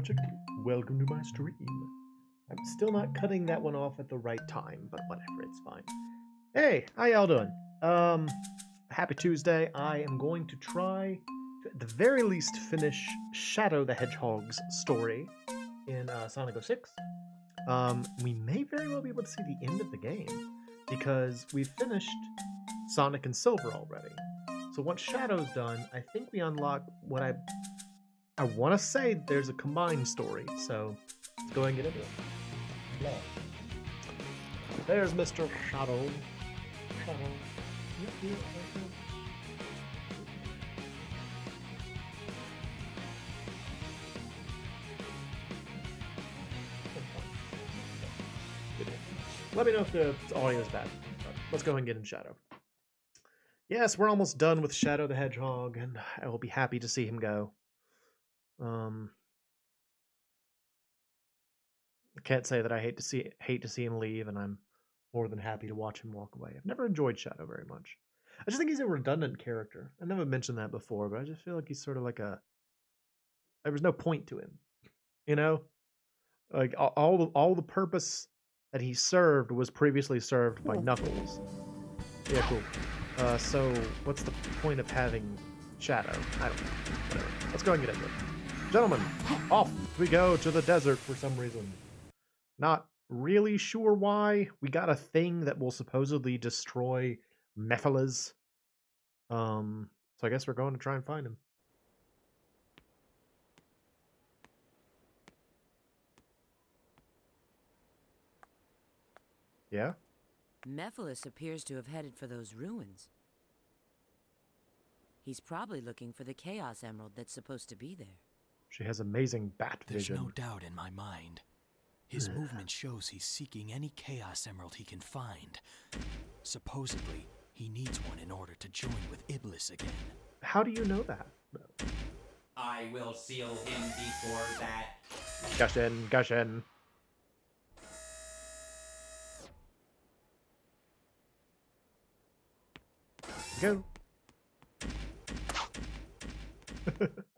MoeChicken. Welcome to my stream. I'm still not cutting that one off at the right time, but whatever, it's fine. Hey, how y'all doing? Happy Tuesday. I am going to try to, at the very least, finish Shadow the Hedgehog's story in Sonic 06. We may very well be able to see the end of the game, because we've finished Sonic and Silver already. So once Shadow's done, I think we unlock what I want to say there's a combined story, so let's go ahead and get into it. Yeah. There's Mr. Shadow. Let me know if the audio is bad. Let's go ahead and get in Shadow. Yes, we're almost done with Shadow the Hedgehog, and I will be happy to see him go. I can't say that I hate to see him leave, and I'm more than happy to watch him walk away. I've never enjoyed Shadow very much. I just think he's a redundant character. I never mentioned that before, but I just feel like he's sort of like there was no point to him, you know? Like all the purpose that he served was previously served by Knuckles. Yeah, cool. So what's the point of having Shadow? I don't know. Whatever. Let's go and get into it. Gentlemen, off we go to the desert for some reason. Not really sure why. We got a thing that will supposedly destroy Mephilas. So I guess we're going to try and find him. Yeah? Mephilas appears to have headed for those ruins. He's probably looking for the Chaos Emerald that's supposed to be there. She has amazing bat vision. There's no doubt in my mind. His movement shows he's seeking any Chaos Emerald he can find. Supposedly, he needs one in order to join with Iblis again. How do you know that? I will seal him before that. Gushin. Go.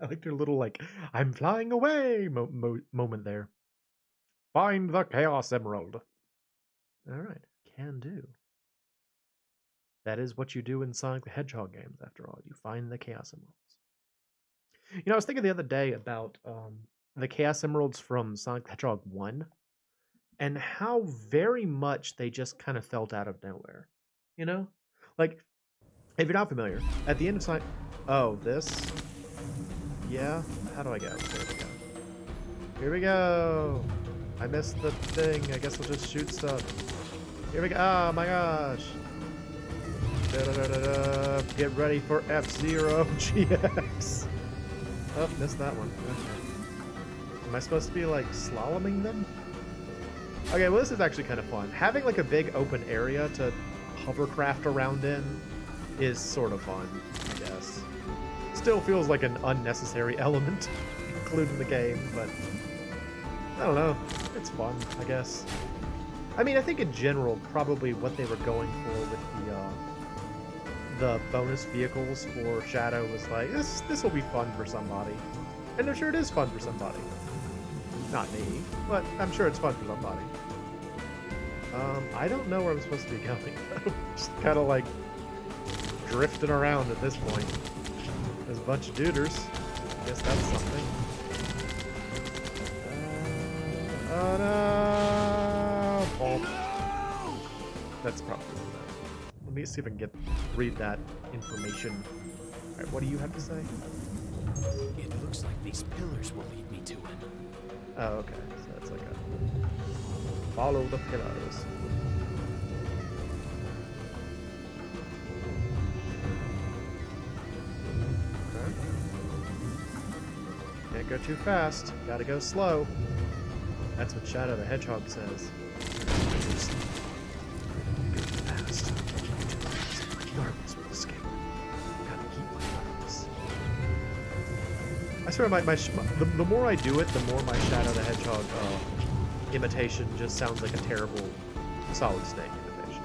I like their little, like, I'm flying away moment there. Find the Chaos Emerald. Alright, can do. That is what you do in Sonic the Hedgehog games, after all. You find the Chaos Emeralds. You know, I was thinking the other day about the Chaos Emeralds from Sonic the Hedgehog 1, and how very much they just kind of felt out of nowhere. You know? Like, if you're not familiar, at the end of Sonic... Oh, this? Yeah? How do I go? There we go. Here we go! I missed the thing. I guess we'll just shoot stuff. Here we go. Oh my gosh! Get ready for F-Zero GX! Oh, missed that one. Okay. Am I supposed to be, like, slaloming them? Okay, well this is actually kind of fun. Having, like, a big open area to hovercraft around in is sort of fun, I guess. Still feels like an unnecessary element included in the game, but I don't know. It's fun, I guess. I mean, I think in general, probably what they were going for with the bonus vehicles for Shadow was like, this will be fun for somebody. And I'm sure it is fun for somebody. Not me, but I'm sure it's fun for somebody. I don't know where I'm supposed to be going, though. Just kind of like drifting around at this point. There's a bunch of duders. I guess that's something. Oh no! Oh. That's probably that. Let me see if I can read that information. Alright, what do you have to say? It looks like these pillars will lead me to him. Oh, okay. So it's like a follow the pillars. Can't go too fast. Gotta go slow. That's what Shadow the Hedgehog says. Go fast. Darkness will escape. Gotta keep my darkness. I swear, the more I do it, the more my Shadow the Hedgehog imitation just sounds like a terrible Solid Snake imitation.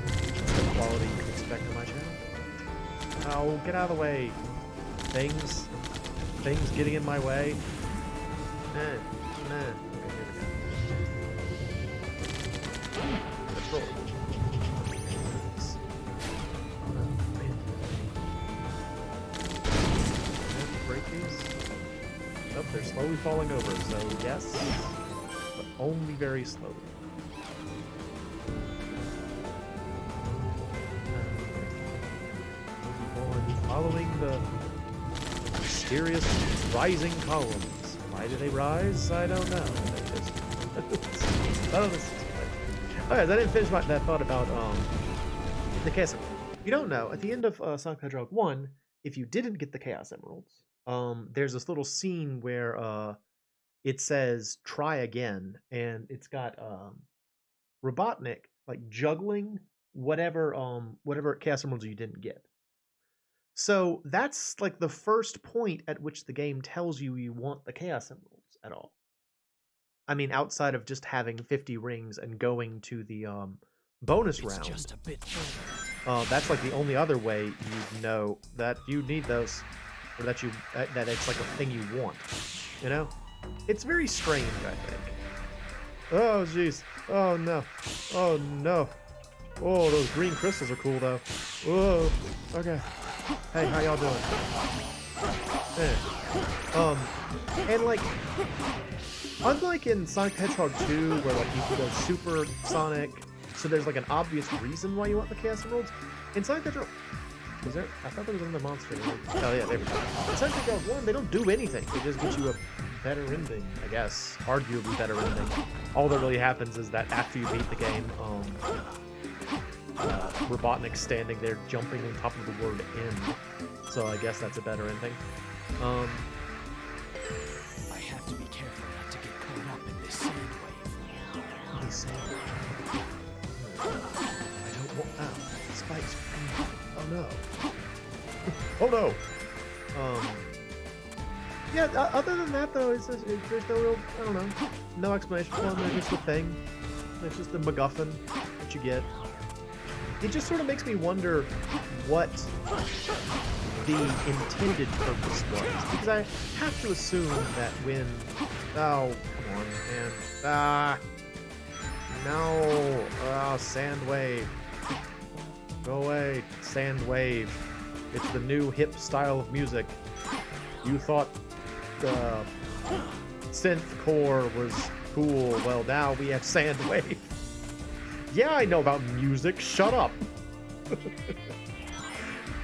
That's the quality you can expect on my channel. Oh, get out of the way. Things getting in my way. Okay, here we go. Control. Break these. Oh, they're slowly falling over, so yes, but only very slowly. Following the mysterious rising columns. Why do they rise? I don't know. They just... oh, this is okay, I didn't finish that thought about the Chaos Emerald. If you don't know, at the end of Sonic the Hedgehog 1, if you didn't get the Chaos Emeralds, there's this little scene where it says try again, and it's got Robotnik like juggling whatever Chaos Emeralds you didn't get. So that's like the first point at which the game tells you you want the Chaos Emeralds at all. I mean, outside of just having 50 rings and going to the bonus round. Just a bit further. That's like the only other way you know that you need those, or that it's like a thing you want. You know, it's very strange. I think. Oh jeez. Oh no. Oh no. Oh, those green crystals are cool though. Whoa. Okay. Hey, how y'all doing? And like, unlike in Sonic the Hedgehog 2, where like you can go Super Sonic, so there's like an obvious reason why you want the Chaos Emeralds. In Sonic the Hedgehog, was there? I thought there was another monster. Oh yeah, there we go. In Sonic the Hedgehog 1, they don't do anything. They just get you a better ending, I guess. Arguably better ending. All that really happens is that after you beat the game, Robotnik standing there jumping on top of the word end. So I guess that's a better ending. I have to be careful not to get caught up in this sand wave. These sand I don't want spikes. Oh no. Oh no. Yeah, other than that though, there's no real, I don't know, no explanation for them. They're just a thing. It's just a MacGuffin that you get. It just sort of makes me wonder what the intended purpose was, because I have to assume that when... Oh, come on, man. No. Oh, sand wave. Go away, sand wave. It's the new hip style of music. You thought synthcore was cool. Well, now we have sand wave. Yeah, I know about music. Shut up.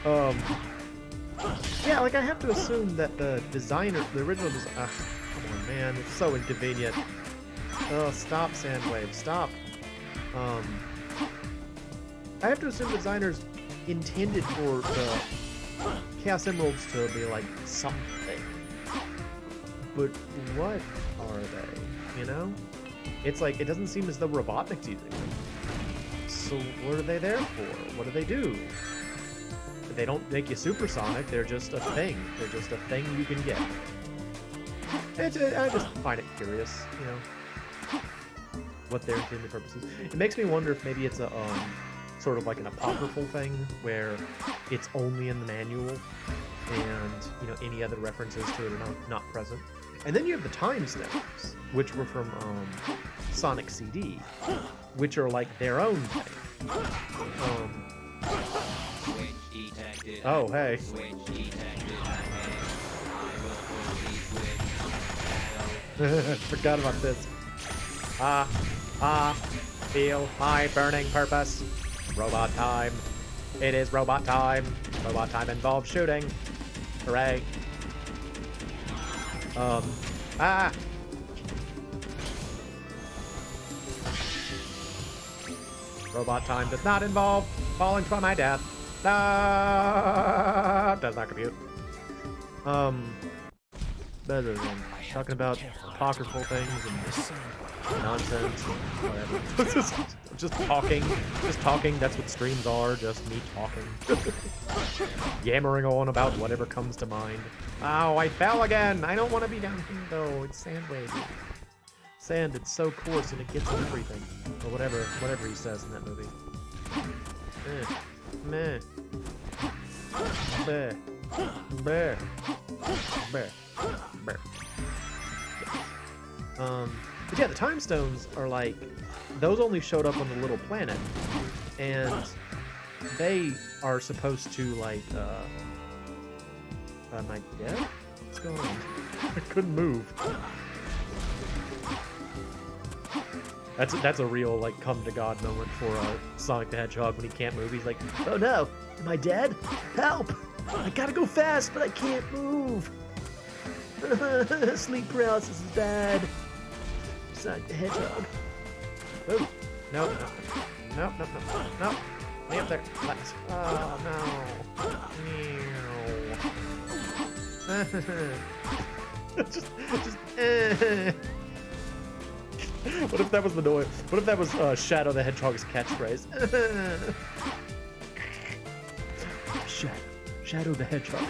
Yeah, like I have to assume that the designer, the original designer, come on, man, it's so inconvenient. Oh, stop, Sandwave, stop. I have to assume the designers intended for the Chaos Emeralds to be like something, but what are they? You know, it's like it doesn't seem as though Robotnik's using them. So what are they there for? What do they do? They don't make you supersonic. They're just a thing. They're just a thing you can get. I just find it curious, you know, what their intended purpose is. It makes me wonder if maybe it's a sort of like an apocryphal thing where it's only in the manual, and you know any other references to it are not present. And then you have the time steps, which were from Sonic CD, which are like their own thing. Oh, hey. Forgot about this. Feel my burning purpose. Robot time. It is robot time. Robot time involves shooting. Hooray. Robot time does not involve falling to my death. Does not compute. Better than talking about apocryphal things and nonsense and whatever. just talking. That's what streams are. Just me talking. Yammering on about whatever comes to mind. Oh, I fell again. I don't want to be down here though. It's sand wave. Sand, it's so coarse and it gets everything. Or whatever he says in that movie. Meh. Bear. But yeah, the time stones are like, those only showed up on the little planet, and they are supposed to like, am I dead? What's going on? I couldn't move. That's a real like come to God moment for Sonic the Hedgehog when he can't move. He's like, oh no, am I dead? Help! I gotta go fast, but I can't move. Sleep paralysis is bad. Sonic the Hedgehog. Oh, no, no, no, no, no, no. Me up there. Let's. Oh no. just. What if that was the noise? What if that was Shadow the Hedgehog's catchphrase? Shadow the Hedgehog.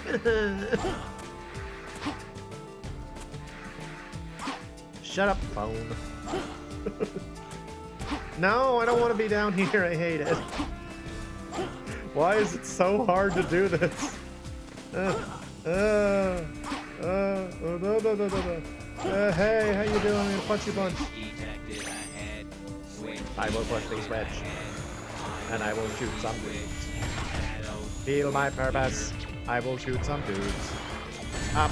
Shut up, phone. No, I don't want to be down here. I hate it. Why is it so hard to do this? No. Hey, how you doing? I'm gonna punch you a bunch. I will push the switch, and I will shoot some dudes. Feel my purpose. I will shoot some dudes. Up.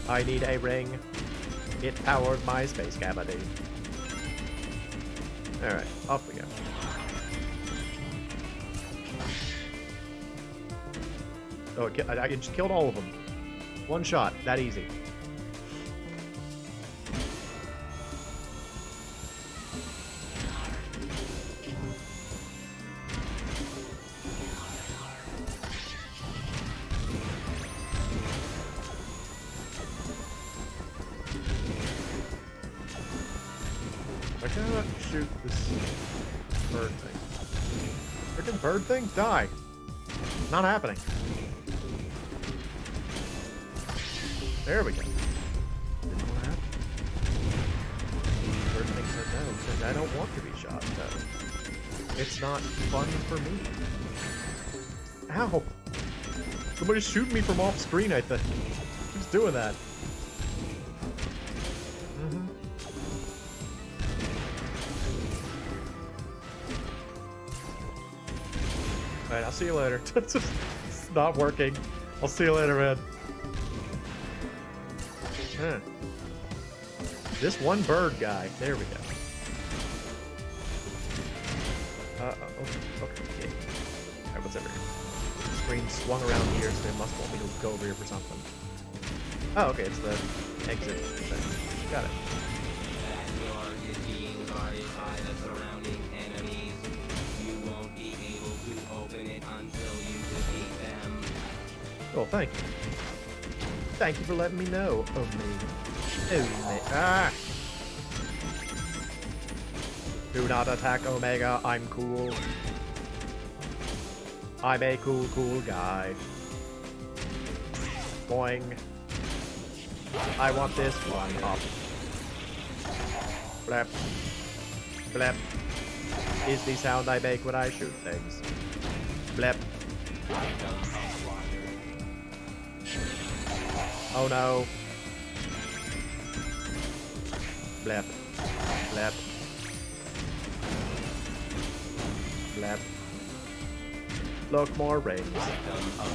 I need a ring. It powered my space cavity. Alright, off we go. Oh, I just killed all of them. One shot, that easy. I cannot shoot this bird thing. Freaking bird thing? Die. Not happening. There we go. Didn't want to happen. Bird thing said no, because I don't want to be shot, so it's not fun for me. Ow! Somebody's shooting me from off screen, I think. Who's doing that? Alright, I'll see you later. It's not working. I'll see you later, man. Huh. This one bird guy. There we go. Okay. Alright, what's over here? The screen swung around here, so they must want me to go over here for something. Oh, okay, it's the exit thing. Got it. Oh, thank you. Thank you for letting me know. Oh, me. Ah! Do not attack Omega. I'm cool. I'm a cool guy. Boing. I want this one up. Blep. Blep. Is the sound I make when I shoot things. Blep. Oh no. Blep. Blep. Blep. Look, more rings.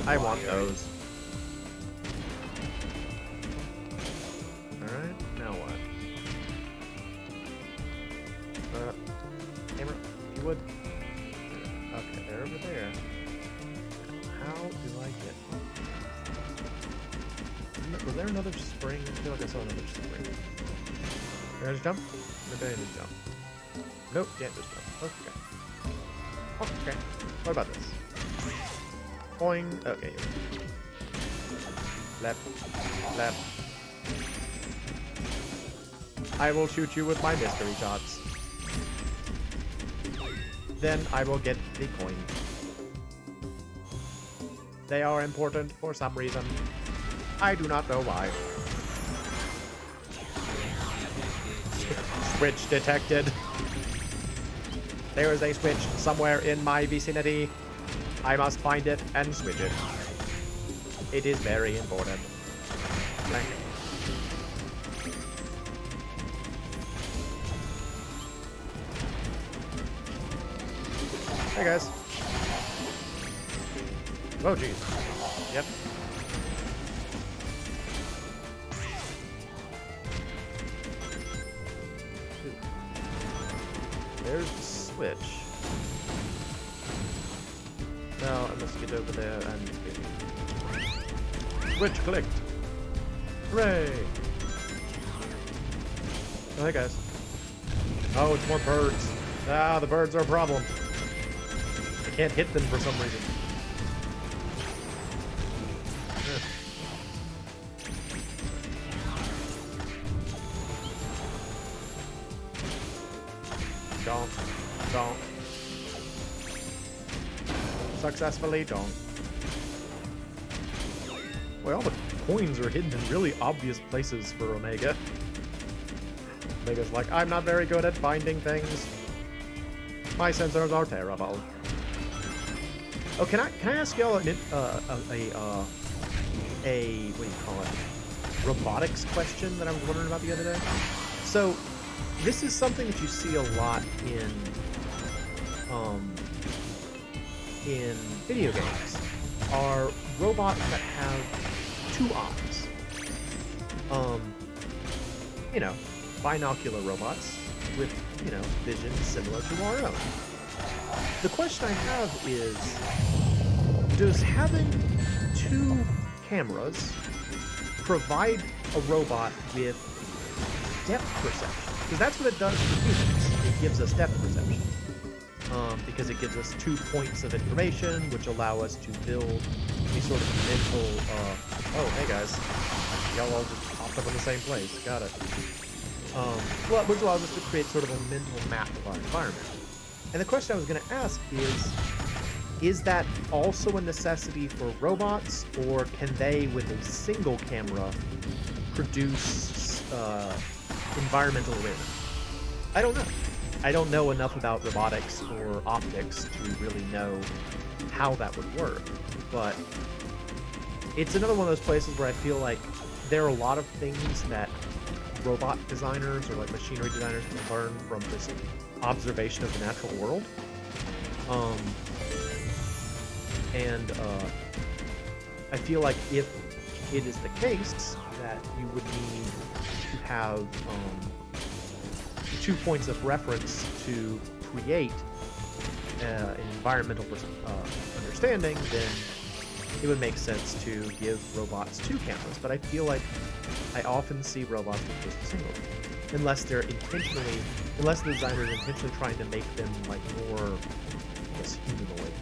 I want those. Alright, now what? Camera, you would? Okay, they're over there. How do I get them? Was there another spring? I feel like I saw another spring. Can I just jump? Maybe I just jump. Nope, can't just jump. Okay. Okay. What about this? Boing. Okay. Left. Left. I will shoot you with my mystery shots. Then I will get the coin. They are important for some reason. I do not know why. Switch detected. There is a switch somewhere in my vicinity. I must find it and switch it. It is very important. Blank. Hey guys. Oh jeez. Yep. There's the switch. Now I must get over there and get... Switch clicked! Hooray! Oh, hey guys. Oh, it's more birds. Ah, the birds are a problem. I can't hit them for some reason. Donk. Donk. Successfully donk. Well, all the coins are hidden in really obvious places for Omega. Omega's like, I'm not very good at finding things. My sensors are terrible. Oh, can I ask y'all what do you call it? Robotics question that I was wondering about the other day? So, this is something that you see a lot in video games, are robots that have two eyes. You know, binocular robots with, you know, vision similar to our own. The question I have is, does having two cameras provide a robot with depth perception? Because that's what it does for humans. It gives us depth perception. Because it gives us 2 points of information, which allow us to build a sort of mental, oh, hey guys. Y'all all just popped up in the same place. Got it. Well, which allows us to create sort of a mental map of our environment. And the question I was going to ask is that also a necessity for robots, or can they, with a single camera, produce environmental awareness? I don't know. I don't know enough about robotics or optics to really know how that would work, but it's another one of those places where I feel like there are a lot of things that robot designers or like machinery designers can learn from just observation of the natural world. I feel like if it is the case that you would need to have 2 points of reference to create an environmental understanding, then it would make sense to give robots 2 cameras. But I feel like I often see robots with just a single, unless the designer is intentionally trying to make them like more, I guess, humanoid.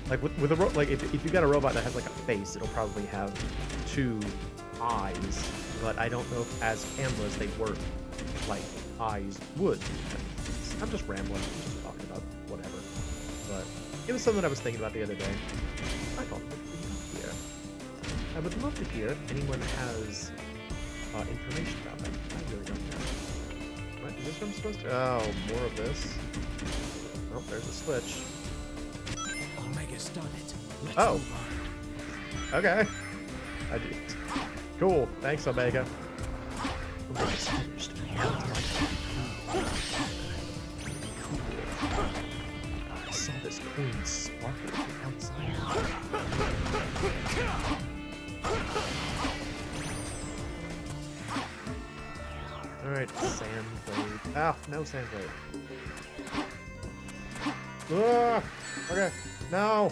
Like with a if you got a robot that has like a face, it'll probably have 2 eyes. But I don't know if as cameras they work like eyes would. I'm just rambling, I'm just talking about whatever. But it was something I was thinking about the other day. I thought it would be here. I would love to hear if anyone has information about that. I really don't know. What, is this what I'm supposed to? Oh, more of this. Oh, there's a switch. Omega's done it. Let's Oh. move on. Okay. I did. Cool. Thanks, Omega. Omega's finished. I saw this coin sparkle from outside. Alright, sand blade. Ah, no sand blade. Ah, okay, no!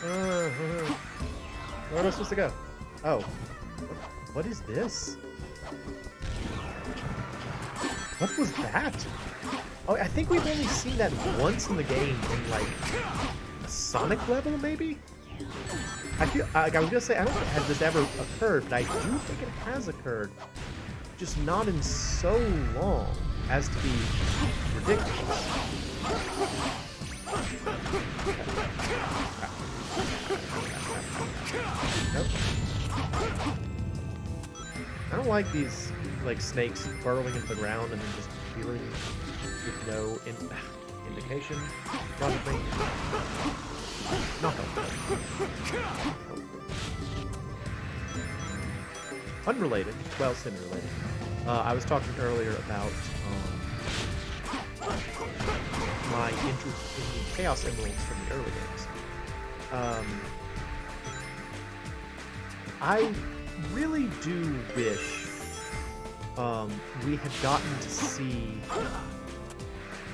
Where am I supposed to go? Oh. What is this? What was that? Oh, I think we've only seen that once in the game in, like, a Sonic level, maybe? I feel, like, I was gonna say, I don't think has this ever occurred, but I do think it has occurred. Just not in so long as to be ridiculous. Nope. I don't like these, like, snakes burrowing into the ground and then just appearing with no indication in front of me. Nothing. Unrelated, well, semi-related. I was talking earlier about my interest in the Chaos Emeralds from the early games. I really do wish we had gotten to see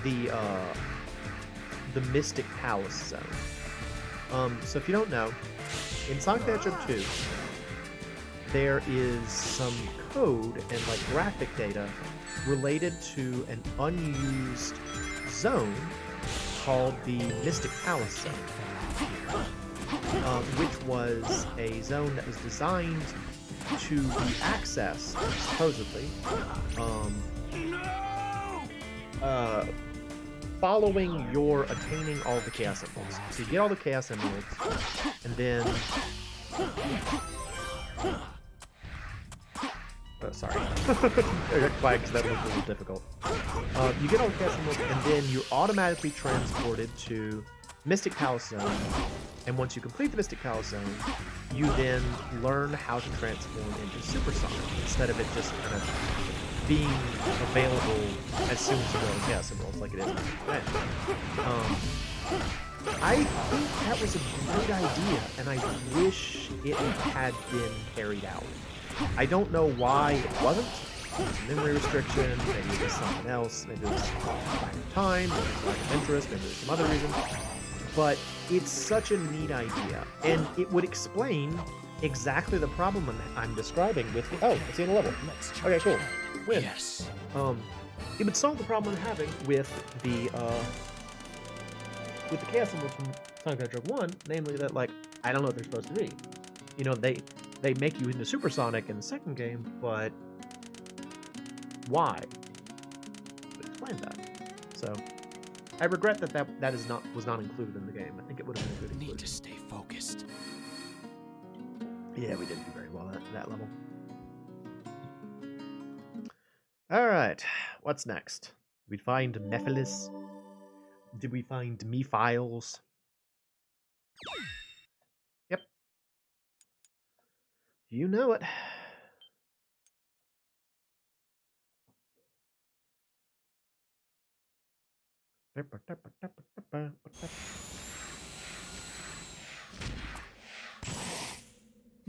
the Mystic Palace zone. So if you don't know, in Sonic the Hedgehog 2, there is some code and like graphic data related to an unused zone called the Mystic Palace zone, which was a zone that was designed to be accessed, supposedly, following your attaining all the Chaos Emeralds. So you get all the Chaos Emeralds, and then... sorry. I got quiet because that looked a little difficult. You get all the Chaos Emeralds, and then you're automatically transported to Mystic Palace Zone. And once you complete the Mystic Palace Zone, you then learn how to transform into Super Sonic, instead of it just kind of being available as soon as you go to Chaos Emeralds like it is today. I think that was a great idea, and I wish it had been carried out. I don't know why it wasn't. It was a memory restriction, maybe it was something else, maybe it was lack of time, maybe it was lack of interest, maybe there's some other reason. But it's such a neat idea, and it would explain exactly the problem I'm describing with the... Oh, it's the end of the level. Okay, cool. Win. Yes. It would solve the problem I'm having with the Chaos Emeralds from Sonic the Hedgehog 1, namely that, like, I don't know what they're supposed to be. You know, they make you into Super Sonic in the second game, but why? Explain that. So, I regret that was not included in the game. I think it would have been a good inclusion. Need to stay focused. Yeah, we didn't do very well at that level. Alright, what's next? Did we find Mephiles? Did we find Mephiles? Yep. You know it.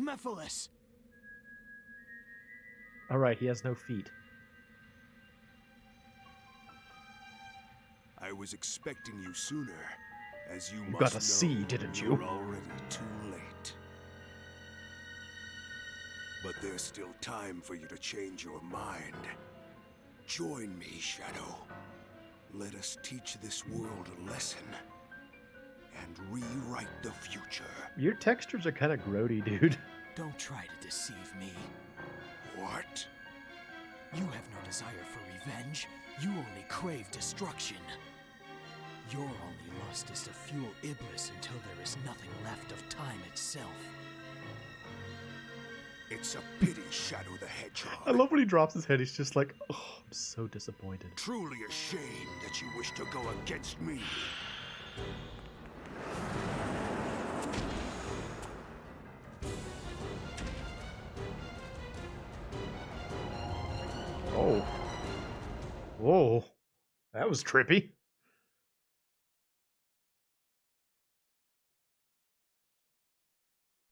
Mephiles! Alright, he has no feet. I was expecting you sooner, as you got a must C, know, didn't you? you're already too late. But there's still time for you to change your mind. Join me, Shadow. Let us teach this world a lesson and rewrite the future. Your textures are kind of grody, dude. Don't try to deceive me. What? You have no desire for revenge. You only crave destruction. Your only lust is to fuel Iblis until there is nothing left of time itself. It's a pity, Shadow the Hedgehog. I love when he drops his head. He's just like, oh, I'm so disappointed. Truly a shame that you wish to go against me. Oh. Whoa. That was trippy.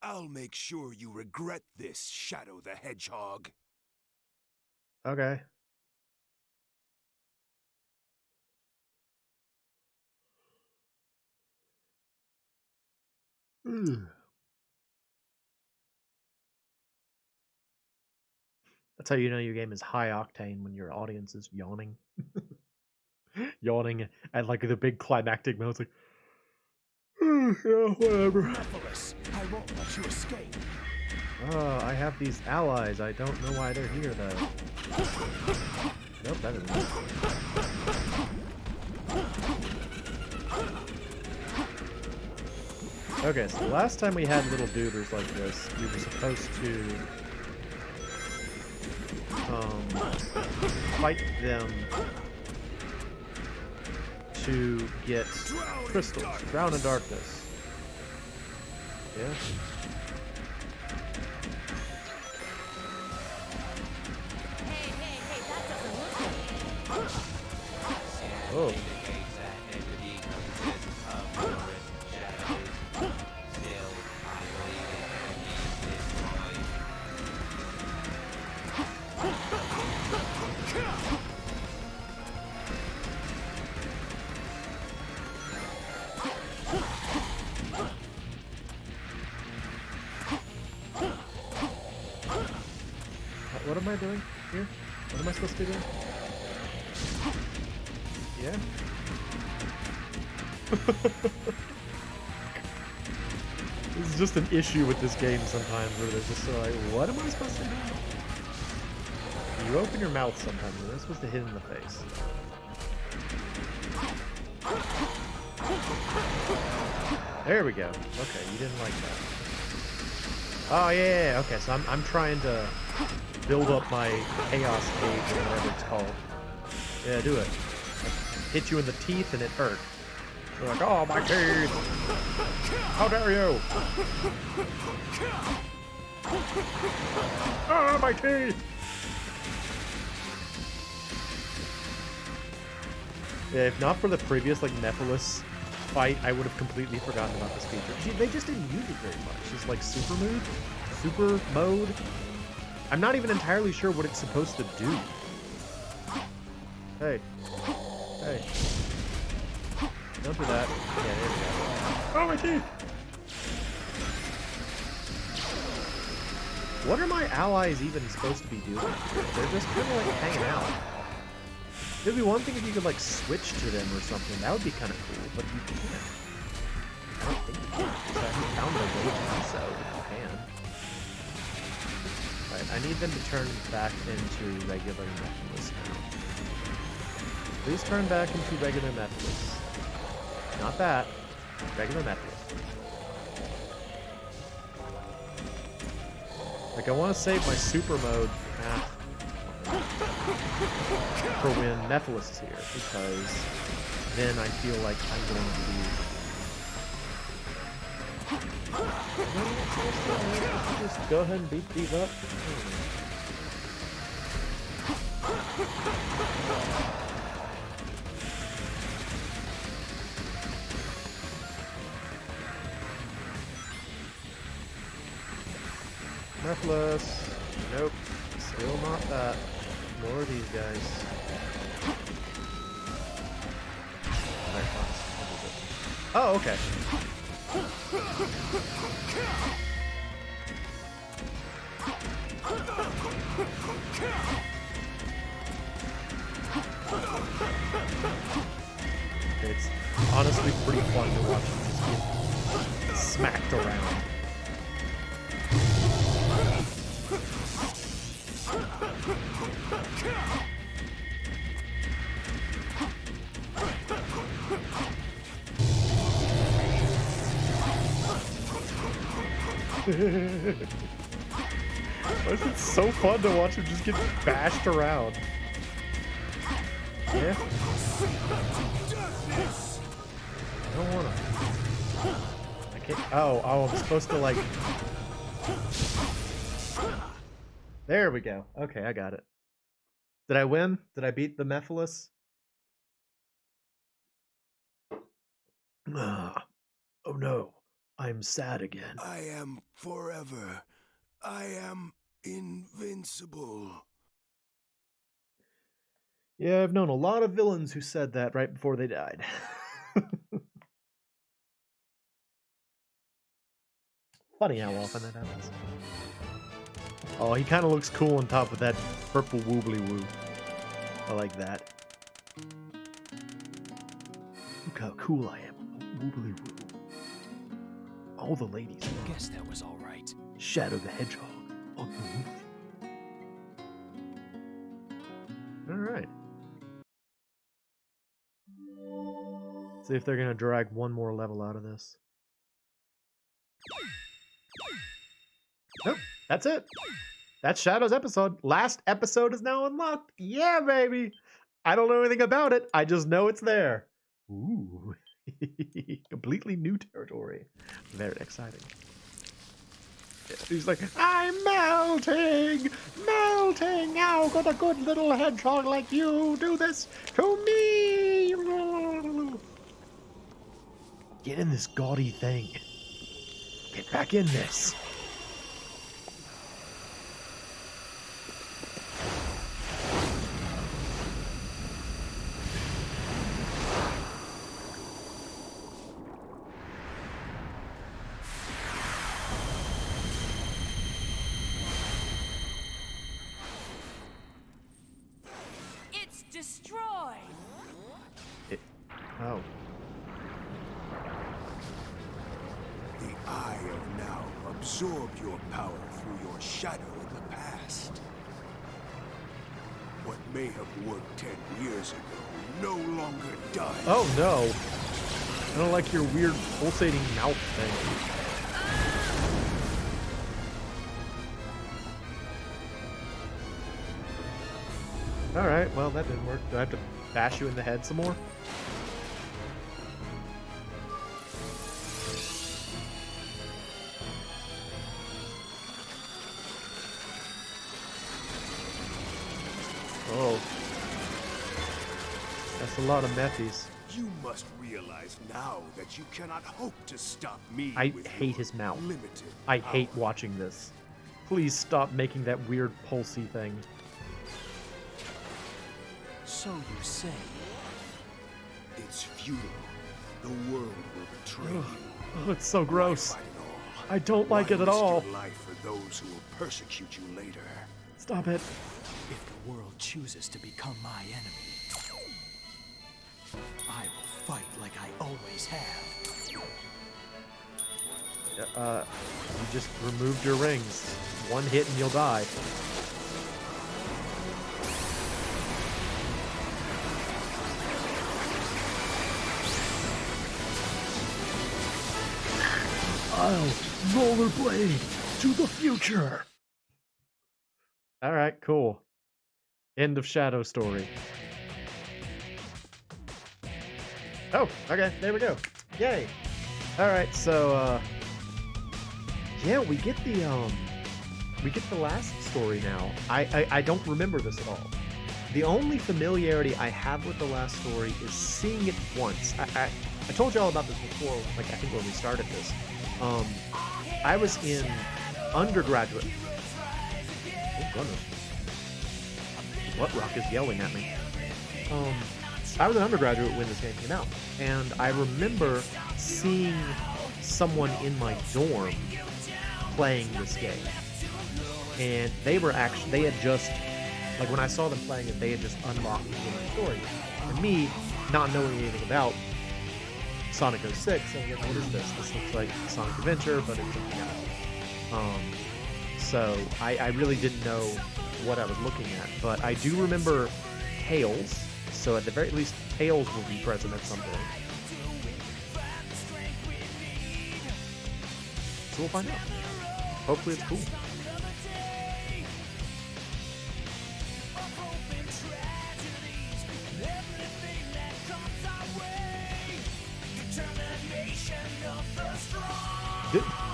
I'll make sure you regret this, Shadow the Hedgehog. Okay. That's how you know your game is high octane, when your audience is yawning. Yawning at like the big climactic moments, like, yeah, whatever. Mephiles, I won't let you escape. Oh, I have these allies. I don't know why they're here, though. Nope, that isn't it. Okay, so the last time we had little duders like this, we were supposed to fight them to get crystals. Drown in Darkness. Yeah. Hey, that doesn't look good. Oh. What am I doing here? What am I supposed to be doing? Yeah? This is just an issue with this game sometimes where they're just like, what am I supposed to do? You open your mouth sometimes and they're supposed to hit in the face. There we go. Okay, you didn't like that. Oh yeah, okay, so I'm trying to build up my chaos cage or whatever it's called. Yeah, do it. Hit you in the teeth and it hurt. You're like, oh, my teeth! How dare you! Oh, my teeth! Yeah, if not for the previous, like, Nephilis fight, I would have completely forgotten about this feature. They just didn't use it very much. Just like super mode. I'm not even entirely sure what it's supposed to do. Hey. Hey. Don't do that. Yeah, there we go. Oh, my teeth! What are my allies even supposed to be doing? They're just kind of like hanging out. It'd be one thing if you could like switch to them or something. That would be kind of cool, but you can't. I don't think you can. So I haven't found a way to do so, but you can. Alright, I need them to turn back into regular Nephilis now. Please turn back into regular Nephilis. Not that. Regular Nephilis. Like, I want to save my super mode for when Nephilis is here, because then I feel like I'm going to just go ahead and beat these up. Nephilis. Nope. Still not that. More of these guys. Alright, fine. Oh, okay. It's honestly pretty fun to watch him just get smacked around. It's so fun to watch him just get bashed around. Yeah? I don't wanna. I can't. Oh, I'm supposed to like. There we go. Okay, I got it. Did I win? Did I beat the Nephilis? Oh no, I'm sad again. I am forever. I am invincible. Yeah, I've known a lot of villains who said that right before they died. Funny how often that happens. Oh, he kind of looks cool on top of that purple woobly woo. I like that. Look how cool I am. Woobly woo. All the ladies. I guess that was all right. Shadow the Hedgehog on the roof. Alright. See if they're gonna drag one more level out of this. Nope, that's it. That's Shadow's episode. Last episode is now unlocked. Yeah, baby. I don't know anything about it. I just know it's there. Ooh. Completely new territory. Very exciting. He's like, I'm melting! Melting! How could a good little hedgehog like you do this to me? Get in this gaudy thing. Get back in this. It's destroyed. Oh. The Eye of Now absorbed your power through your shadow in the past. What may have worked 10 years ago no longer does. Oh no. I don't like your weird pulsating mouth thing. Alright, well that didn't work. Do I have to bash you in the head some more? Oh. That's a lot of methies. You must realize now that you cannot hope to stop me. I with hate your his mouth. Limited I hate power. watching this. Please stop making that weird pulsy thing. So you say. It's futile. The world will betray you. Oh, it's so gross. Why fight it all? I don't like Why it at risk all. your life for those who will persecute you later. Stop it. If the world chooses to become my enemy, I will fight like I always have. You just removed your rings. One hit and you'll die. I'll rollerblade to the future. All right, cool. End of Shadow story. Oh, okay, there we go. Yay. All right, so yeah, we get the last story now. I don't remember this at all. The only familiarity I have with the last story is seeing it once. I told you all about this before, like I think when we started this. I was in undergraduate. Oh goodness. What rock is yelling at me? I was an undergraduate when this game came out, and I remember seeing someone in my dorm playing this game. And they had just, like when I saw them playing it, they had just unlocked the game story. And me, not knowing anything about Sonic 06, saying, what is this? This looks like Sonic Adventure, but it's something else. So I really didn't know what I was looking at, but I do remember Tails, so at the very least, Tails will be present at some point. So we'll find out. Hopefully it's cool.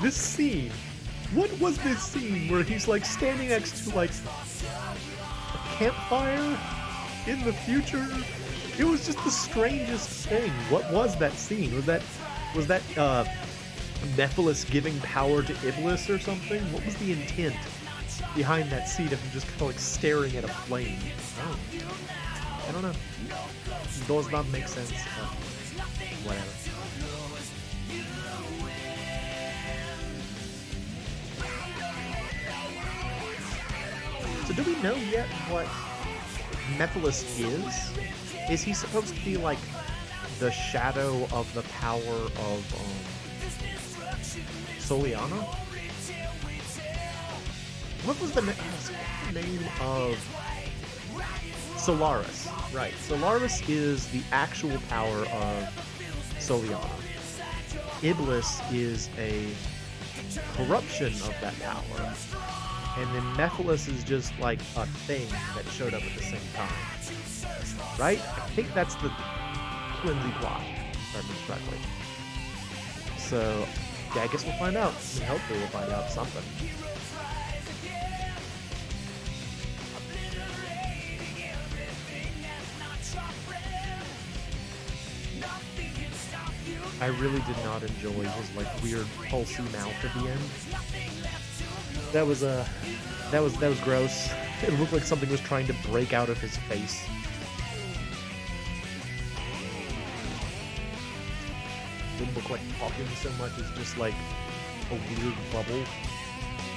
This scene, what was this scene where he's like standing next to like a campfire in the future? It was just the strangest thing. What was that scene? Was that Nephilis giving power to Iblis or something? What was the intent behind that scene of him just kind of like staring at a flame? I don't know. It does not make sense. Whatever. So do we know yet what Nephilis is? Is he supposed to be like the shadow of the power of Soliana? What was the name of Solaris? Right, Solaris is the actual power of Soliana. Iblis is a corruption of that power. And then Nephilis is just like a thing that showed up at the same time. Right? I think that's the flimsy plot, if I remember correctly. So, I guess we'll find out. I mean, hopefully we'll find out something. I really did not enjoy his like weird pulsy mouth at the end. That was gross. It looked like something was trying to break out of his face. Didn't look like talking so much as just like a weird bubble.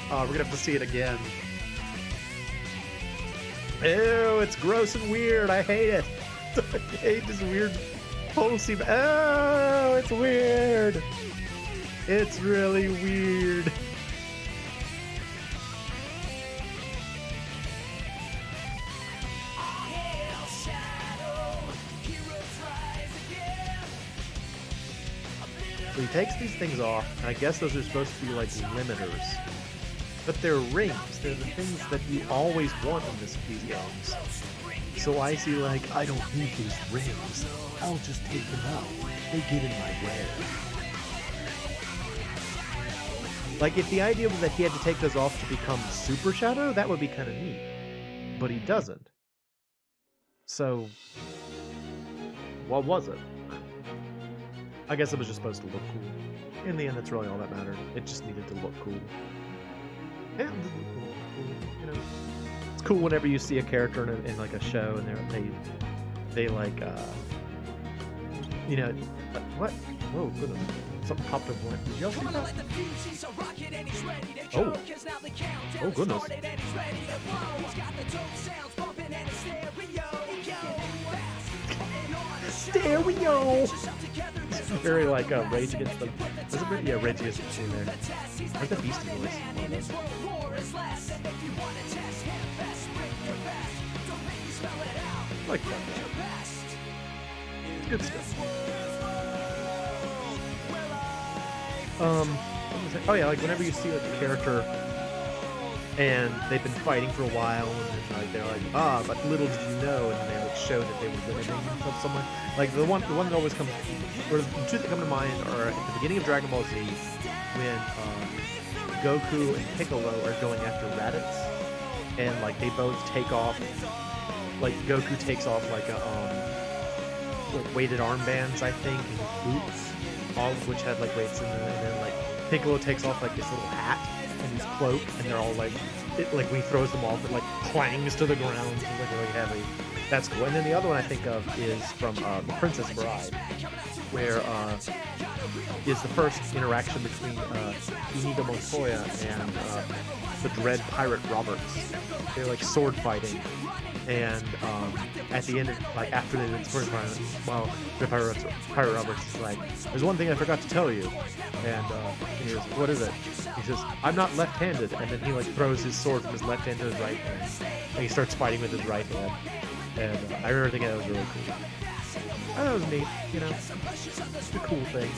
We're gonna have to see it again. Ew, it's gross and weird. I hate it. I hate this weird pulsy. Oh, it's weird. It's really weird. So he takes these things off, and I guess those are supposed to be like limiters. But they're rings. They're the things that you always want in these games. So I see like, I don't need these rings. I'll just take them out. They get in my way. Like, if the idea was that he had to take those off to become Super Shadow, that would be kind of neat. But he doesn't. So, what was it? I guess it was just supposed to look cool. In the end, that's really all that mattered. It just needed to look cool. Yeah, it did look cool, you know. It's cool whenever you see a character in like a show and they like, you know, what? Whoa, goodness. Something popped up. Did y'all see that? Oh. Oh, goodness. Stereo! It's very like Rage Against the... Was it? Yeah, Rage Against the Machine there. Where's the Beastie Boys? I like that. Good stuff. What was it? Oh yeah, like whenever you see like a character and they've been fighting for a while and then, like they're like, but little did you know, and they like show that they were limiting someone. Like the one that always comes, or the two that come to mind are at the beginning of Dragon Ball Z when Goku and Piccolo are going after Raditz, and like they both take off. Like Goku takes off like a like weighted armbands, I think, and boots, all of which had like weights in them, and then like Piccolo takes off like this little hat and his cloak, and they're all like, like when he throws them off, it like clangs to the ground, it's like really heavy. That's cool. And then the other one I think of is from The Princess Bride, where is the first interaction between Inigo Montoya and the Dread Pirate Roberts. They're like sword fighting, and at the end, like after they first fight, well, the Pirate Roberts is like, "There's one thing I forgot to tell you," and he goes, "What is it?" He says, "I'm not left-handed," and then he like throws his sword from his left hand to his right hand, and he starts fighting with his right hand. And I remember thinking that was really cool. I thought it was neat, you know. It's a cool thing.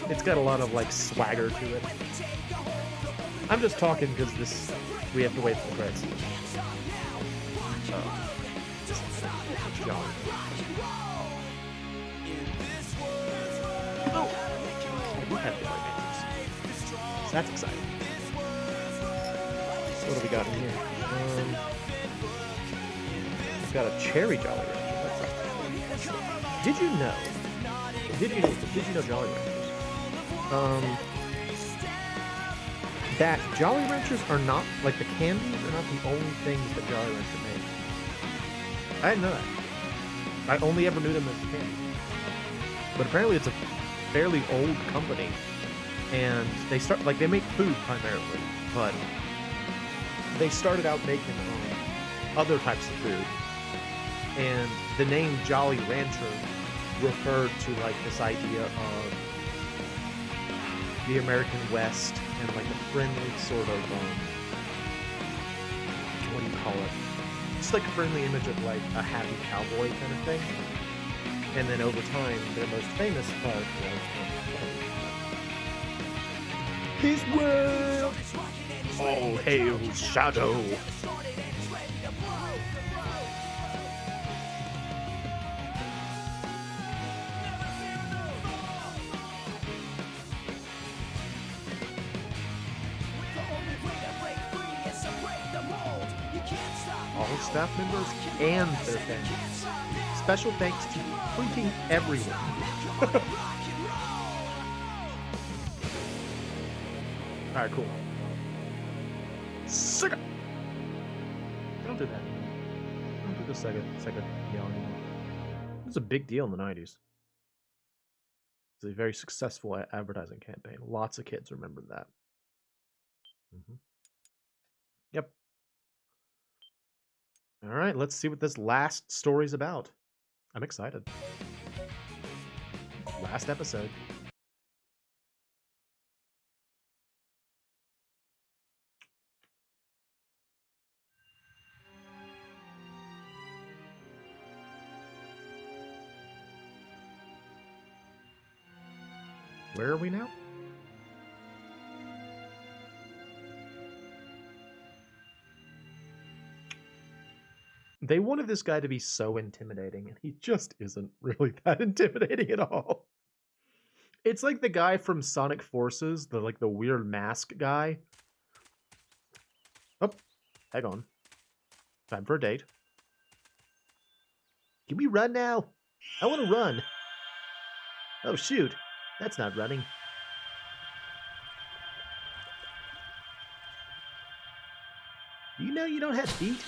It's got a lot of like swagger to it. I'm just talking because we have to wait for the credits. John. Oh, we have the right answers. So that's exciting. What do we got in here? Got a cherry Jolly Rancher. Did you know? Did you know Jolly Ranchers? That Jolly Ranchers are not like the candies are not the only things that Jolly Rancher made. I didn't know that. I only ever knew them as candy. But apparently it's a fairly old company, and they make food primarily, but they started out making other types of food. And the name Jolly Rancher referred to like this idea of the American West and like a friendly sort of what do you call it? Just like a friendly image of like a happy cowboy kind of thing. And then over time, their most famous part was his world. All hail Shadow. all staff members and their families. Special thanks to freaking everyone. Alright, cool. Sucker! Don't do that anymore. Don't do the second yell anymore. It was a big deal in the 90s. It's a very successful advertising campaign. Lots of kids remember that. Yep. Alright, let's see what this last story's about. I'm excited. Last episode. Where are we now? They wanted this guy to be so intimidating, and he just isn't really that intimidating at all. It's like the guy from Sonic Forces, the weird mask guy. Oh, hang on. Time for a date. Can we run now? I want to run. Oh, shoot. That's not running. You know you don't have feet?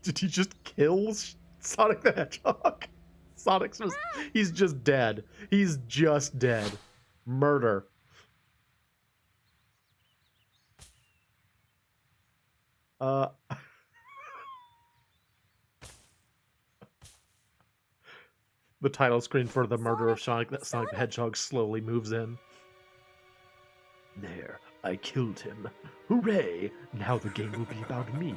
Did he just kill Sonic the Hedgehog? He's just dead. He's just dead. Murder. The title screen for the murder of Sonic the Hedgehog slowly moves in. There, I killed him. Hooray! Now the game will be about me.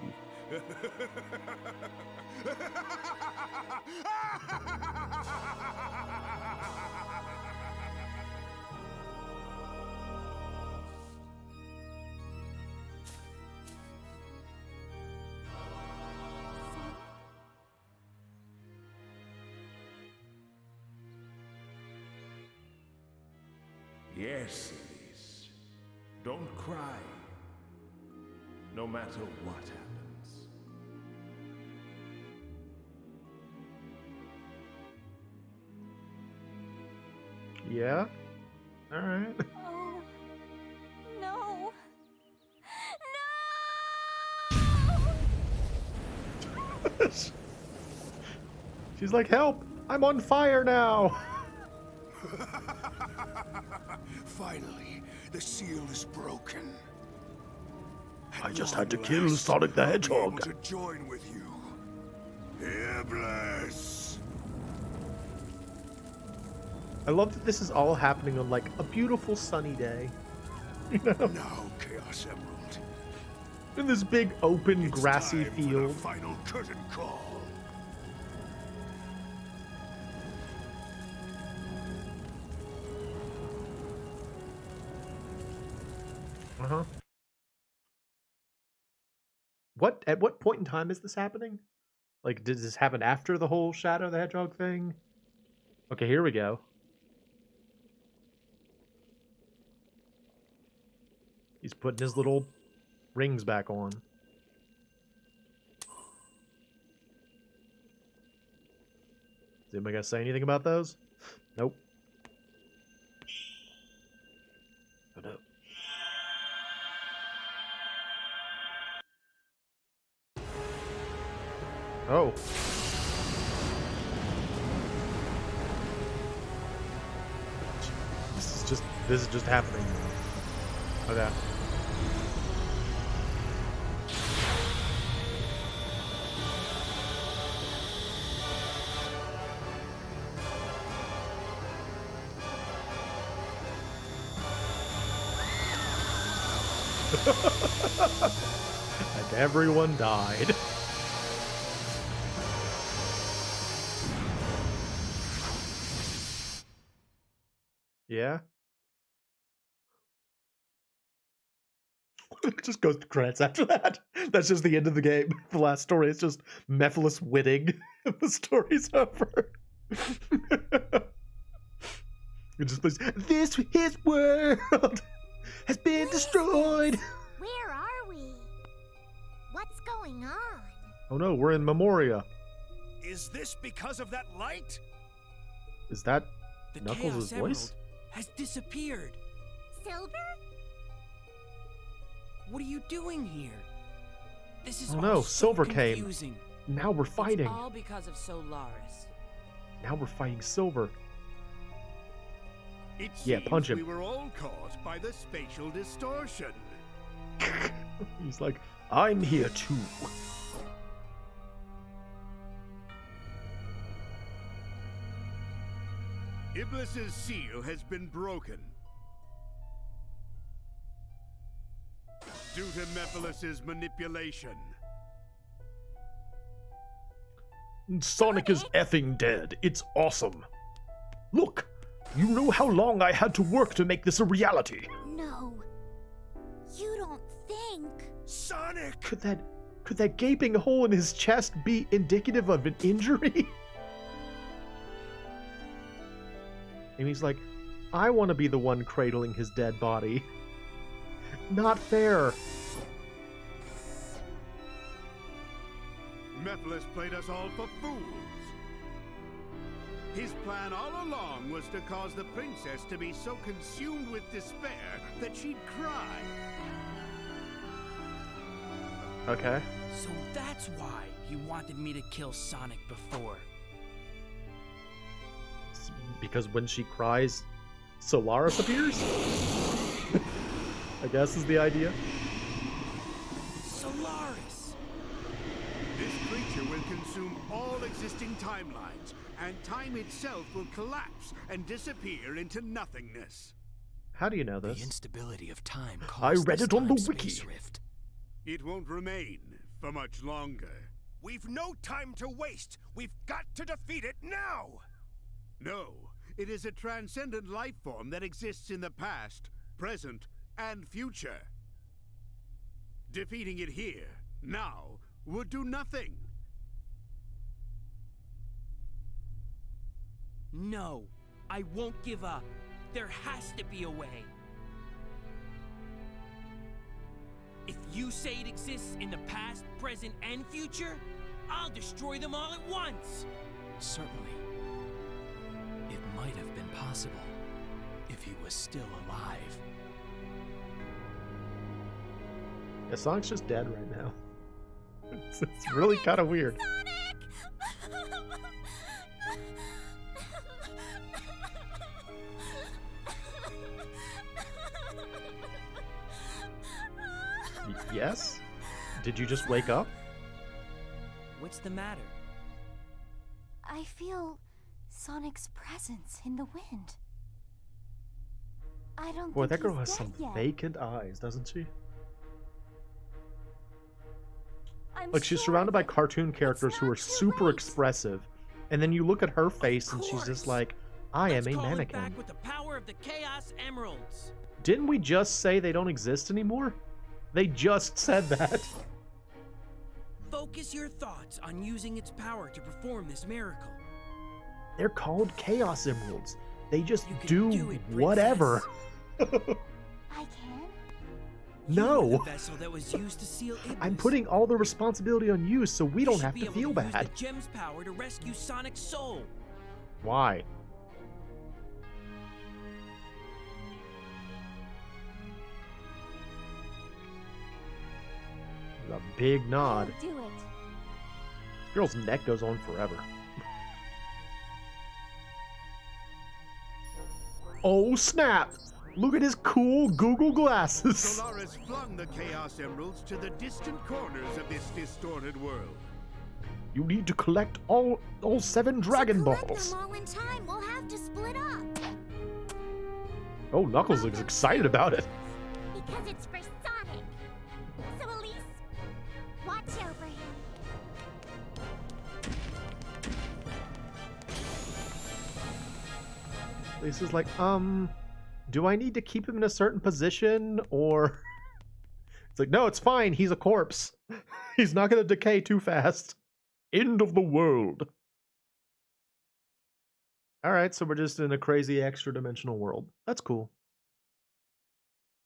Yes, Elise. Don't cry. No matter what happens. Yeah? Alright. Oh, no. No! She's like, help! I'm on fire now! Finally, the seal is broken. I just had to kill Sonic the Hedgehog. To join with you. Iblis. I love that this is all happening on, like, a beautiful sunny day. You know? Now, Chaos Emerald. In this big, open, It's grassy time for the field. final curtain call. Uh-huh. At what point in time is this happening? Like, did this happen after the whole Shadow the Hedgehog thing? Okay, here we go. He's putting his little rings back on. Is anybody gonna say anything about those? Nope. Oh no. Oh. This is just happening. Okay. And everyone died. Yeah? It just goes to credits after that. That's just the end of the game. The last story is just Mephiles winning. The story's over. It just plays, his world has been destroyed. Where are we? going on? Oh no, we're in Memoria. Is this because of that light? Is that The Knuckles' Chaos voice? Emerald has disappeared. Silver? What are you doing here? This is Oh all no, so Silver came. confusing. Now we're fighting. It's all because of Solaris. Now we're fighting Silver. It Yeah, seems punch him. we were all caught by the spatial distortion. He's like, I'm here too. Iblis's seal has been broken. Due to Mephilus's manipulation. Sonic is effing dead. It's awesome. Look, you know how long I had to work to make this a reality. No. You don't think. Sonic! Could that gaping hole in his chest be indicative of an injury? And he's like, I want to be the one cradling his dead body. Not fair. Mephiles played us all for fools. His plan all along was to cause the princess to be so consumed with despair that she'd cry. Okay. So that's why he wanted me to kill Sonic before. Because when she cries, Solaris appears? I guess is the idea. Solaris! This creature will consume all existing timelines, and time itself will collapse and disappear into nothingness. How do you know The this? instability of time I caused read this it on the time-space wiki. rift. It won't remain for much longer. We've no time to waste! We've got to defeat it now! No, it is a transcendent life form that exists in the past, present, and future. Defeating it here, now, would do nothing. No, I won't give up. There has to be a way. If you say it exists in the past, present, and future, I'll destroy them all at once. Certainly. It might have been possible if he was still alive. Yeah, Sonic's just dead right now. It's really kind of weird. Yes? Did you just wake up? What's the matter? I feel Sonic's presence in the wind. I don't Boy, think that girl he's has dead some yet. vacant eyes, doesn't she? I'm Like, she's sure surrounded by that cartoon characters who not are too super late. expressive, and then you look at her face and she's just course. like, I Let's am a call him mannequin. back with the power of the Chaos Emeralds. Didn't we just say they don't exist anymore? They just said that. Focus your thoughts on using its power to perform this miracle. They're called Chaos Emeralds. They just You can do do it, whatever. I can? You were No. the vessel that was used to seal Iblis. I'm putting all the responsibility on you so we You don't should have be to able feel use bad. the gem's power to rescue Sonic's soul. Why? A big nod. I'll do it. This girl's neck goes on forever. Oh snap! Look at his cool Google glasses. Solaris flung the Chaos Emeralds to the distant corners of this distorted world. You need to collect all 7 Dragon to collect Balls. them all in time, we'll have to split up. Oh, Knuckles looks excited about it. Because it's for Sonic. So Elise, watch over him. Lisa's like, do I need to keep him in a certain position, or... It's like, no, it's fine, he's a corpse. He's not gonna decay too fast. End of the world. Alright, so we're just in a crazy extra-dimensional world. That's cool.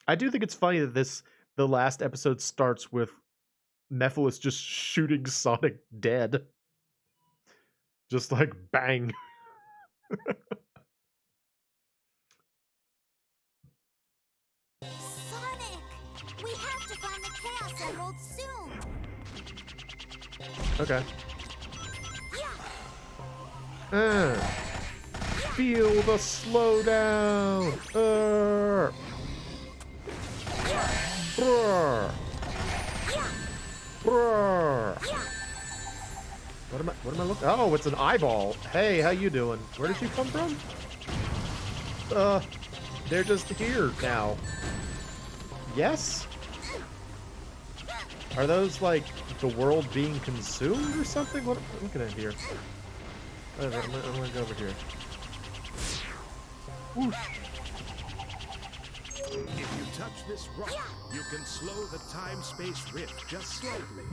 I do think it's funny that the last episode starts with Mephiles just shooting Sonic dead. Just like bang. Sonic! We have to find the Chaos Emerald soon! Okay. Yeah! Feel the slowdown. Brr. Brr. What am I looking? Oh, it's an eyeball. Hey, how you doing? Where did you come from? They're just here now. Yes? Are those like the world being consumed or something? What am I looking at here? Whatever, I'm gonna go over here. Whoosh. If you touch this rock, you can slow the time-space rift just slightly.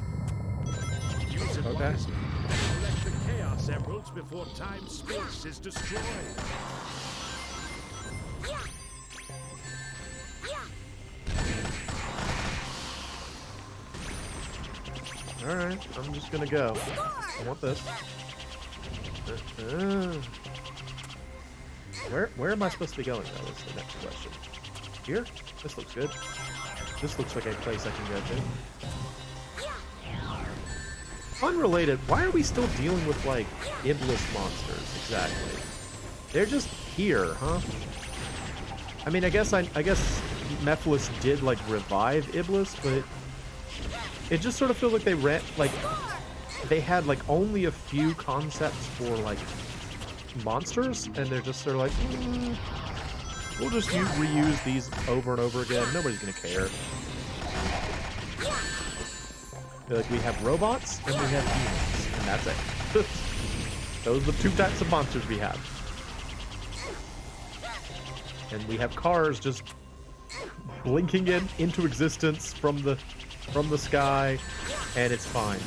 Use it Okay. wisely and collect the Chaos Emeralds before time-space is destroyed. Alright, I'm just gonna go. I want this. Where am I supposed to be going, though, is the next question. Here? This looks good. This looks like a place I can go to. Unrelated, why are we still dealing with, like, Iblis monsters, exactly? They're just here, huh? I mean, I guess Mephiles did, like, revive Iblis, but it just sort of feels like they had, like, only a few concepts for, like, monsters, and they're just sort of like, we'll just reuse these over and over again. Nobody's gonna care. Like, we have robots and we have humans, and that's it. Those are the two types of monsters we have. And we have cars just blinking into existence from the sky, and it's fine.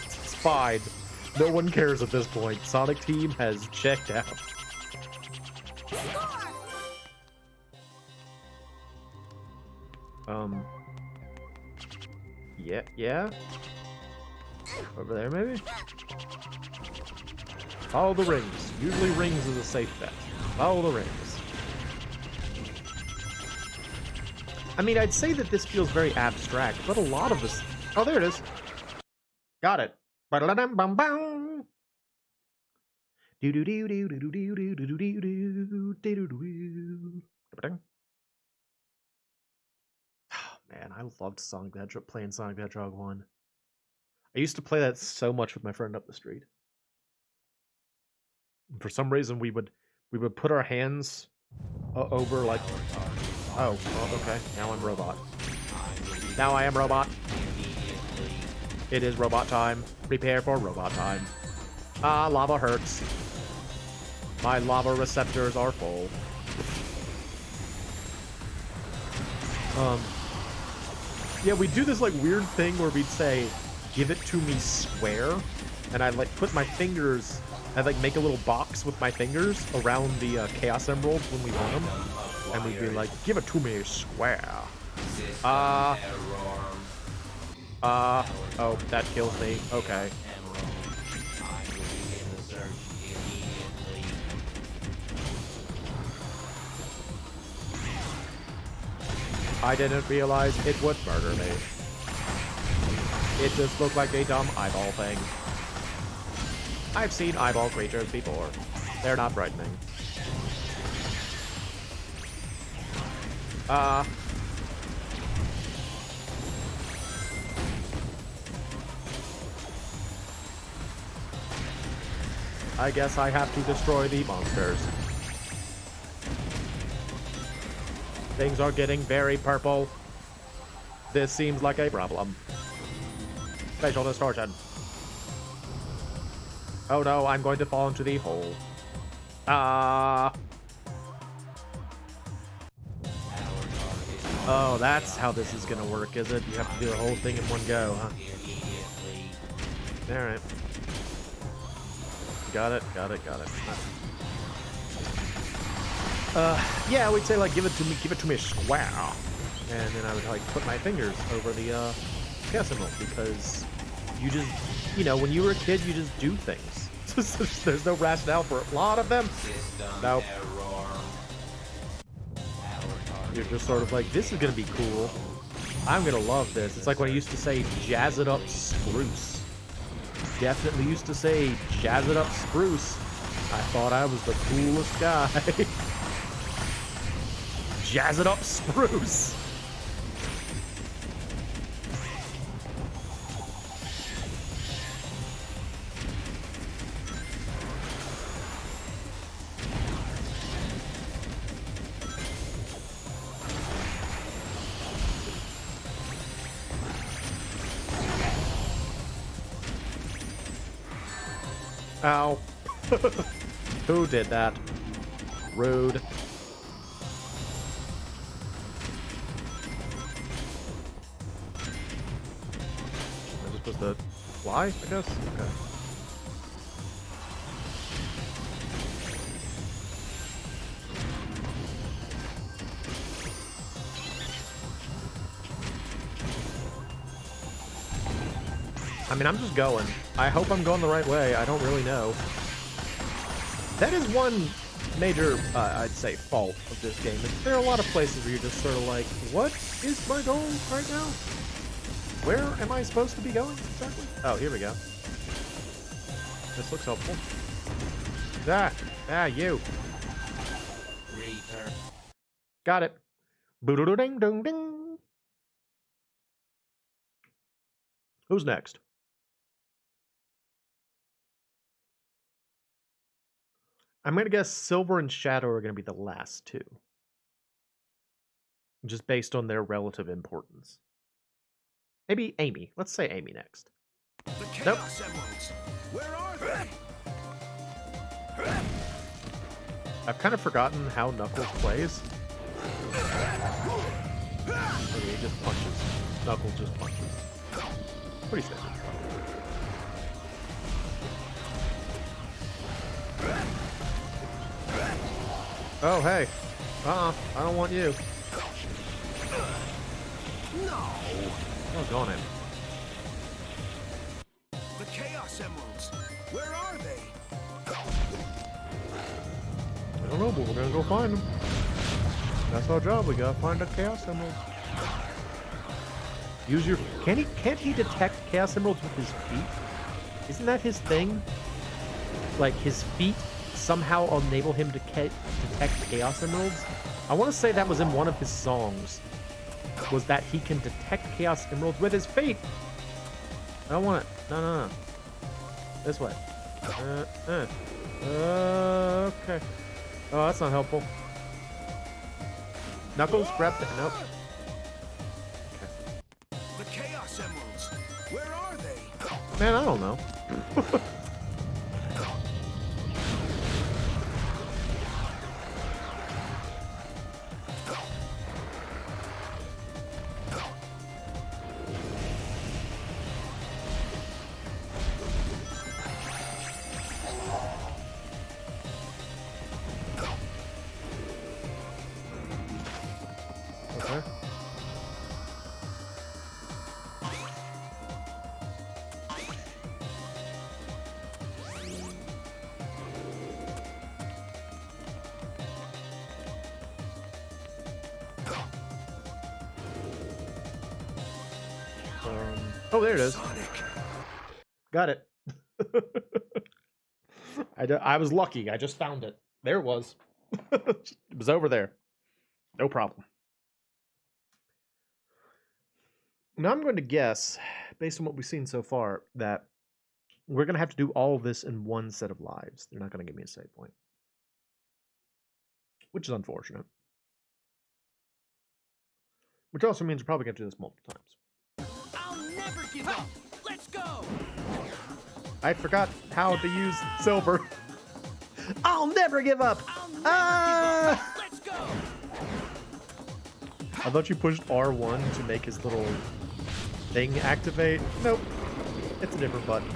It's fine. No one cares at this point. Sonic Team has checked out. Yeah? Over there, maybe? Follow the rings. Usually rings is a safe bet. Follow the rings. I mean, I'd say that this feels very abstract, but a lot of this... Oh, there it is. Got it. Ba-da-dum-bum-bum. Man, I loved Sonic the Hedgehog, playing Sonic the Hedgehog 1. I used to play that so much with my friend up the street. And for some reason, we would put our hands over, like... Oh, okay. Now I'm robot. Now I am robot. It is robot time. Prepare for robot time. Ah, lava hurts. My lava receptors are full. Yeah, we'd do this, like, weird thing where we'd say, give it to me square, and I'd, like, put my fingers, I'd, like, make a little box with my fingers around the Chaos Emeralds when we won them, and we'd be like, give it to me square. Oh, that kills me. Okay. I didn't realize it would murder me. It just looked like a dumb eyeball thing. I've seen eyeball creatures before. They're not frightening. I guess I have to destroy the monsters. Things are getting very purple. This seems like a problem. Spatial distortion. Oh no, I'm going to fall into the hole. Oh, that's how this is gonna work, is it? You have to do the whole thing in one go, huh? Alright. Got it. Yeah, we'd say, like, give it to me square. And then I would, like, put my fingers over the Chaos Emerald because you just, you know, when you were a kid, you just do things. There's no rationale for a lot of them. System Nope. error. You're just sort of like, this is gonna be cool. I'm gonna love this. It's like when I used to say, jazz it up spruce. Definitely used to say, jazz it up spruce. I thought I was the coolest guy. Jazz it up spruce. Ow. Who did that? Rude. Am I just supposed to fly, I guess? Okay. I mean, I'm just going. I hope I'm going the right way. I don't really know. That is one major, I'd say, fault of this game. There are a lot of places where you're just sort of like, what is my goal right now? Where am I supposed to be going exactly? Oh, here we go. This looks helpful. You. Return. Got it. Boo-doo-doo-ding-ding-ding. Who's next? I'm going to guess Silver and Shadow are going to be the last two. Just based on their relative importance. Maybe Amy. Let's say Amy next. The Chaos Emeralds. Where are they? I've kind of forgotten how Knuckles plays. Okay, he just punches. Knuckles just punches. Pretty standard. Oh, hey. I don't want you. No. Oh, go on in. The Chaos Emeralds. Where are they? I don't know, but we're gonna go find them. That's our job. We gotta find the Chaos Emeralds. Use your... Can't he detect Chaos Emeralds with his feet? Isn't that his thing? Like, his feet somehow enable him to detect Chaos Emeralds? I want to say that was in one of his songs. Was that he can detect Chaos Emeralds with his feet? I don't want it. No. This way. Okay. Oh, that's not helpful. Knuckles, grab the... Nope. The Chaos Emeralds. Where are they? Man, I don't know. Okay. Oh, there it is. Sonic. Got it. I was lucky. I just found it. There it was. It was over there. No problem. Now I'm going to guess, based on what we've seen so far, that we're going to have to do all of this in one set of lives. They're not going to give me a save point. Which is unfortunate. Which also means we're probably going to do this multiple times. I'll never give up. Let's go. I forgot how to use silver. I'll never give up. I'll never give up. Let's go. I thought you pushed R1 to make his little thing activate. Nope. It's a different button.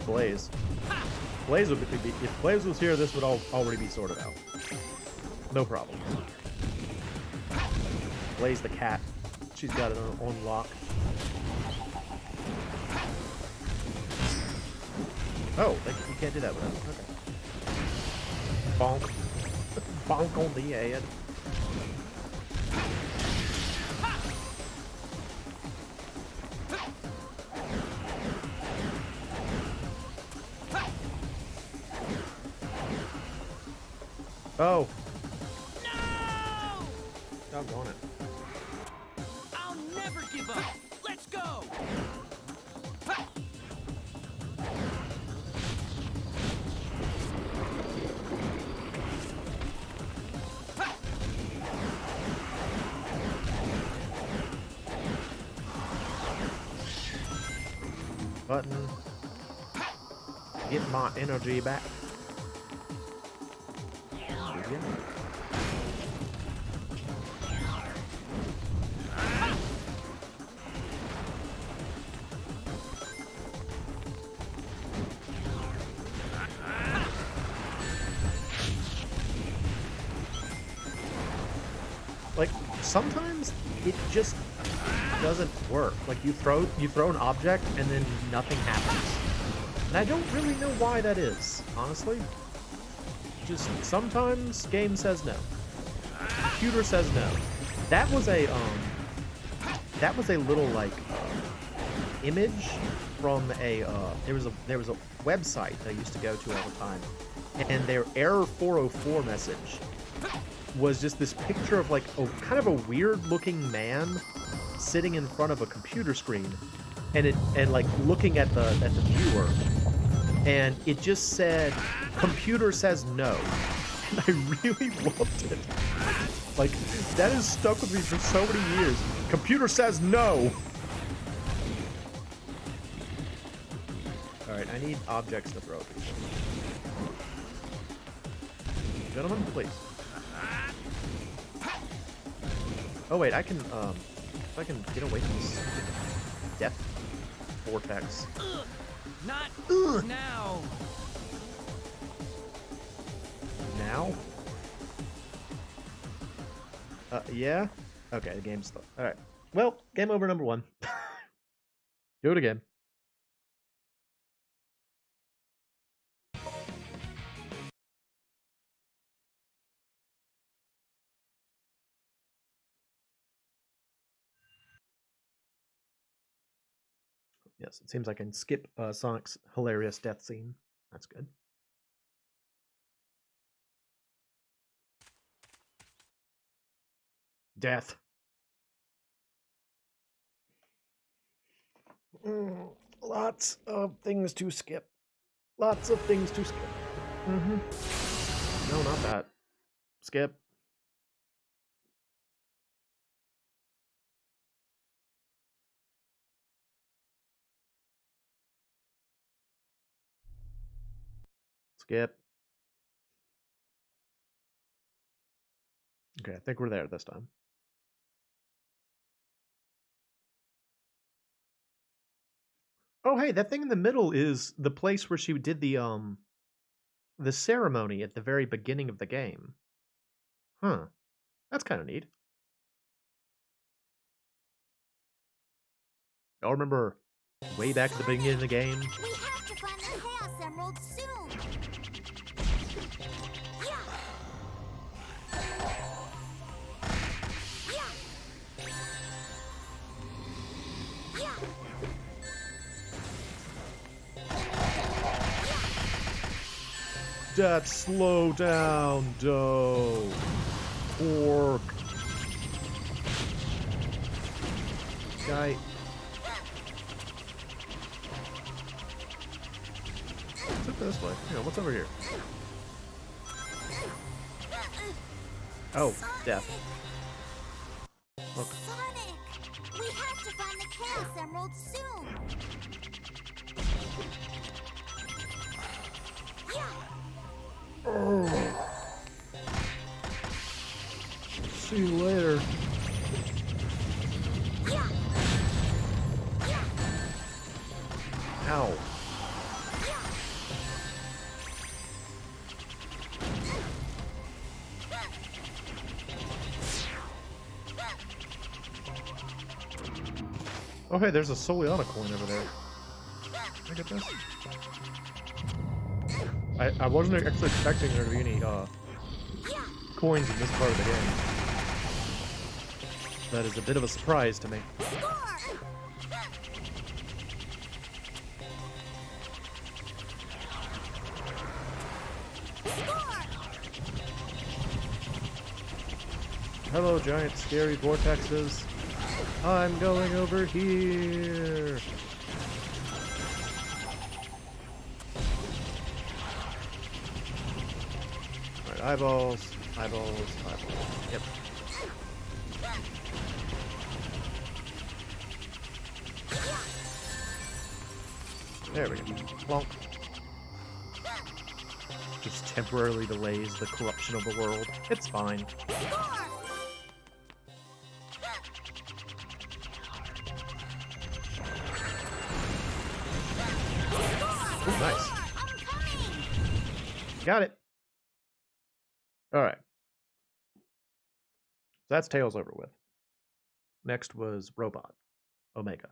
Blaze. Blaze would be, if Blaze was here, this would already be sorted out. No problem. Blaze the cat. She's got it on lock. Oh, you can't do that with us. Okay. Bonk. Bonk on the head. Oh. No! Doggone it. I'll never give up. Let's go. Button. Get my energy back. Begin. Like, sometimes it just doesn't work. Like, you throw an object and then nothing happens. And I don't really know why that is, honestly. Just sometimes game says no. Computer says no. That was a little like image from a there was a website that I used to go to all the time, and their error 404 message was just this picture of like a kind of a weird looking man sitting in front of a computer screen, and like looking at the viewer, and it just said computer says no. And I really loved it. Like, that has stuck with me for so many years. Computer says no. Alright, I need objects to throw at people. Gentlemen, please. Oh wait, I can if I can get away from this death vortex. Not now. Now? Yeah? Okay, the game's still. Alright. Well, game over number 1. Do it again. Yes, it seems I can skip Sonic's hilarious death scene. That's good. Death. Lots of things to skip. Lots of things to skip. No, not that. Skip. Skip. Okay, I think we're there this time. Oh, hey, that thing in the middle is the place where she did the ceremony at the very beginning of the game. Huh. That's kind of neat. Y'all remember way back at the beginning of the game? We have to find the Chaos Emerald soon. Yeah. Yeah. Yeah. That slow down, dough. Pork. Guy. Let's look this way. You know, what's over here? Oh, death. Look. Sonic, we have to find the Chaos Emerald soon. Yeah. Oh. See you later. Yeah. Yeah. Ow. Yeah. Oh, hey, there's a Soliana coin over there. Can I get this? I wasn't actually expecting there to be any coins in this part of the game. That is a bit of a surprise to me. Hello, giant scary vortexes. I'm going over here. Alright, eyeballs, eyeballs, eyeballs. Yep. There we go. Plonk. Just temporarily delays the corruption of the world. It's fine. Ooh, nice. Got it. Alright. So that's Tails over with. Next was Robot. Omega.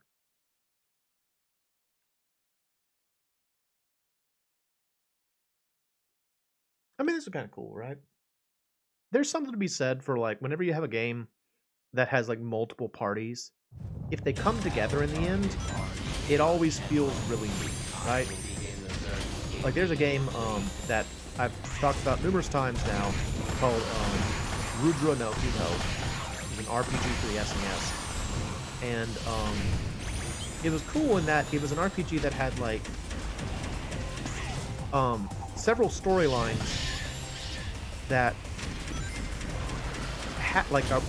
I mean, this is kind of cool, right? There's something to be said for, like, whenever you have a game that has, like, multiple parties, if they come together in the end, it always feels really neat, right? Like, there's a game that I've talked about numerous times now called Rudra no Hito. It's an RPG for the SNES. And it was cool in that it was an RPG that had, like, several storylines that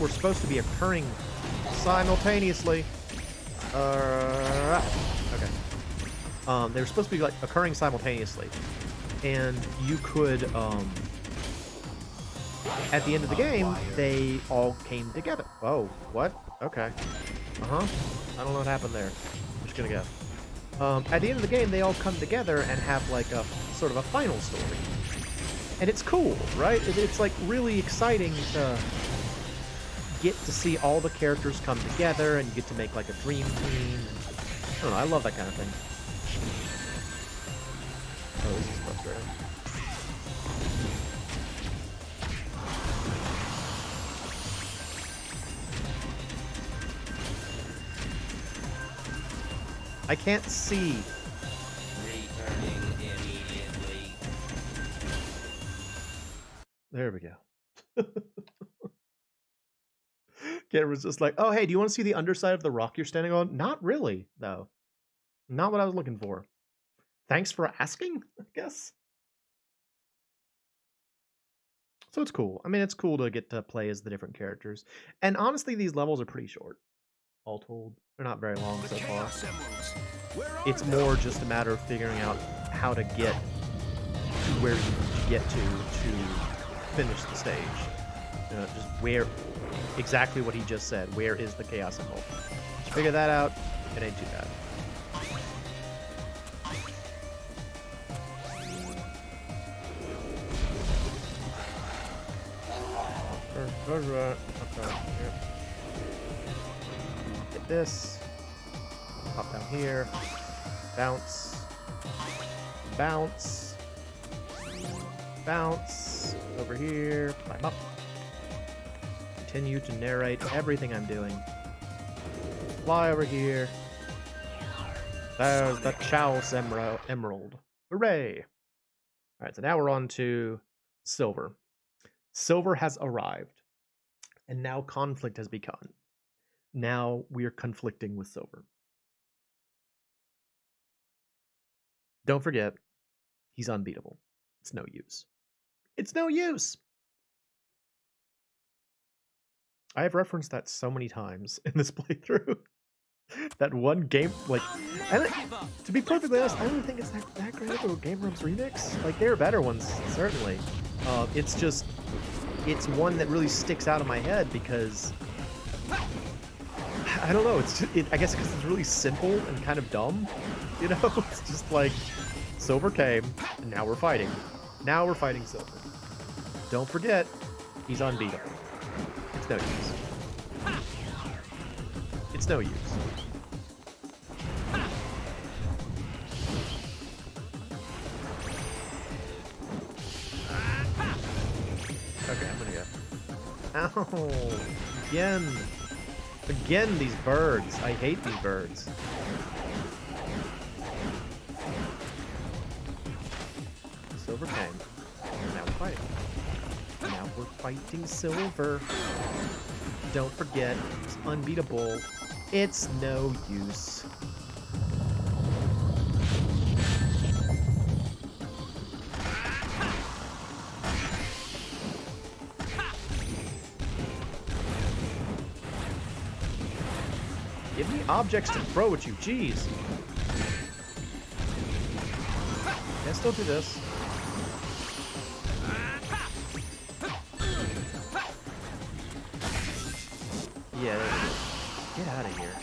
were supposed to be occurring simultaneously. Okay. They were supposed to be, like, occurring simultaneously, and you could at the end of the game they all came together. Oh, what? Okay. I don't know what happened there. I'm just gonna go. At the end of the game, they all come together and have, like, a sort of a final story. And it's cool, right? It's like really exciting to get to see all the characters come together, and you get to make, like, a dream team. And, I don't know, I love that kind of thing. Oh, this is frustrating. I can't see. Returning immediately. There we go. Camera's just like, oh, hey, do you want to see the underside of the rock you're standing on? Not really, though. Not what I was looking for. Thanks for asking, I guess. So it's cool. I mean, it's cool to get to play as the different characters. And honestly, these levels are pretty short, all told. They're not very long so far. It's more just a matter of figuring out how to get to where you need to get to finish the stage. Just where, exactly what he just said. Where is the Chaos Emerald? Figure that out, it ain't too bad. Okay, yep. Get this. Pop down here. Bounce. Bounce. Bounce. Over here. Climb up. Continue to narrate everything I'm doing. Fly over here. There's the Chaos Emerald. Hooray! Alright, so now we're on to Silver. Silver has arrived. And now conflict has begun. Now we're conflicting with Silver. Don't forget, he's unbeatable. It's no use. It's no use! I have referenced that so many times in this playthrough. That one game, like, to be perfectly honest, I don't think it's that great of a Game Grumps remix. Like, there are better ones, certainly. It's just, it's one that really sticks out of my head because, I don't know, I guess because it's really simple and kind of dumb, you know? It's just like, Silver came, and now we're fighting. Now we're fighting Silver. Don't forget, he's unbeatable. It's no use. It's no use. Ow! Again! Again, these birds. I hate these birds. Silver came. Now we're fighting. Now we're fighting Silver. Don't forget, it's unbeatable. It's no use. Give me objects to throw at you, jeez. Can I still do this? Yeah, there we go. Get out of here.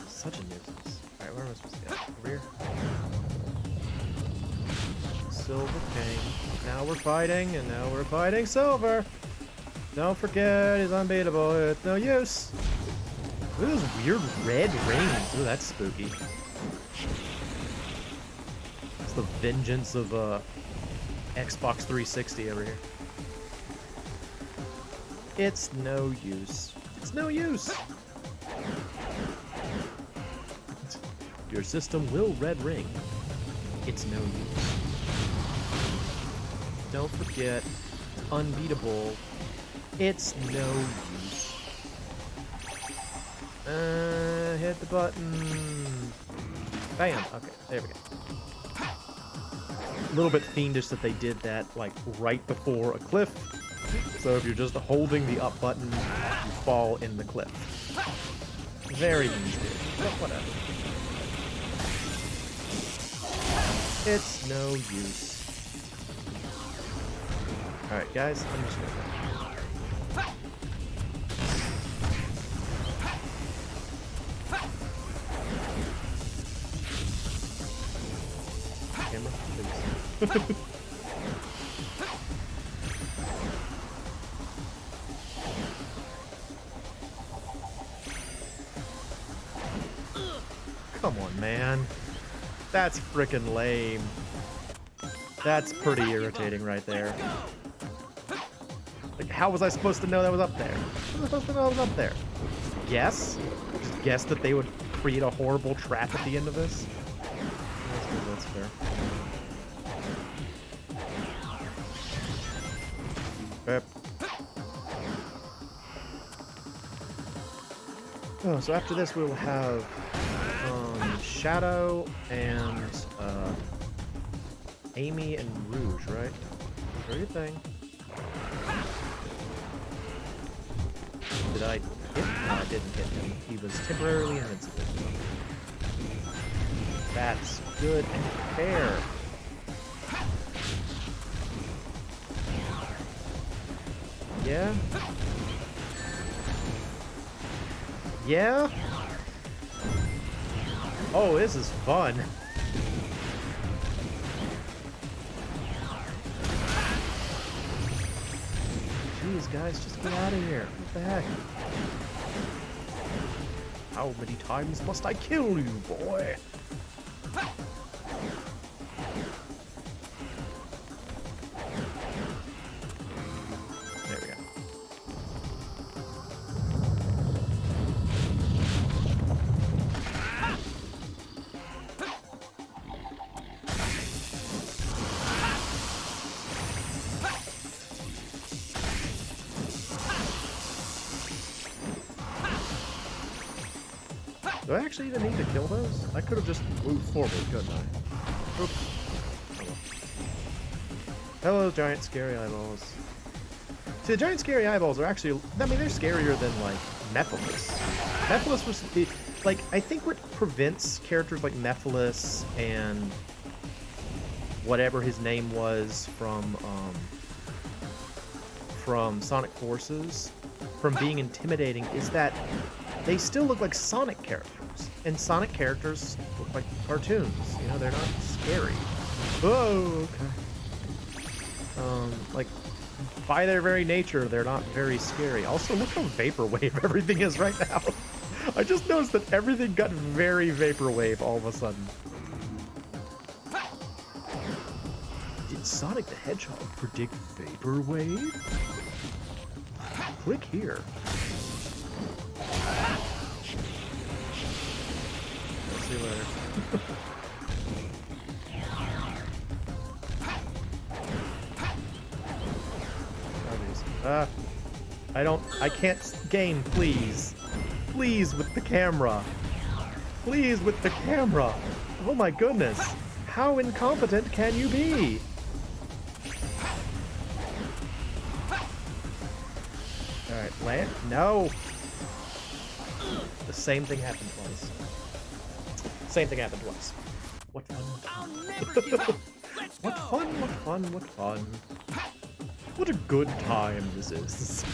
Such a nuisance. Alright, where am I supposed to go? Over here? Silver came. Now we're fighting, and now we're fighting Silver! Don't forget, he's unbeatable. It's no use. Look at those weird red rings. Ooh, that's spooky. It's the vengeance of Xbox 360 over here. It's no use. It's no use. Your system will red ring. It's no use. Don't forget, unbeatable. It's no use. Hit the button. Bam. Okay, there we go. A little bit fiendish that they did that, like, right before a cliff. So if you're just holding the up button, you fall in the cliff. Very easy. But whatever. It's no use. Alright, guys, I'm just gonna... Camera, please. Come on, man. That's frickin' lame. That's pretty irritating right there. Like, how was I supposed to know that was up there? How was I supposed to know that was up there? Guess? Just guess that they would create a horrible trap at the end of this? That's fair. Yep. Oh, so after this we will have Shadow and Amy and Rouge, right? Do your thing. Did I hit him? No, I didn't hit him. He was temporarily invincible. That's good and fair. Yeah? Yeah? Oh, this is fun. Jeez, guys, just get out of here. What the heck? How many times must I kill you, boy? There we go. Do I actually even need to kill those? I could have just moved forward, couldn't I? Oops. Oh well. Hello, giant scary eyeballs. See, the giant scary eyeballs are actually, I mean, they're scarier than, like, Mephiles. Mephiles was, like, I think what prevents characters like Mephiles and whatever his name was from Sonic Forces from being intimidating is that they still look like Sonic characters. And Sonic characters look like cartoons. You know, they're not scary. Oh, okay. Like, by their very nature, they're not very scary. Also, look how vaporwave everything is right now. I just noticed that everything got very vaporwave all of a sudden. Did Sonic the Hedgehog predict vaporwave? click here. See you later. I can't game, please. Please with the camera. Please with the camera. Oh my goodness. How incompetent can you be? Alright, land. No. The same thing happened twice. Same thing happened twice. What fun. I'll never give up. Let's go. What fun, what fun, what fun. What a good time this is.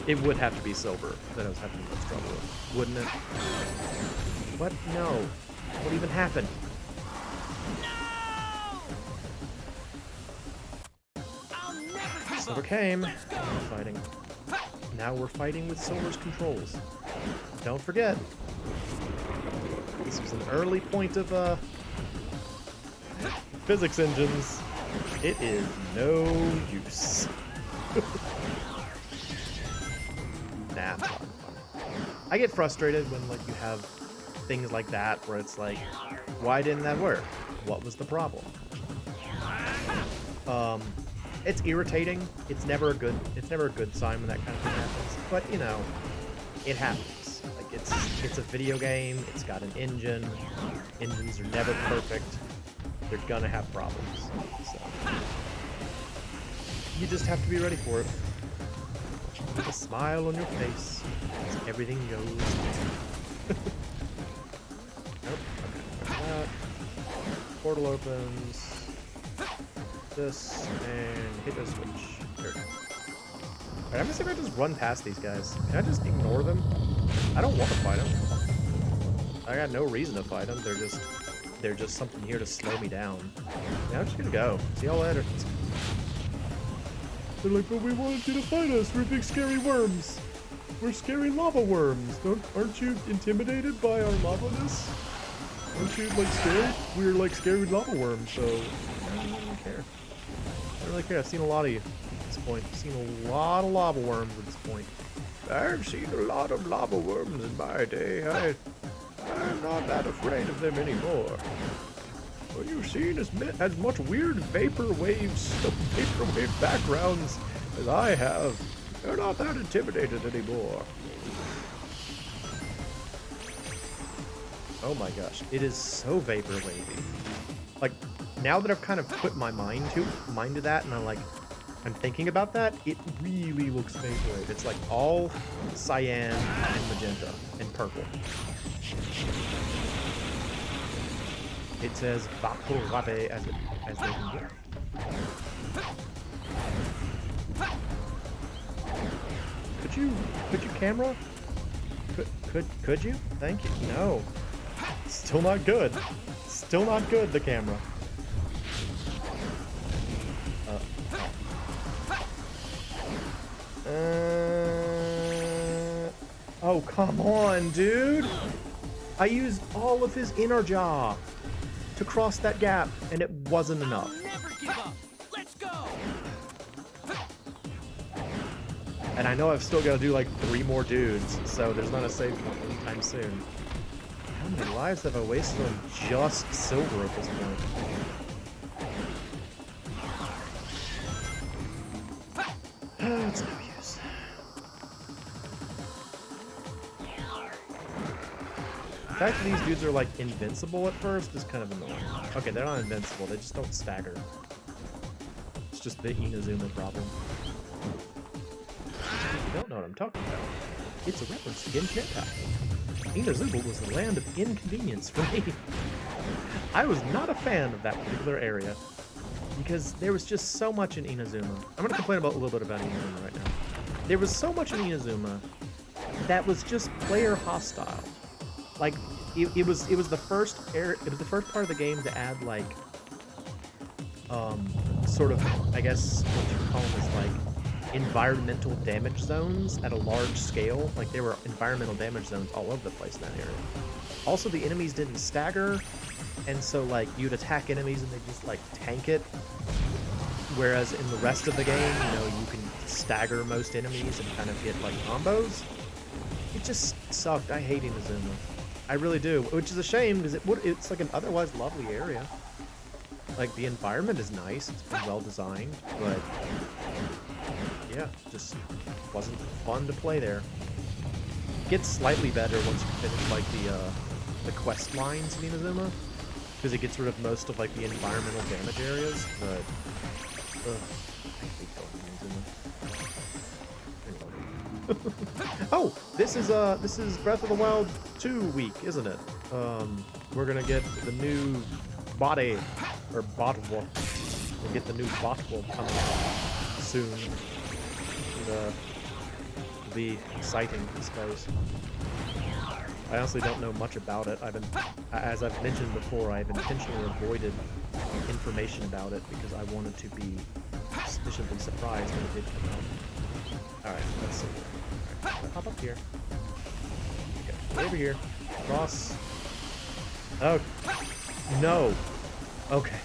It would have to be silver that I was having the most trouble with, wouldn't it? What? No. What even happened? No! I'll never give Silver up. came. Let's go. We're fighting. Now we're fighting with silver's controls. Don't forget. This was an early point of physics engines. It is no use. Nah, it's fun. I get frustrated when like you have things like that where it's like, why didn't that work? What was the problem? It's irritating. It's never a good sign when that kind of thing happens. But you know, it happens. Like it's a video game. It's got an engine. Engines are never perfect. They're gonna have problems. So you just have to be ready for it. With a smile on your face as everything goes. Nope. Okay. That. Portal opens. This and hit a switch. There. Alright, I'm gonna see if I just run past these guys. Can I just ignore them? I don't want to fight them. I got no reason to fight them. They're just something here to slow me down. Yeah, I'm just gonna go. See y'all later. They're like, but we wanted you to fight us. We're big scary worms. We're scary lava worms. Aren't you intimidated by our lava-ness? Aren't you like scared? We're like scary lava worms, so I don't really care. I don't really care. I've seen a lot of you at this point. I've seen a lot of lava worms at this point. I've seen a lot of lava worms in my day. I'm not that afraid of them anymore. What you've seen is as much weird vaporwave backgrounds as I have. They're not that intimidated anymore. Oh my gosh, it is so vaporwavy. Like, now that I've kind of put my mind to that, and I'm thinking about that, it really looks vaporwave. It's like all cyan and magenta and purple. It says vaporwave as they can get. Could you camera? Could you? Thank you. No. Still not good. Still not good, the camera. Oh, come on, dude. I used all of his inner jaw to cross that gap, and it wasn't enough. I'll never give up. Let's go. And I know I've still got to do like 3 more dudes, so there's not a save point anytime soon. How many lives have I wasted on just silver at this point? It's no use. The fact that these dudes are like invincible at first is kind of annoying. Okay, they're not invincible, they just don't stagger. It's just the Inazuma problem. If you don't know what I'm talking about, it's a reference to Genshin Impact. Inazuma was the land of inconvenience for me. I was not a fan of that particular area because there was just so much in Inazuma. I'm going to complain about a little bit about Inazuma right now. There was so much in Inazuma that was just player hostile. Like it was the first part of the game to add like sort of, I guess what you call them is like environmental damage zones at a large scale. Like there were environmental damage zones all over the place in that area. Also, the enemies didn't stagger, and so like you'd attack enemies and they just like tank it Whereas in the rest of the game, you know, you can stagger most enemies and kind of get like combos. It just sucked. I hate Inazuma. I really do, which is a shame because it's like an otherwise lovely area. Like the environment is nice, it's been well designed, but yeah, just wasn't fun to play there. It gets slightly better once you finish like the quest lines in Inazuma, because it gets rid of most of like the environmental damage areas, but ugh, I hate going to Inazuma. Oh, this is Breath of the Wild 2 week, isn't it? We're gonna get the new body or bottle. We'll get the new bottle coming out soon. It'll be exciting, I suppose. I honestly don't know much about it. As I've mentioned before, I've intentionally avoided information about it because I wanted to be sufficiently surprised when it did come out. Alright, let's see. Alright, hop up here. Okay, over here. Cross. Oh, no. Okay.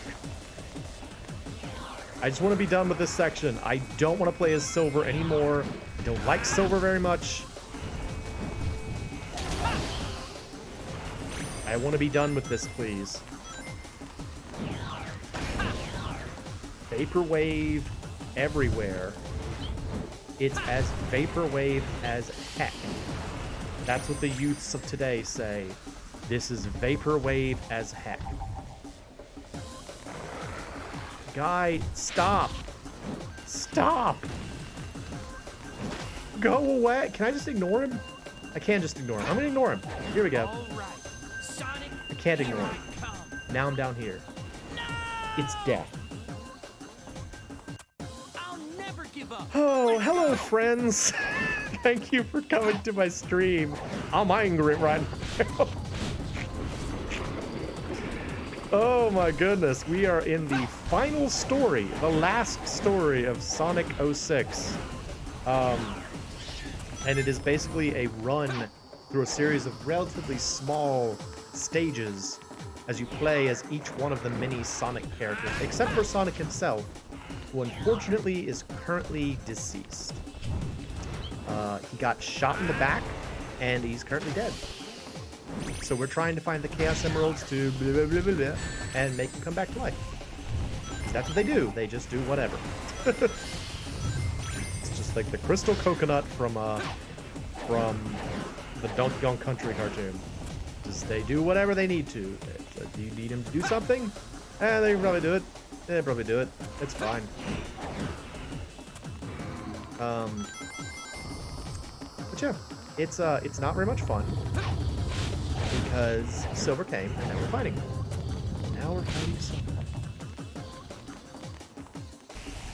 I just want to be done with this section. I don't want to play as Silver anymore. I don't like Silver very much. I want to be done with this, please. Vaporwave everywhere. It's as vaporwave as heck. That's what the youths of today say. This is vaporwave as heck. Guy, stop. Stop. Go away. Can I just ignore him? I can just ignore him. I'm gonna ignore him. Here we go. Sonic, I can't ignore him. Now I'm down here. It's death. I'll never give up. Oh, hello, friends. Thank you for coming to my stream. I'm angry right now. Oh my goodness, we are in the final story, the last story of Sonic 06. And it is basically a run through a series of relatively small stages as you play as each one of the many Sonic characters, except for Sonic himself, who unfortunately is currently deceased. He got shot in the back, and he's currently dead. So we're trying to find the Chaos Emeralds to blah, blah, blah, blah, blah, and make them come back to life. That's what they do. They just do whatever. It's just like the Crystal Coconut from the Donkey Kong Country cartoon. Just they do whatever they need to. Do you need them to do something? They can probably do it. They probably do it. It's fine. But yeah, it's not very much fun. Because Silver came, and now we're fighting. Now we're fighting Silver.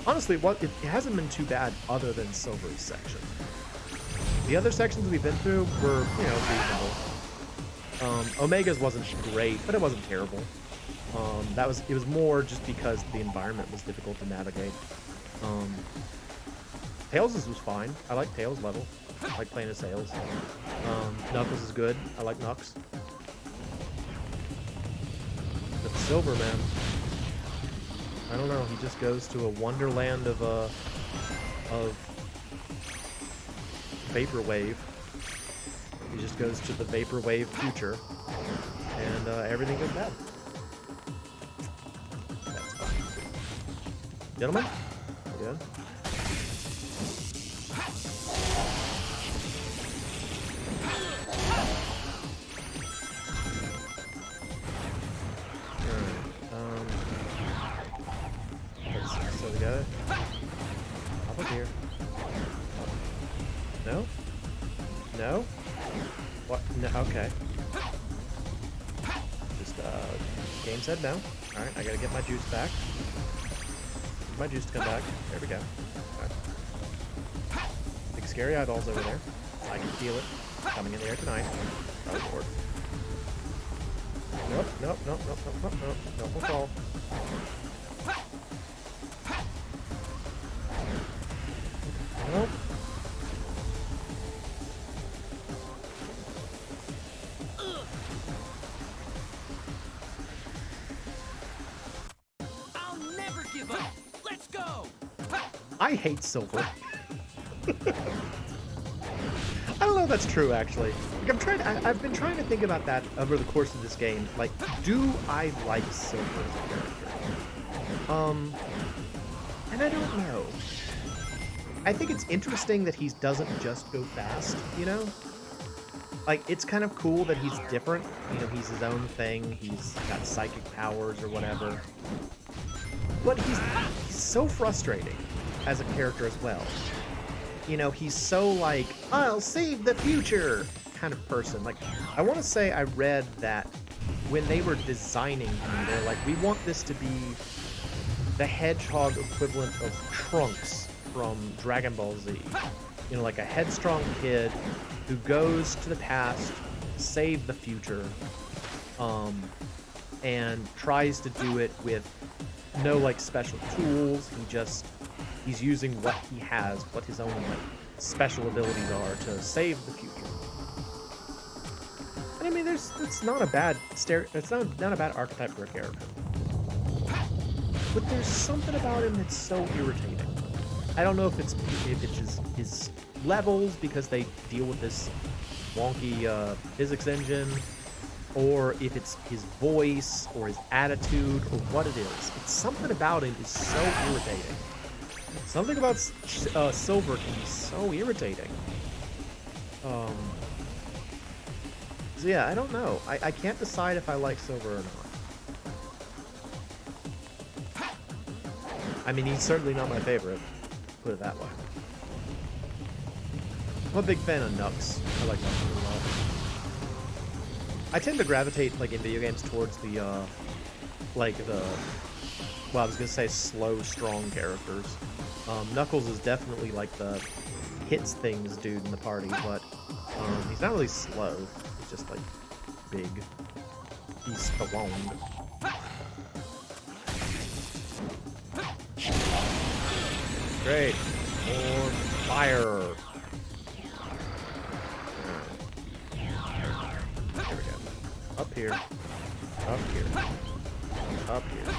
Honestly, it hasn't been too bad other than Silver's section. The other sections we've been through were, you know, reasonable. Omega's wasn't great, but it wasn't terrible. It was more just because the environment was difficult to navigate. Tails' was fine. I like Tails' level. I like playing as Tails. Knuckles is good. I like Knucks. But Silver, man, I don't know. He just goes to a wonderland of vaporwave. He just goes to the vaporwave future, and everything goes bad. That's fine. Gentlemen, good. Together. Hop up here. No? No? What? No, okay. Just, game said no. Alright, I gotta get my juice back. Get my juice to come back. There we go. Alright. Big scary eyeballs over there. I can feel it. Coming in the air tonight. Oh, Lord. Nope, nope, nope, nope, nope, nope, nope. Nope, we'll fall. Nope. I'll never give up. Let's go. I hate silver. I don't know if that's true, actually. Like, I've been trying to think about that over the course of this game. Like, do I like Silver as a character? And I don't know. I think it's interesting that he doesn't just go fast, you know? Like, it's kind of cool that he's different. You know, he's his own thing. He's got psychic powers or whatever. But he's so frustrating as a character as well. You know, he's so like, I'll save the future kind of person. Like, I want to say I read that when they were designing him, they're like, we want this to be the Hedgehog equivalent of Trunks from Dragon Ball Z. You know, like a headstrong kid who goes to the past, save the future, and tries to do it with no, like, special tools. He's using what he has, what his own, like, special abilities are to save the future. And I mean, it's not a bad it's not a bad archetype for a character. But there's something about him that's so irritating. I don't know if it's his levels, because they deal with this wonky physics engine, or if it's his voice or his attitude or what it is. It's something about him is so irritating. Something about Silver can be so irritating. So yeah, I don't know. I can't decide if I like Silver or not. I mean, he's certainly not my favorite. Put it that way. I'm a big fan of Nux. I like Nux a lot. I tend to gravitate, like, in video games towards the, well, I was gonna say slow, strong characters. Knuckles is definitely, like, the hits things dude in the party, but he's not really slow. He's just, like, big. He's Stallone. Great. More fire. There we go. Up here. Up here. Up here.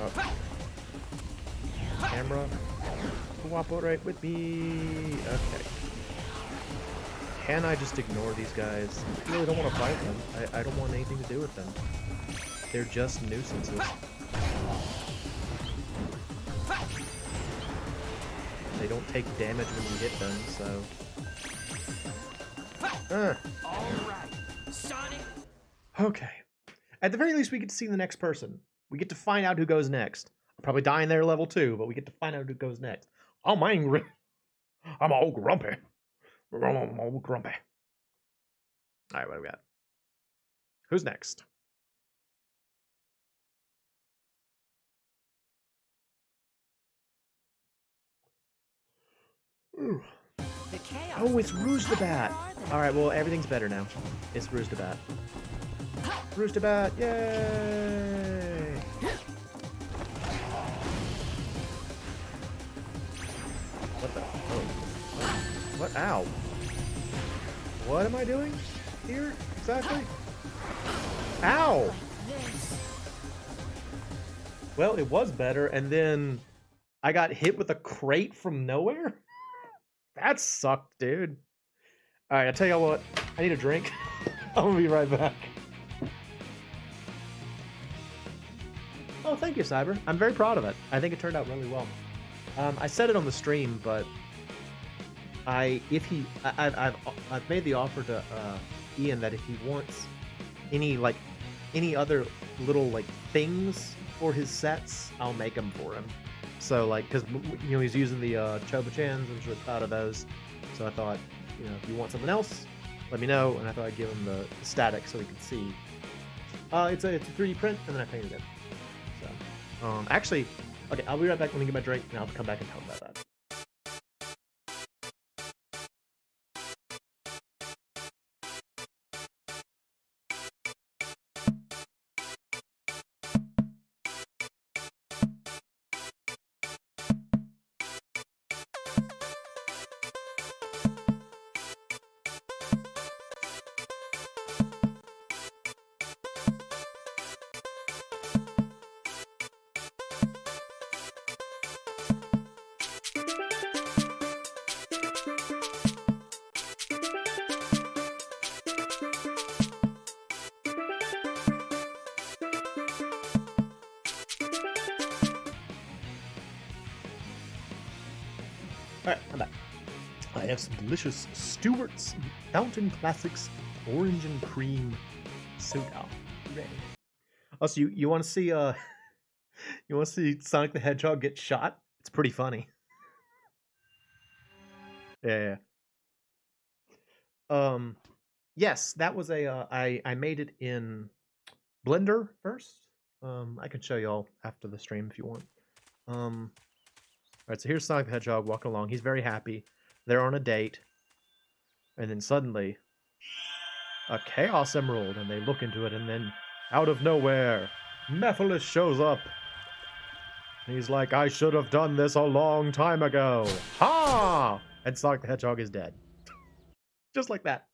Up here. Camera. Cooperate with me. Okay. Can I just ignore these guys? I really don't want to fight them. I don't want anything to do with them. They're just nuisances. They don't take damage when you hit them, so... Alright, Sonic! Okay. At the very least, we get to see the next person. We get to find out who goes next. I'll probably die in their level too, but we get to find out who goes next. I'm angry. I'm all grumpy. I'm all grumpy. Alright, what do we got? Who's next? Ooh. The chaos Oh, it's emerald Rouge the is Bat. far than- Alright, well, everything's better now. It's Rouge the Bat. Rouge the Bat, yay! What the? Oh. What? Ow. What am I doing here exactly? Ow! This. Well, it was better, and then I got hit with a crate from nowhere? That sucked, dude. Alright, I tell you what, I need a drink. I'm gonna be right back. Oh, thank you, Cyber. I'm very proud of it. I think it turned out really well. I said it on the stream, but I've made the offer to Ian that if he wants any other little like things for his sets, I'll make them for him. So like, because you know he's using the Choba-chans, I'm really proud of those. So I thought, you know, if you want something else, let me know. And I thought I'd give him the static so he could see. It's a 3D print, and then I painted it. So actually, okay, I'll be right back when I get my drink, and I'll come back and tell him about that. Alright, I'm back. I have some delicious Stewart's Fountain Classics Orange and Cream Soda. Ready. Also, you want to see you want to see Sonic the Hedgehog get shot? It's pretty funny. Yeah. Yes, that was a I made it in Blender first. I can show y'all after the stream if you want. Alright, so here's Sonic the Hedgehog walking along. He's very happy. They're on a date. And then suddenly, a Chaos Emerald, and they look into it, and then, out of nowhere, Mephiles shows up. He's like, I should have done this a long time ago. Ha! And Sonic the Hedgehog is dead. Just like that.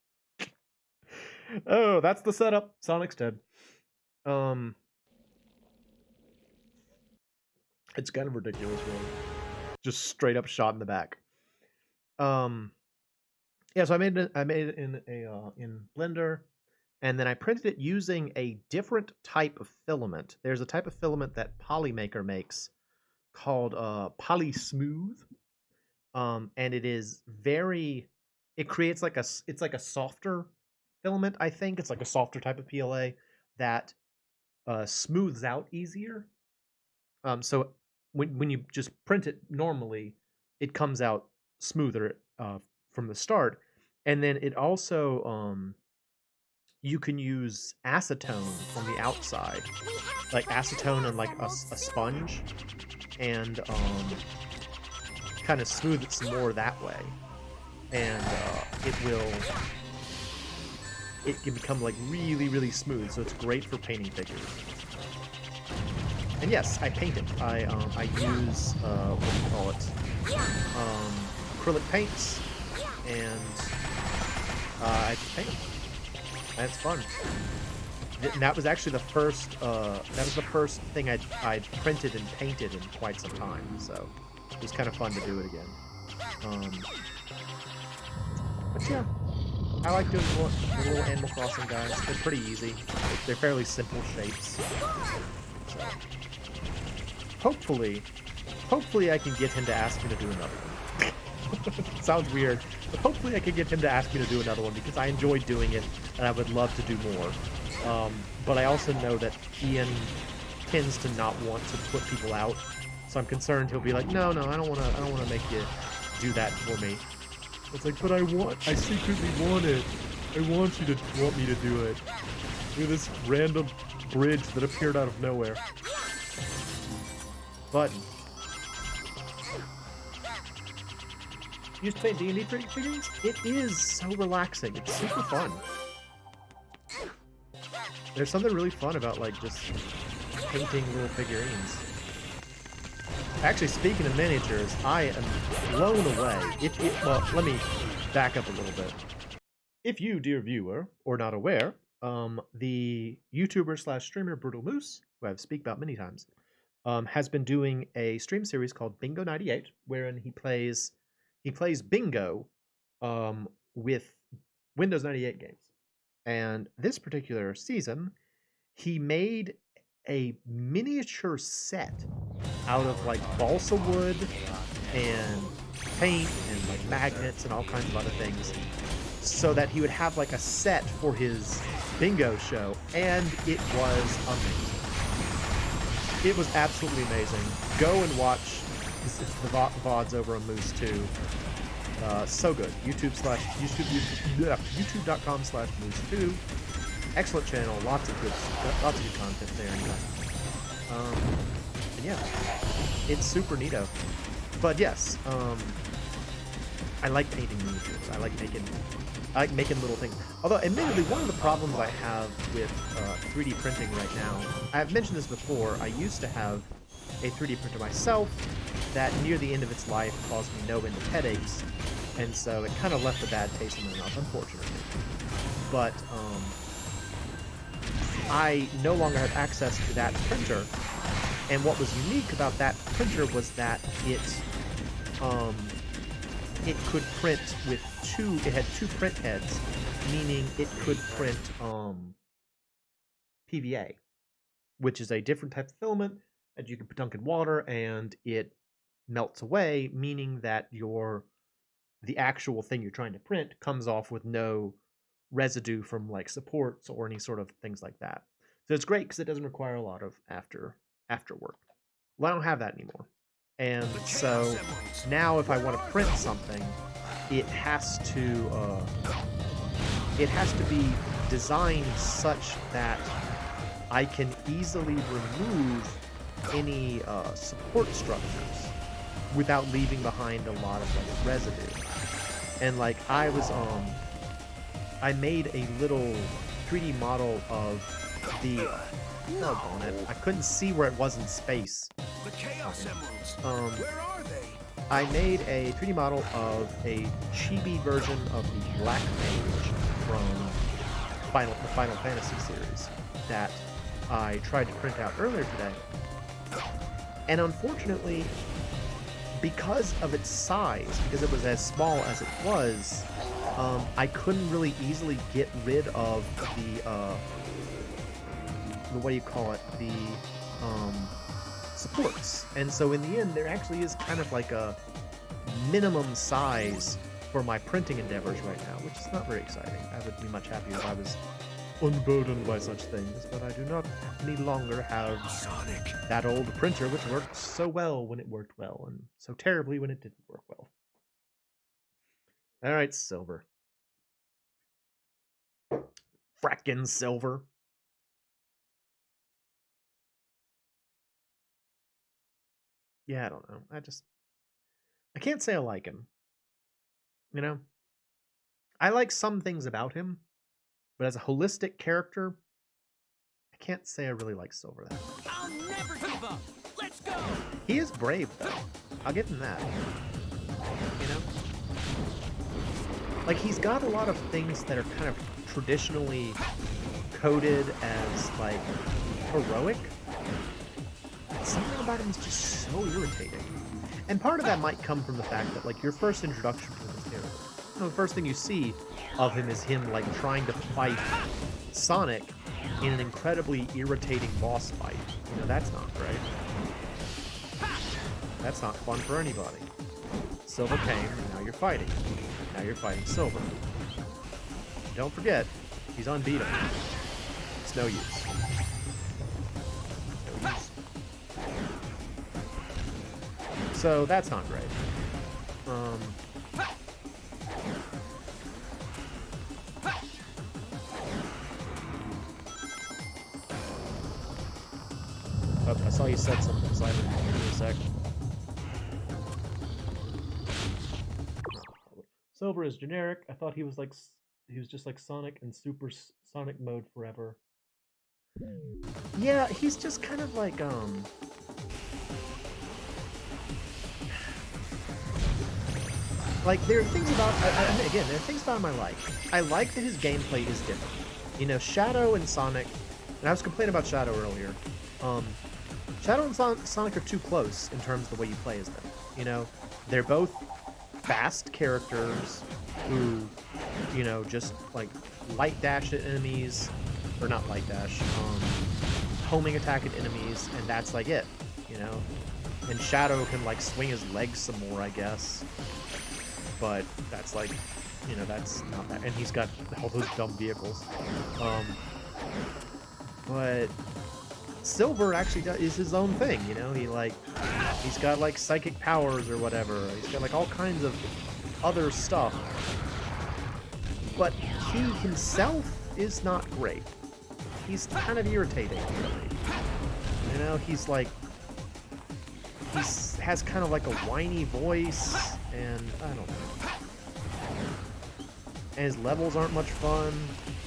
Oh, that's the setup. Sonic's dead. It's kind of ridiculous, really. Just straight up shot in the back. Yeah, so I made it in Blender, and then I printed it using a different type of filament. There's a type of filament that Polymaker makes called Poly Smooth, and it is it creates like it's like a softer filament. I think it's like a softer type of PLA that smooths out easier. So when you just print it normally, it comes out smoother from the start. And then it also you can use acetone on the outside, like acetone on like a sponge, and kind of smooth it some more that way, and it can become like really smooth, so it's great for painting figures. And yes, I paint it. I use what do you call it? Acrylic paints, and I just paint them. And it's fun. And that was actually the first. That was the first thing I printed and painted in quite some time. So it was kind of fun to do it again. But yeah, I like doing the little Animal Crossing guys. They're pretty easy. They're fairly simple shapes. So hopefully I can get him to ask me to do another one. Sounds weird, but hopefully I can get him to ask me to do another one because I enjoy doing it and I would love to do more. But I also know that Ian tends to not want to put people out, so I'm concerned he'll be like, no, I don't want to make you do that for me. It's like, but I secretly want it. I want you to want me to do it. Look at this random bridge that appeared out of nowhere. Button. You used to paint D&D figurines? It is so relaxing. It's super fun. There's something really fun about like just painting little figurines. Actually, speaking of miniatures, I am blown away. Well, let me back up a little bit. If you, dear viewer, are not aware, the YouTuber / streamer Brutal Moose, who I've speak about many times, has been doing a stream series called Bingo 98, wherein he plays bingo with Windows 98 games. And this particular season, he made a miniature set out of like balsa wood and paint and like magnets and all kinds of other things, so that he would have like a set for his bingo show, and it was amazing. It was absolutely amazing. Go and watch the VODs over on Moose 2. So good. YouTube.com/Moose2. Excellent channel. Lots of good content there. And yeah, it's super neato. But yes, I like painting miniatures. I like making little things. Although, admittedly, one of the problems I have with 3D printing right now, I've mentioned this before, I used to have a 3D printer myself that near the end of its life caused me no end of headaches, and so it kind of left a bad taste in my mouth, unfortunately. But I no longer have access to that printer, and what was unique about that printer was that it could print with it had two print heads, meaning it could print PVA, which is a different type of filament that you can dunk in water, and it melts away, meaning that the actual thing you're trying to print comes off with no residue from like supports or any sort of things like that. So it's great because it doesn't require a lot of after work. Well, I don't have that anymore. And so now if I want to print something, it has to be designed such that I can easily remove any support structures without leaving behind a lot of like residue. And like I made a little 3D model of the on it. I couldn't see where it was in space. The Chaos Emeralds. Where are they? I made a 3D model of a chibi version of the Black Mage from the Final Fantasy series that I tried to print out earlier today. And unfortunately, because of its size, because it was as small as it was, I couldn't really easily get rid of the what do you call it? The supports. And so in the end, there actually is kind of like a minimum size for my printing endeavors right now, which is not very exciting. I would be much happier if I was unburdened by such things, but I do not any longer have Sonic. that old printer which worked so well when it worked well, and so terribly when it didn't work well. Alright, Silver. Frackin' Silver. Yeah, I don't know. I can't say I like him. You know? I like some things about him, but as a holistic character, I can't say I really like Silver that much. I'll never give up. Let's go. He is brave, though. I'll give him that. You know? Like, he's got a lot of things that are kind of traditionally coded as, like, heroic. Something about him is just so irritating. And part of that might come from the fact that, like, your first introduction to him is terrible. You know, the first thing you see of him is him, like, trying to fight Sonic in an incredibly irritating boss fight. You know, that's not great. That's not fun for anybody. Silver came, and now you're fighting. Now you're fighting Silver. Don't forget, he's unbeatable. It's no use. No use. So that's not great. Oh, I saw you said something, so I haven't give me a sec. Silver is generic. I thought he was just like Sonic in Super Sonic mode forever. Yeah, he's just kind of like like there are things about again, there are things about him I like. I like that his gameplay is different. You know, Shadow and Sonic, and I was complaining about Shadow earlier. Shadow and Sonic are too close in terms of the way you play as them. You know, they're both fast characters who, you know, just like light dash at enemies, or not light dash, homing attack at enemies, and that's like it, you know. And Shadow can like swing his legs some more, I guess, but that's like, you know, that's not that. And he's got all those dumb vehicles. But Silver actually is his own thing, you know. He's got like psychic powers or whatever. He's got like all kinds of other stuff. But he himself is not great. He's kind of irritating, really. You know, he has kind of like a whiny voice, and I don't know. And his levels aren't much fun.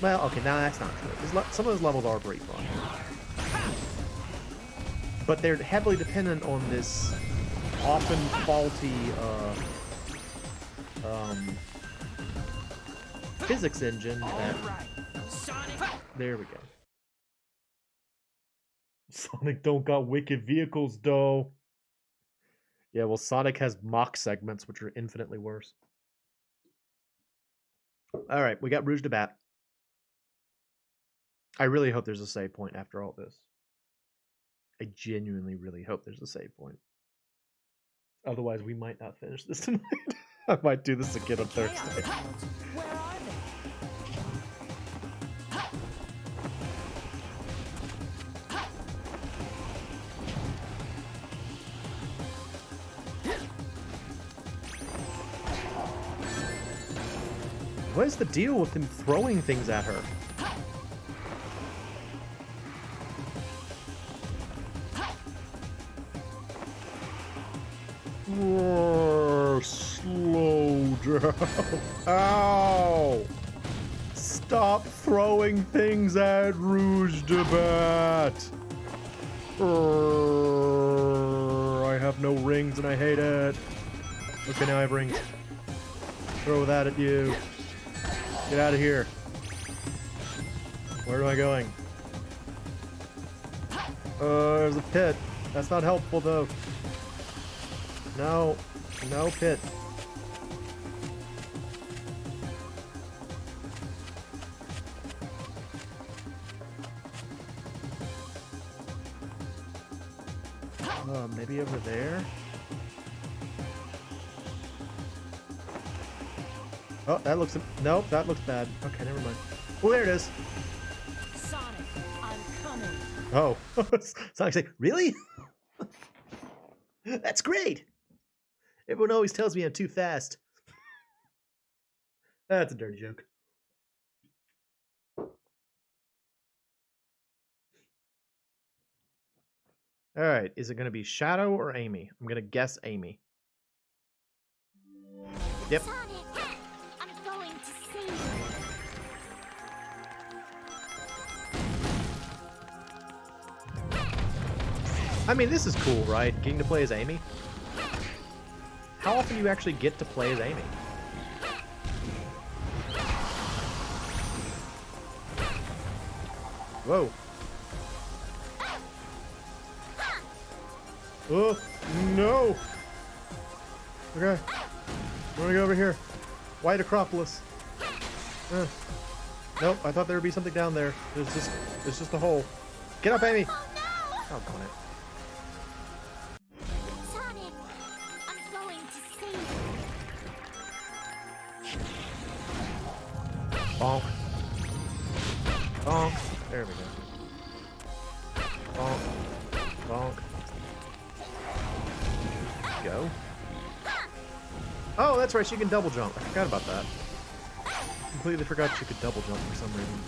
Well, okay, now that's not true. Some of his levels are pretty fun. But they're heavily dependent on this often faulty physics engine that... There we go. Sonic don't got wicked vehicles, though. Yeah, well, Sonic has Mach segments, which are infinitely worse. Alright, we got Rouge de Bat. I really hope there's a save point after all this. I genuinely really hope there's a save point. Otherwise, we might not finish this tonight. I might do this again on Chaos Thursday. Emeralds, where are they? What is the deal with him throwing things at her? Slow down. Ow! Stop throwing things at Rouge de Bat. I have no rings and I hate it. Okay, now I have rings. Throw that at you. Get out of here. Where am I going? There's a pit. That's not helpful though. No. No pit. Maybe over there? Oh, that looks... Nope, that looks bad. Okay, never mind. Oh, there it is. Sonic, I'm coming. Oh. Sonic's like, really? That's great. Everyone always tells me I'm too fast. That's a dirty joke. All right, is it going to be Shadow or Amy? I'm going to guess Amy. Yep. Sonic, I'm going to save you. I mean, this is cool, right? Getting to play as Amy. How often do you actually get to play as Amy? Whoa. Oh, no. Okay. I'm gonna go over here. White Acropolis. Nope, I thought there would be something down there. There's just a hole. Get up, Amy. Oh no! Oh, darn it. Sonic, I'm going to save you. Bonk. Bonk. There we go. Bonk. Bonk. Go. Oh, that's right, she can double jump. I forgot about that. Completely forgot she could double jump for some reason.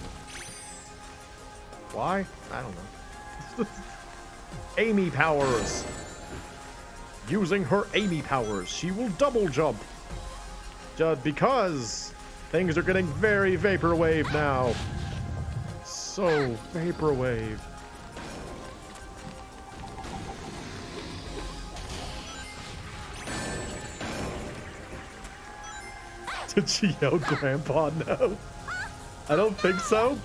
Why? I don't know. Amy powers. Using her Amy powers, she will double jump. Just because things are getting very vaporwave now. So vaporwave. Did she yell Grandpa no? I don't think so.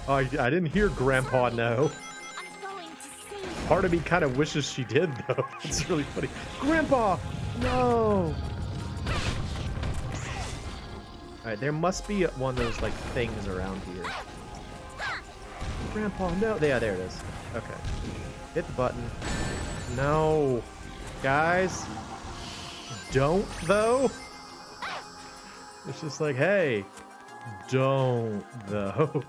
Oh, I didn't hear Grandpa no. I'm going to save you. Part of me kind of wishes she did though. It's really funny. Grandpa, no. Alright, there must be one of those like things around here. Grandpa, no. Yeah, there it is. Okay. Hit the button. No. Guys. Don't, though? It's just like, hey. Don't, though.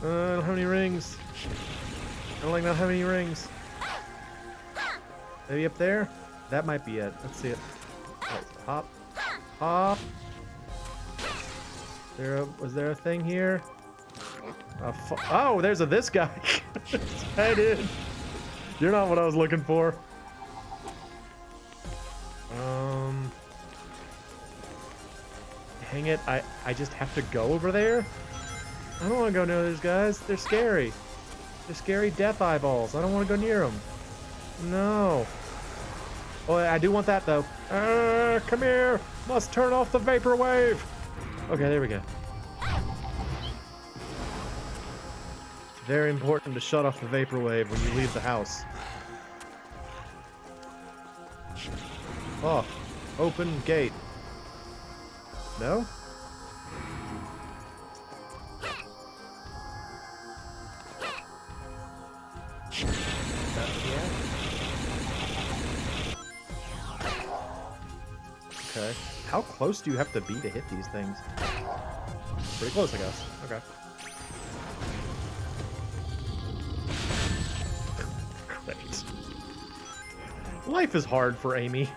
I don't have any rings. I don't like not having any rings. Maybe up there? That might be it. Let's see it. Right, hop. Hop. Was there a thing here? Oh, there's this guy. Head in. You're not what I was looking for. Hang it. I just have to go over there? I don't want to go near those guys. They're scary. They're scary death eyeballs. I don't want to go near them. No. Oh, I do want that, though. Come here. Must turn off the vaporwave. Okay, there we go. It's very important to shut off the vaporwave when you leave the house. Oh, open gate. No? Okay. How close do you have to be to hit these things? Pretty close, I guess. Okay. Great. Life is hard for Amy.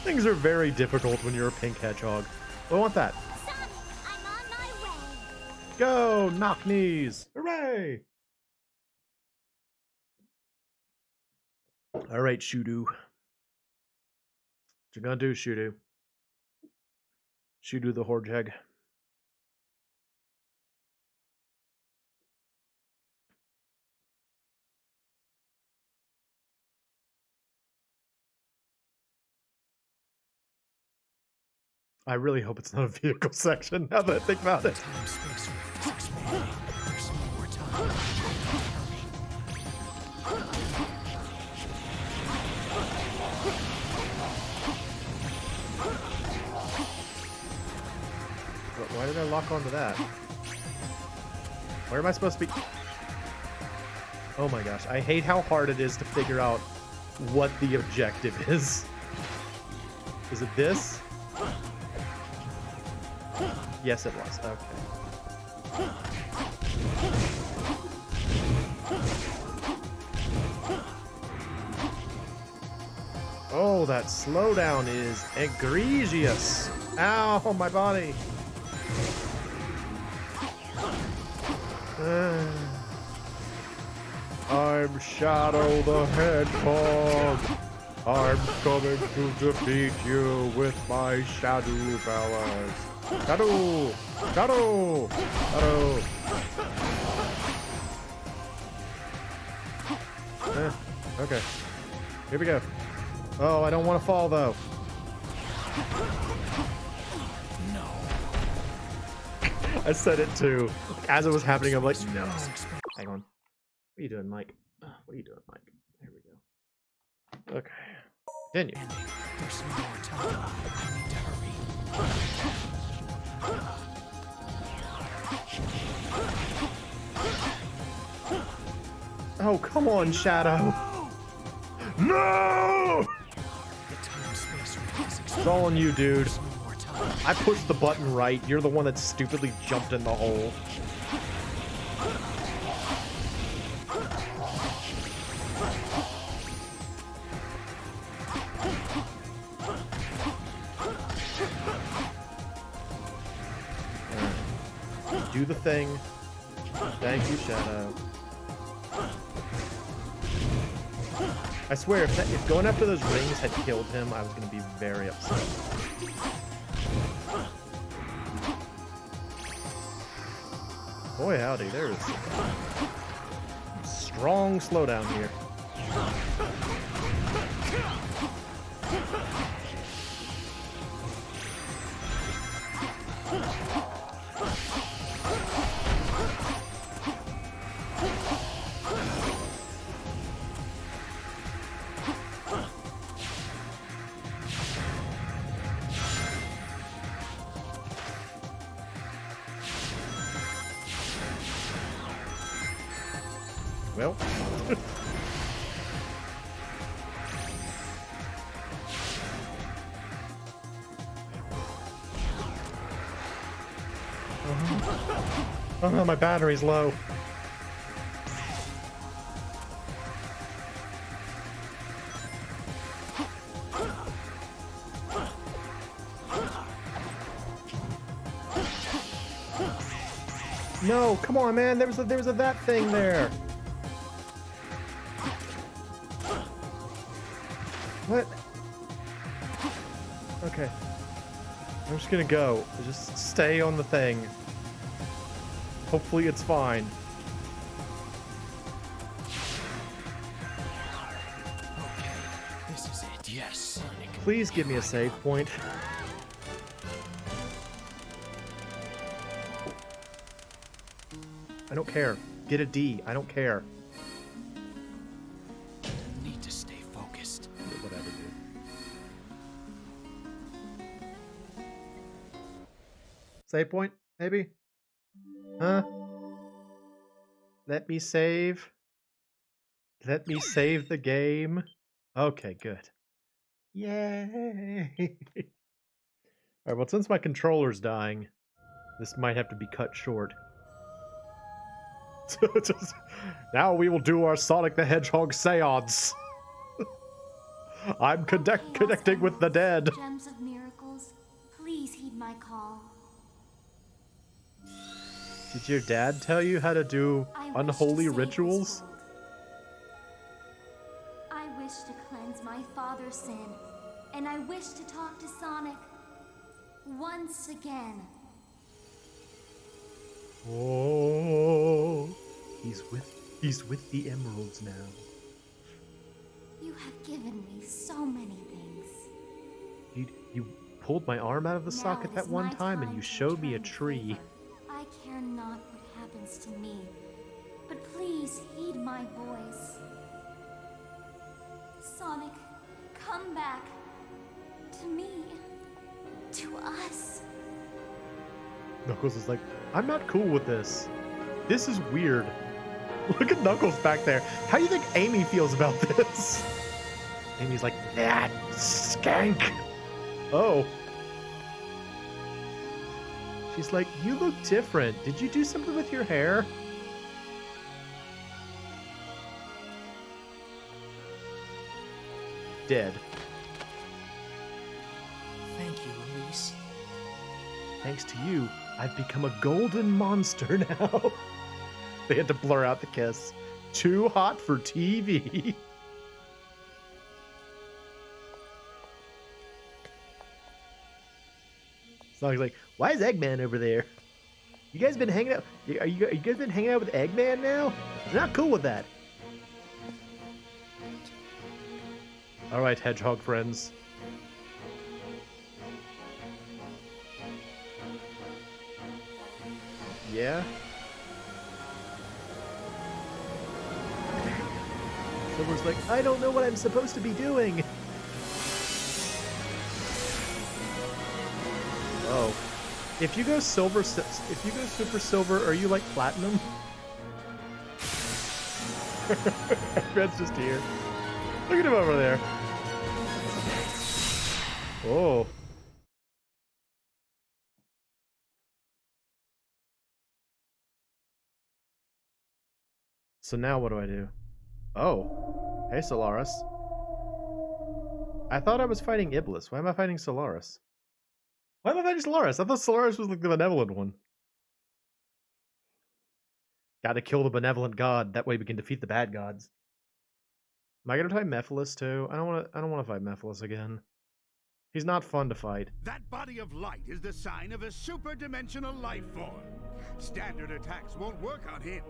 Things are very difficult when you're a pink hedgehog. I want that. Sonic, I'm on my way. Go! Knock knees! Hooray! Alright, Shudu. What you gonna do, Shudu? Shudu the Hedgehog. I really hope it's not a vehicle section, now that I think about it. Time space rift is expanding. There's more time. Why did I lock onto that? Where am I supposed to be? Oh my gosh, I hate how hard it is to figure out what the objective is. Is it this? Yes, it was. Okay. Oh, that slowdown is egregious. Ow, my body. I'm Shadow the Hedgehog. I'm coming to defeat you with my shadow powers. Shadow! Shadow! Shadow! Okay. Here we go. Oh, I don't want to fall, though. No. I said it, too. As it was happening, I'm like, no. Hang on. What are you doing, Mike? What are you doing, Mike? There we go. Okay. Continue. There's more time. I need to hurry. Oh, come on, Shadow. No! The time space rift is It's all on you, dude. There's more time. I pushed the button right. You're the one that stupidly jumped in the hole. Alright. Do the thing. Thank you, Shadow. I swear, if going after those rings had killed him, I was going to be very upset. Boy, howdy, there is strong slowdown here. Well. Oh no, my battery's low. No, come on, man. There was a that thing there. What? Okay. I'm just gonna go. Just stay on the thing. Hopefully it's fine. Okay, this is it. Yes, Sonic. Please give me a save point. I don't care. Get a D. I don't care. Need to stay focused. Save point, maybe? Huh? Let me save. Let me save the game. Okay, good. Yay! Alright, well, since my controller's dying, this might have to be cut short. Now we will do our Sonic the Hedgehog seance. I'm connecting with the dead. Gems of miracles, please heed my call. Did your dad tell you how to do unholy rituals? I wish to cleanse my father's sin, and I wish to talk to Sonic once again. Oh, he's with the emeralds now. You have given me so many things. You pulled my arm out of the Now socket it that is one my time, and you to showed me a return tree. favor. I care not what happens to me, but please heed my voice. Sonic, come back to me, to us. Knuckles is like, I'm not cool with this. This is weird. Look at Knuckles back there. How do you think Amy feels about this? Amy's like, that skank. Oh. She's like, you look different. Did you do something with your hair? Dead. Thank you, Elise. Thanks to you, I've become a golden monster now. They had to blur out the kiss. Too hot for TV. Sonic's like, why is Eggman over there? You guys been hanging out? Are you guys been hanging out with Eggman now? I'm not cool with that. All right, hedgehog friends. Yeah. Silver's like, I don't know what I'm supposed to be doing. Oh, if you go silver, if you go super silver, are you like platinum? Red's just here. Look at him over there. Oh. So now what do I do? Oh. Hey, Solaris. I thought I was fighting Iblis. Why am I fighting Solaris? Why am I fighting Solaris? I thought Solaris was like the benevolent one. Gotta kill the benevolent god. That way we can defeat the bad gods. Am I gonna fight Mephiles too? I don't wanna fight Mephiles again. He's not fun to fight. That body of light is the sign of a super-dimensional life form. Standard attacks won't work on him.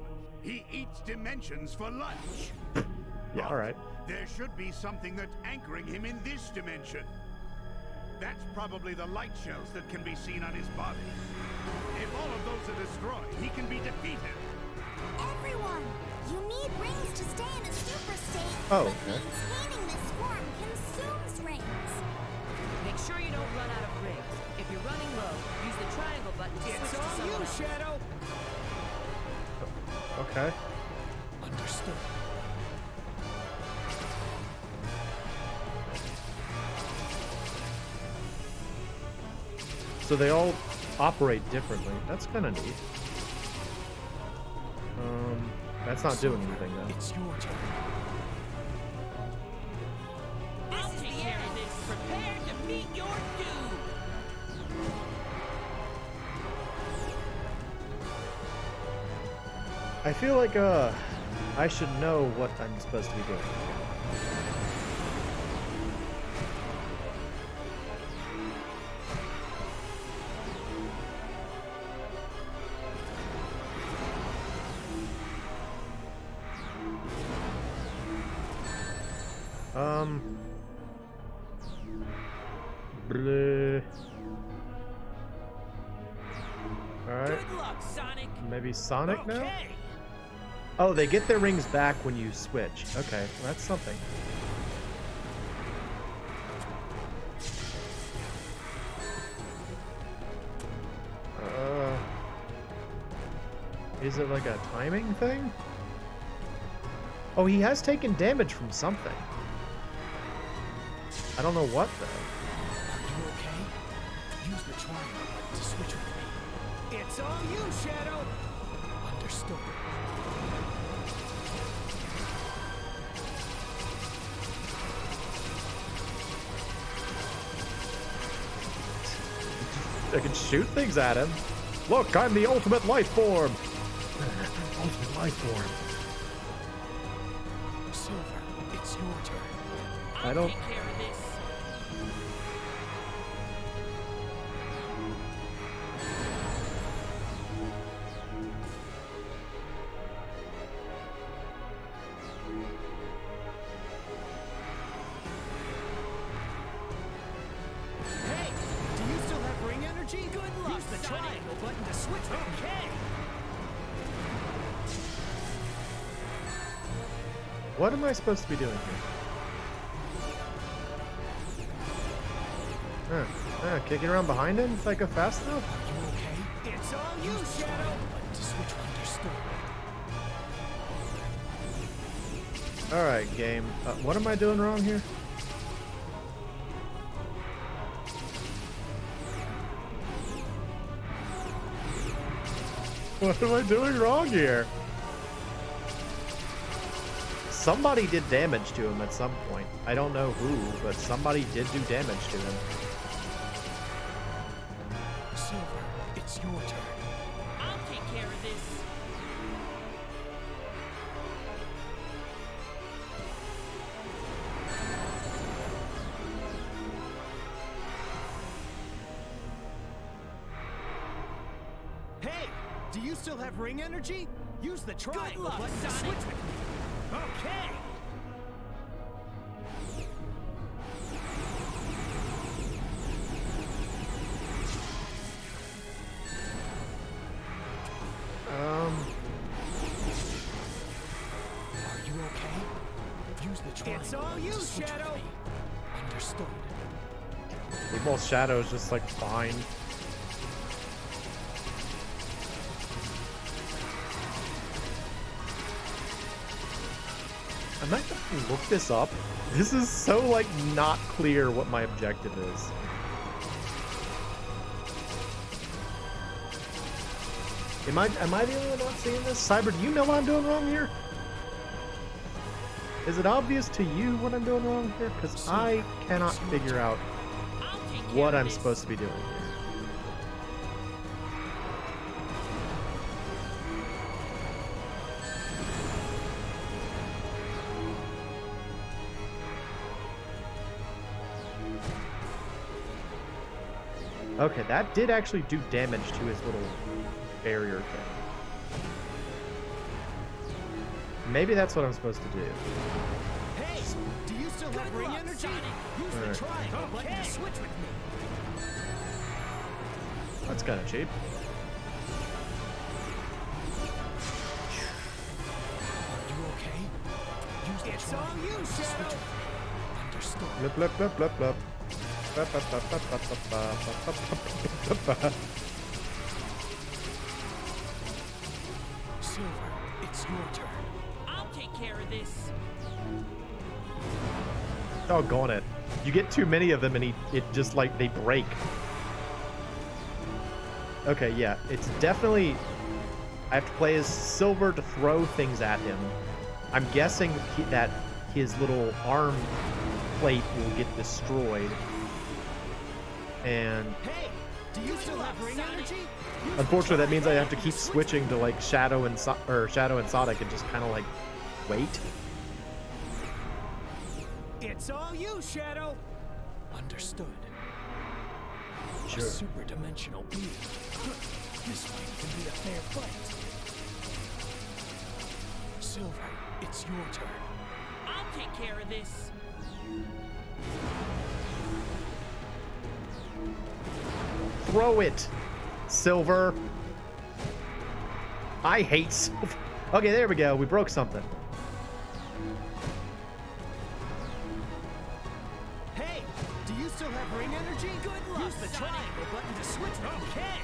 He eats dimensions for lunch. Yeah, alright. There should be something that's anchoring him in this dimension. That's probably the light shells that can be seen on his body. If all of those are destroyed, he can be defeated. Everyone, you need rings to stay in a super state. Oh, but okay. maintaining this form consumes rings. Make sure you don't run out of rings. If you're running low, use the triangle button to It's switch to on someone you, else. Shadow. Okay. Understood. So they all operate differently. That's kind of neat. That's not doing anything though. It's your turn. This is the end. Prepare to meet your doom. I feel like I should know what I'm supposed to be doing. Bleh. Alright. Good luck, Sonic. Maybe Sonic now? Okay. Oh, they get their rings back when you switch. Okay, well, that's something. Is it like a timing thing? Oh, he has taken damage from something. I don't know what, though. Are you okay? Use the triangle button to switch with me. It's all you, Shadow! Understood. I can shoot things at him. Look, I'm the ultimate life form. Ultimate life form. Silver, it's your turn. I don't. Take care of this. Hey, do you still have ring energy? Good luck, Use the Sonic. triangle button to switch with me. Okay. What am I supposed to be doing here? Kicking around behind him if I go fast enough? Are you okay? It's all you, Use the Shadow! triangle button to switch. Understood. Alright, game. What am I doing wrong here? What am I doing wrong here? Somebody did damage to him at some point. I don't know who, but somebody did do damage to him. Silver, it's your turn. I'll take care of this. Hey, do you still have ring energy? Use the triangle luck, button to Sonic. switch with me. Okay. Are you okay? Use the triangle It's all button you, to switch Shadow. with me. Understood. Both Shadow's just like fine. I might have to look this up. This is so like not clear what my objective is. Am I the only one not seeing this? Cyber, do you know what I'm doing wrong here? Is it obvious to you what I'm doing wrong here? Because I cannot figure out I'll take care what of I'm this. supposed to be doing here. Okay, that did actually do damage to his little barrier thing. Maybe that's what I'm supposed to do. Hey, do you still have Good ring luck, energy? Sonic. Use the Alright. triangle button to switch with me. That's kind of cheap. Are you okay? Use the It's all triangle you, button to switch Shadow. with me. Understood. Blip, blip, blip, blip, blip. Blip, blip, blip, blip, blip, blip, blip, blip, blip, blip. Silver, it's your turn. I'll take care of this. Doggone it. You get too many of them and it just like they break. Okay, yeah, it's definitely... I have to play as Silver to throw things at him. I'm guessing that his little arm plate will get destroyed. And Hey, do you still have ring energy? Use the unfortunately, that means I have to triangle keep button switch switching to like Shadow and Sonic and just kind of like wait. It's all you, Shadow! Understood. Sure. A super dimensional being. This might even be a fair fight. Silver, it's your turn. I'll take care of this. Throw it, Silver. I hate Silver. Okay, there we go. We broke something. Hey, do you still have ring energy? Good luck, Use the triangle button to switch with me. Okay.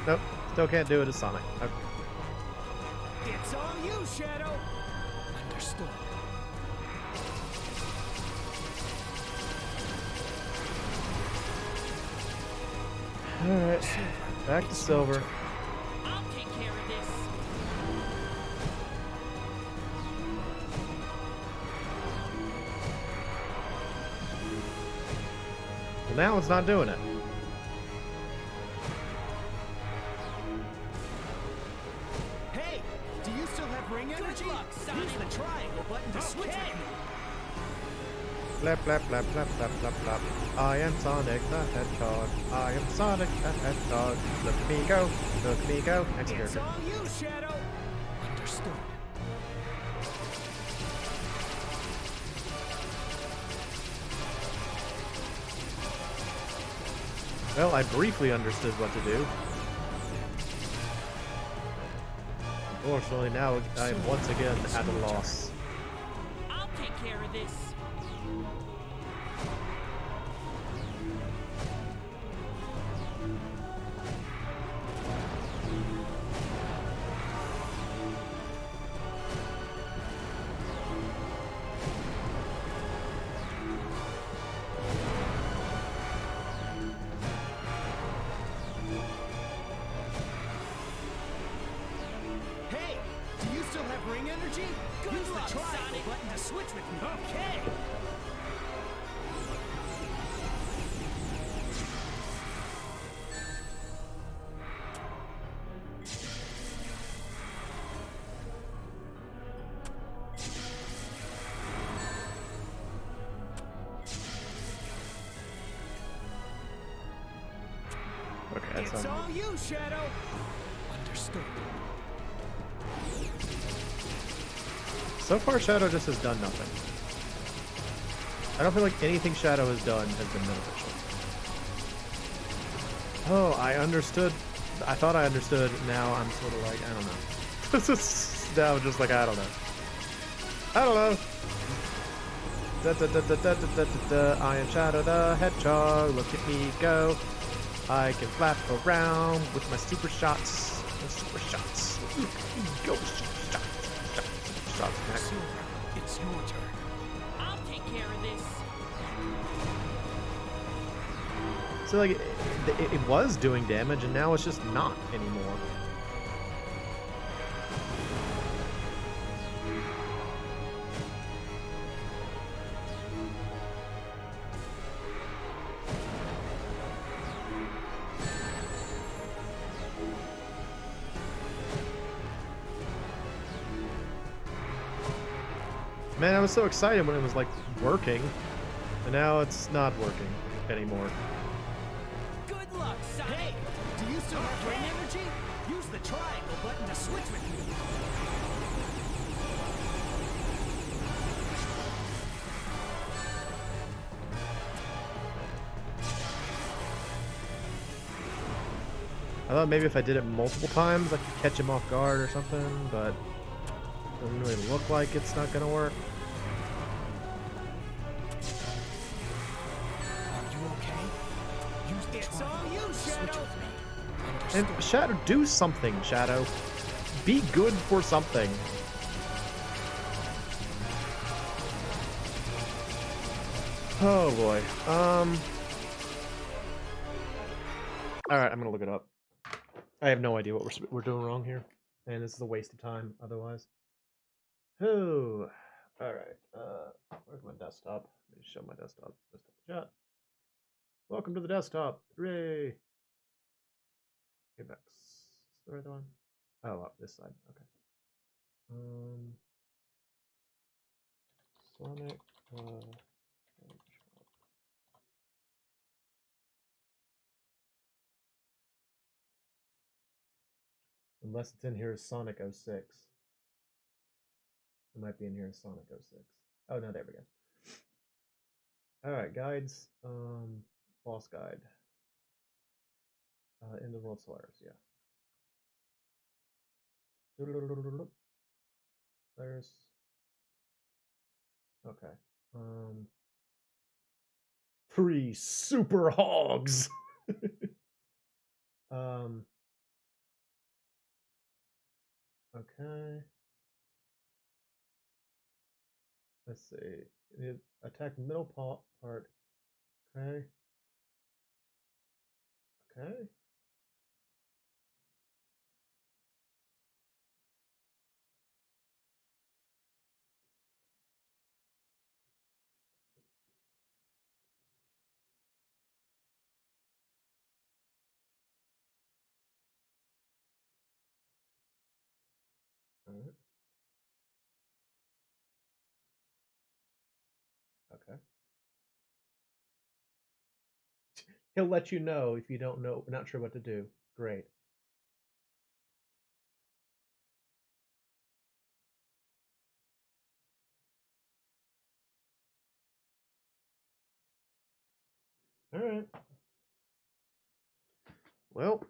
Nope. Still can't do it as Sonic. Okay. It's all you, Shadow. Understood. Alright. Back to Silver. I'll take care of this. Well, now it's not doing it. Hey, do you still have ring energy? Use the triangle button to switch with me. Blap, blap, blap, blap, blap, blap, blap. I am Sonic the Hedgehog. I am Sonic the Hedgehog. Look at me go. Look at me go. Next It's character. all you, Shadow. Understood. Well, I briefly understood what to do. Unfortunately, now I am once again at a loss. I'll take care of this. Hey, do you still have ring energy? Use the triangle button to switch with me. Okay. Okay, that's It's not. all you, Shadow. Understood. So far, Shadow just has done nothing. I don't feel like anything Shadow has done has been beneficial. Oh, I understood. I thought I understood. Now I'm sort of like, I don't know. This is now I'm just like, I don't know. I don't know. Da, da, da, da, da, da, da, da. I am Shadow the Hedgehog. Look at me go. I can flap around with my super shots. My super shots. Look at me go. Super shots. Super shots. Next. Silver, it's your turn. I'll take care of this. So like, it was doing damage, and now it's just not anymore. Man, I was so excited when it was like working, and now it's not working anymore. Good luck, Sonic. Hey, do you still have ring energy? Use the triangle button to switch with me. I thought maybe if I did it multiple times, I could catch him off guard or something, but it doesn't really look like it's not gonna work. Are you okay? Use the triangle button to switch with me. And Understood. Shadow, do something, Shadow. Be good for something. Oh boy. Alright, I'm gonna look it up. I have no idea what we're doing wrong here. And this is a waste of time otherwise. Oh. Alright. Where's my desktop? Let me show my desktop. Desktop chat. Welcome to the desktop. Hooray. Apex. Is the right one? Oh, up this side. Okay. Sonic. Unless it's in here as Sonic 06. It might be in here as Sonic 06. Oh no, there we go. Alright, guides. Boss guide. End of World Solaris, yeah. There's okay. 3 super hogs. Okay. Let's see. You need to attack the middle part. Okay. Okay. All right. Okay. He'll let you know if you don't know, not sure what to do. Great. All right. Well,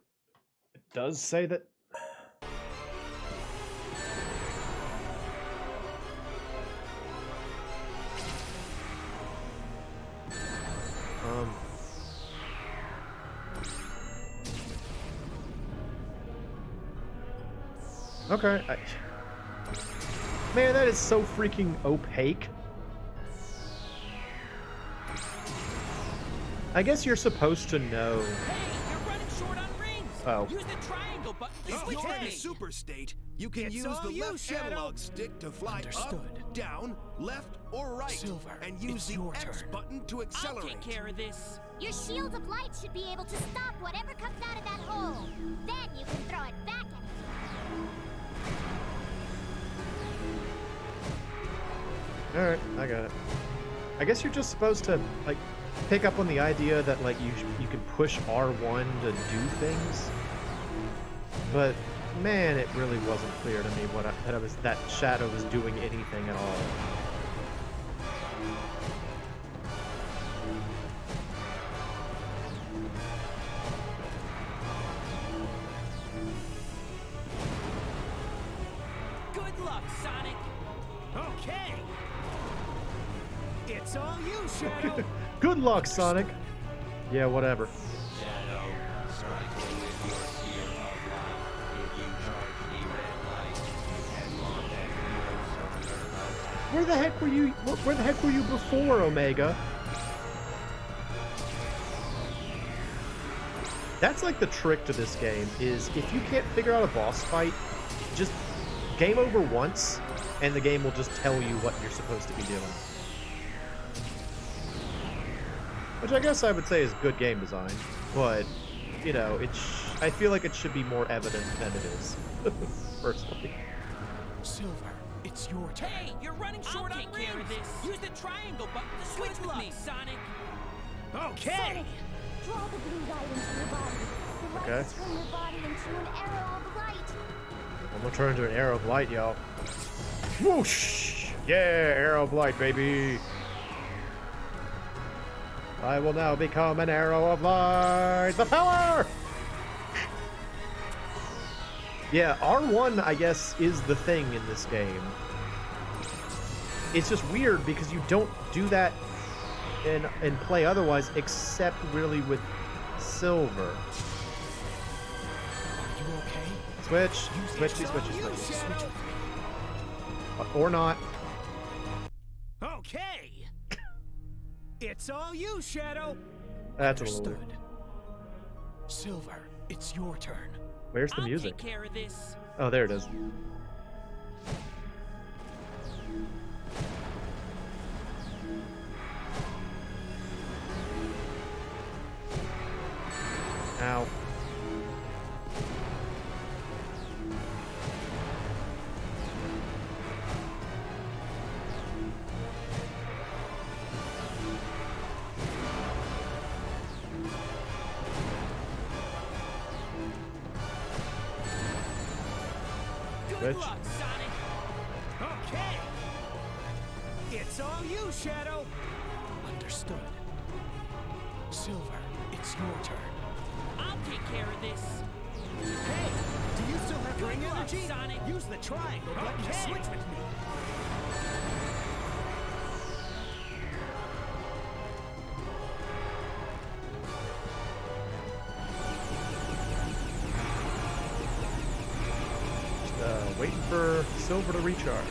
it does say that. Okay. Man, that is so freaking opaque. I guess you're supposed to know. Hey, you're running short on rings. Oh. Use the triangle button to If switch you're in a me. super state, you can It's use all the you, left Shadow. analog stick to fly Understood. up, down, left, or right. Silver, and use it's the your X turn. button to I'll accelerate. take care of this. Your shield of light should be able to stop whatever comes out of that hole. Then you can throw it back at it. All right, I got it. I guess you're just supposed to like pick up on the idea that like you can push R1 to do things, but man, it really wasn't clear to me that Shadow was doing anything at all. Good luck, Sonic. Okay. It's all you, Shadow. Good luck, Sonic. Yeah, whatever. Shadow, striking with your spear of light. If you charge the red light, headlong at your summoner. Where the heck were you? Where the heck were you before, Omega? That's like the trick to this game, is if you can't figure out a boss fight, just game over once, and the game will just tell you what you're supposed to be doing. Which I guess I would say is good game design, but, you know, I feel like it should be more evident than it is, personally. Silver, it's your turn. Hey, you're running short on rings. Care of this. Use the triangle button to switch with me, Sonic. Okay. Sonic, draw the blue light into your body. The light Okay. will turn your body into an arrow of light. I'm gonna turn into an arrow of light, y'all. Whoosh! Yeah, arrow of light, baby. I will now become an arrow of light. The power! Yeah, R1, I guess, is the thing in this game. It's just weird because you don't do that in play otherwise, except really with Silver. Are you okay? Switch, switchy, switchy, switchy. Or not. Okay. It's all you, Shadow. That's a little weird. Understood. Silver, it's your turn. Where's the music? I'll take care of this. Oh, there it is. Ow. Good Switch. luck, Sonic. Okay. It's all you, Shadow. Understood. Silver, it's your turn. I'll take care of this. Hey, do you still have Good ring luck, energy? Sonic. Use the triangle button to switch with me. Waiting silver to recharge.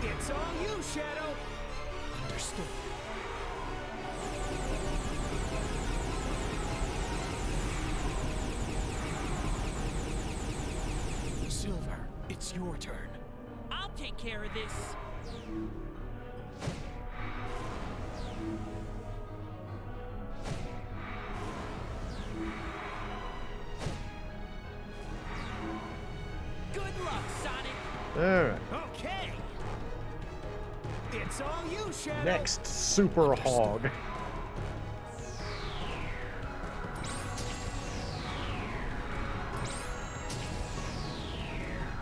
It's all you, Shadow. Understood. Silver, it's your turn. I'll take care of this. Good luck, Sonic. Alright. Okay. It's all you, Shadow. Next, Super Hog.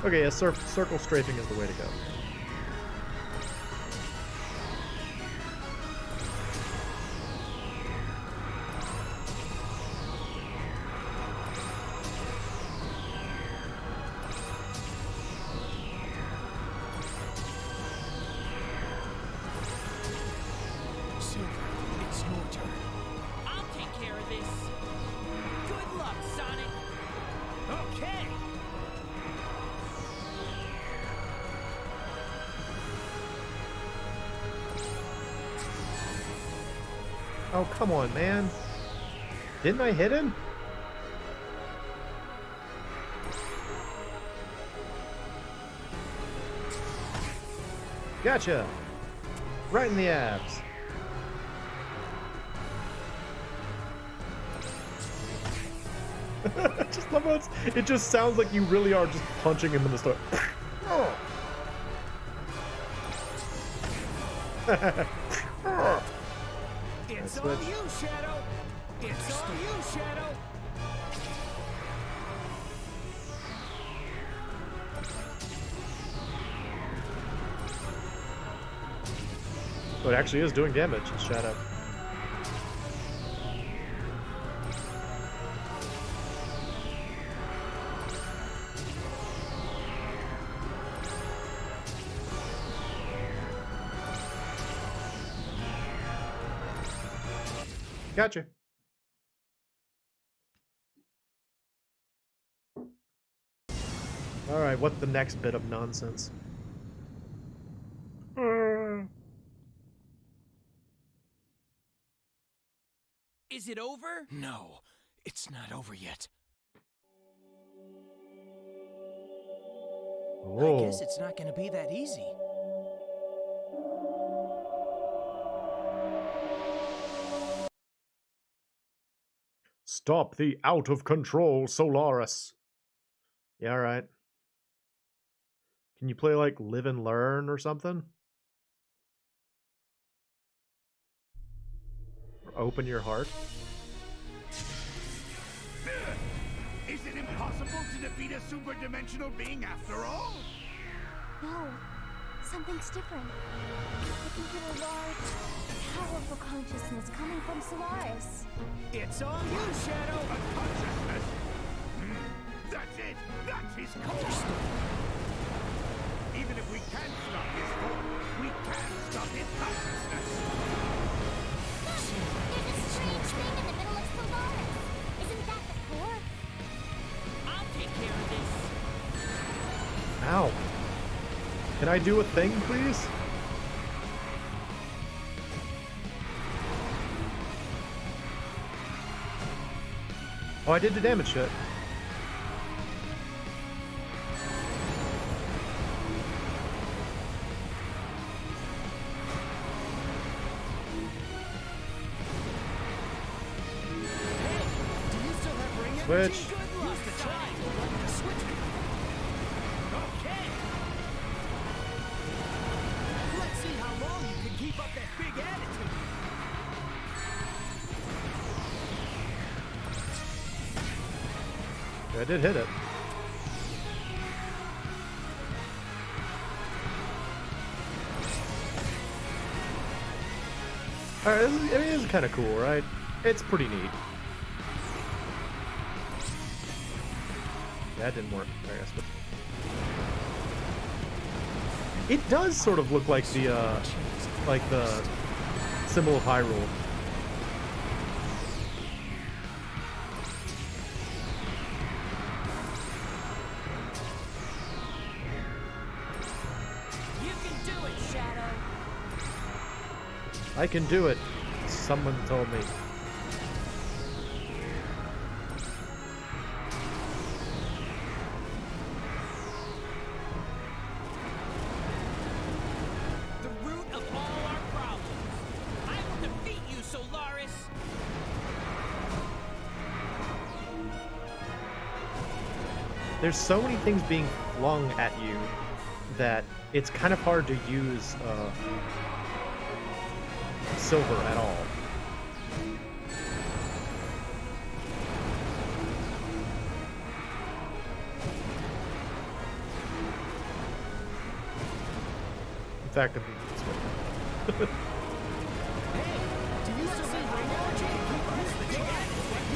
Okay, yeah, circle strafing is the way to go. Silver, it's your turn. I'll take care of this. Good luck, Sonic. Okay. Oh, come on, man. Didn't I hit him? Gotcha! Right in the abs. Just love how it just sounds like you really are just punching him in the stomach. It's all switch. you, Shadow. It's all you, Shadow. Oh, it actually is doing damage. It's Shadow. Gotcha. Alright, what's the next bit of nonsense? Is it over? No, it's not over yet. Oh. I guess it's not gonna be that easy. Stop the out of control Solaris. Yeah, alright. Can you play like Live and Learn or something? Or Open Your Heart? Is it impossible to defeat a super-dimensional being after all? No, something's different. I can feel a large, powerful consciousness coming from Solaris. It's all you, Shadow. A consciousness? That's it! That's his core! Even if we can't stop his form, we can stop his consciousness! There's a strange thing in the middle of Solaris. Isn't that the core? I'll take care of this. Ow. Can I do a thing, please? Oh, I did the damage shit. Do you still have ring Switch. energy? Good luck, Use the triangle like the switch. Okay. Let's see how long you can keep up that big attitude. I did hit it. Alright, this is kind of cool, right? It's pretty neat. That didn't work, I guess. But it does sort of look like the symbol of Hyrule. I can do it. Someone told me. The root of all our problems. I will defeat you, Solaris. There's so many things being flung at you that it's kind of hard to use silver at all. In fact, Do you still see MoeChicken? The cat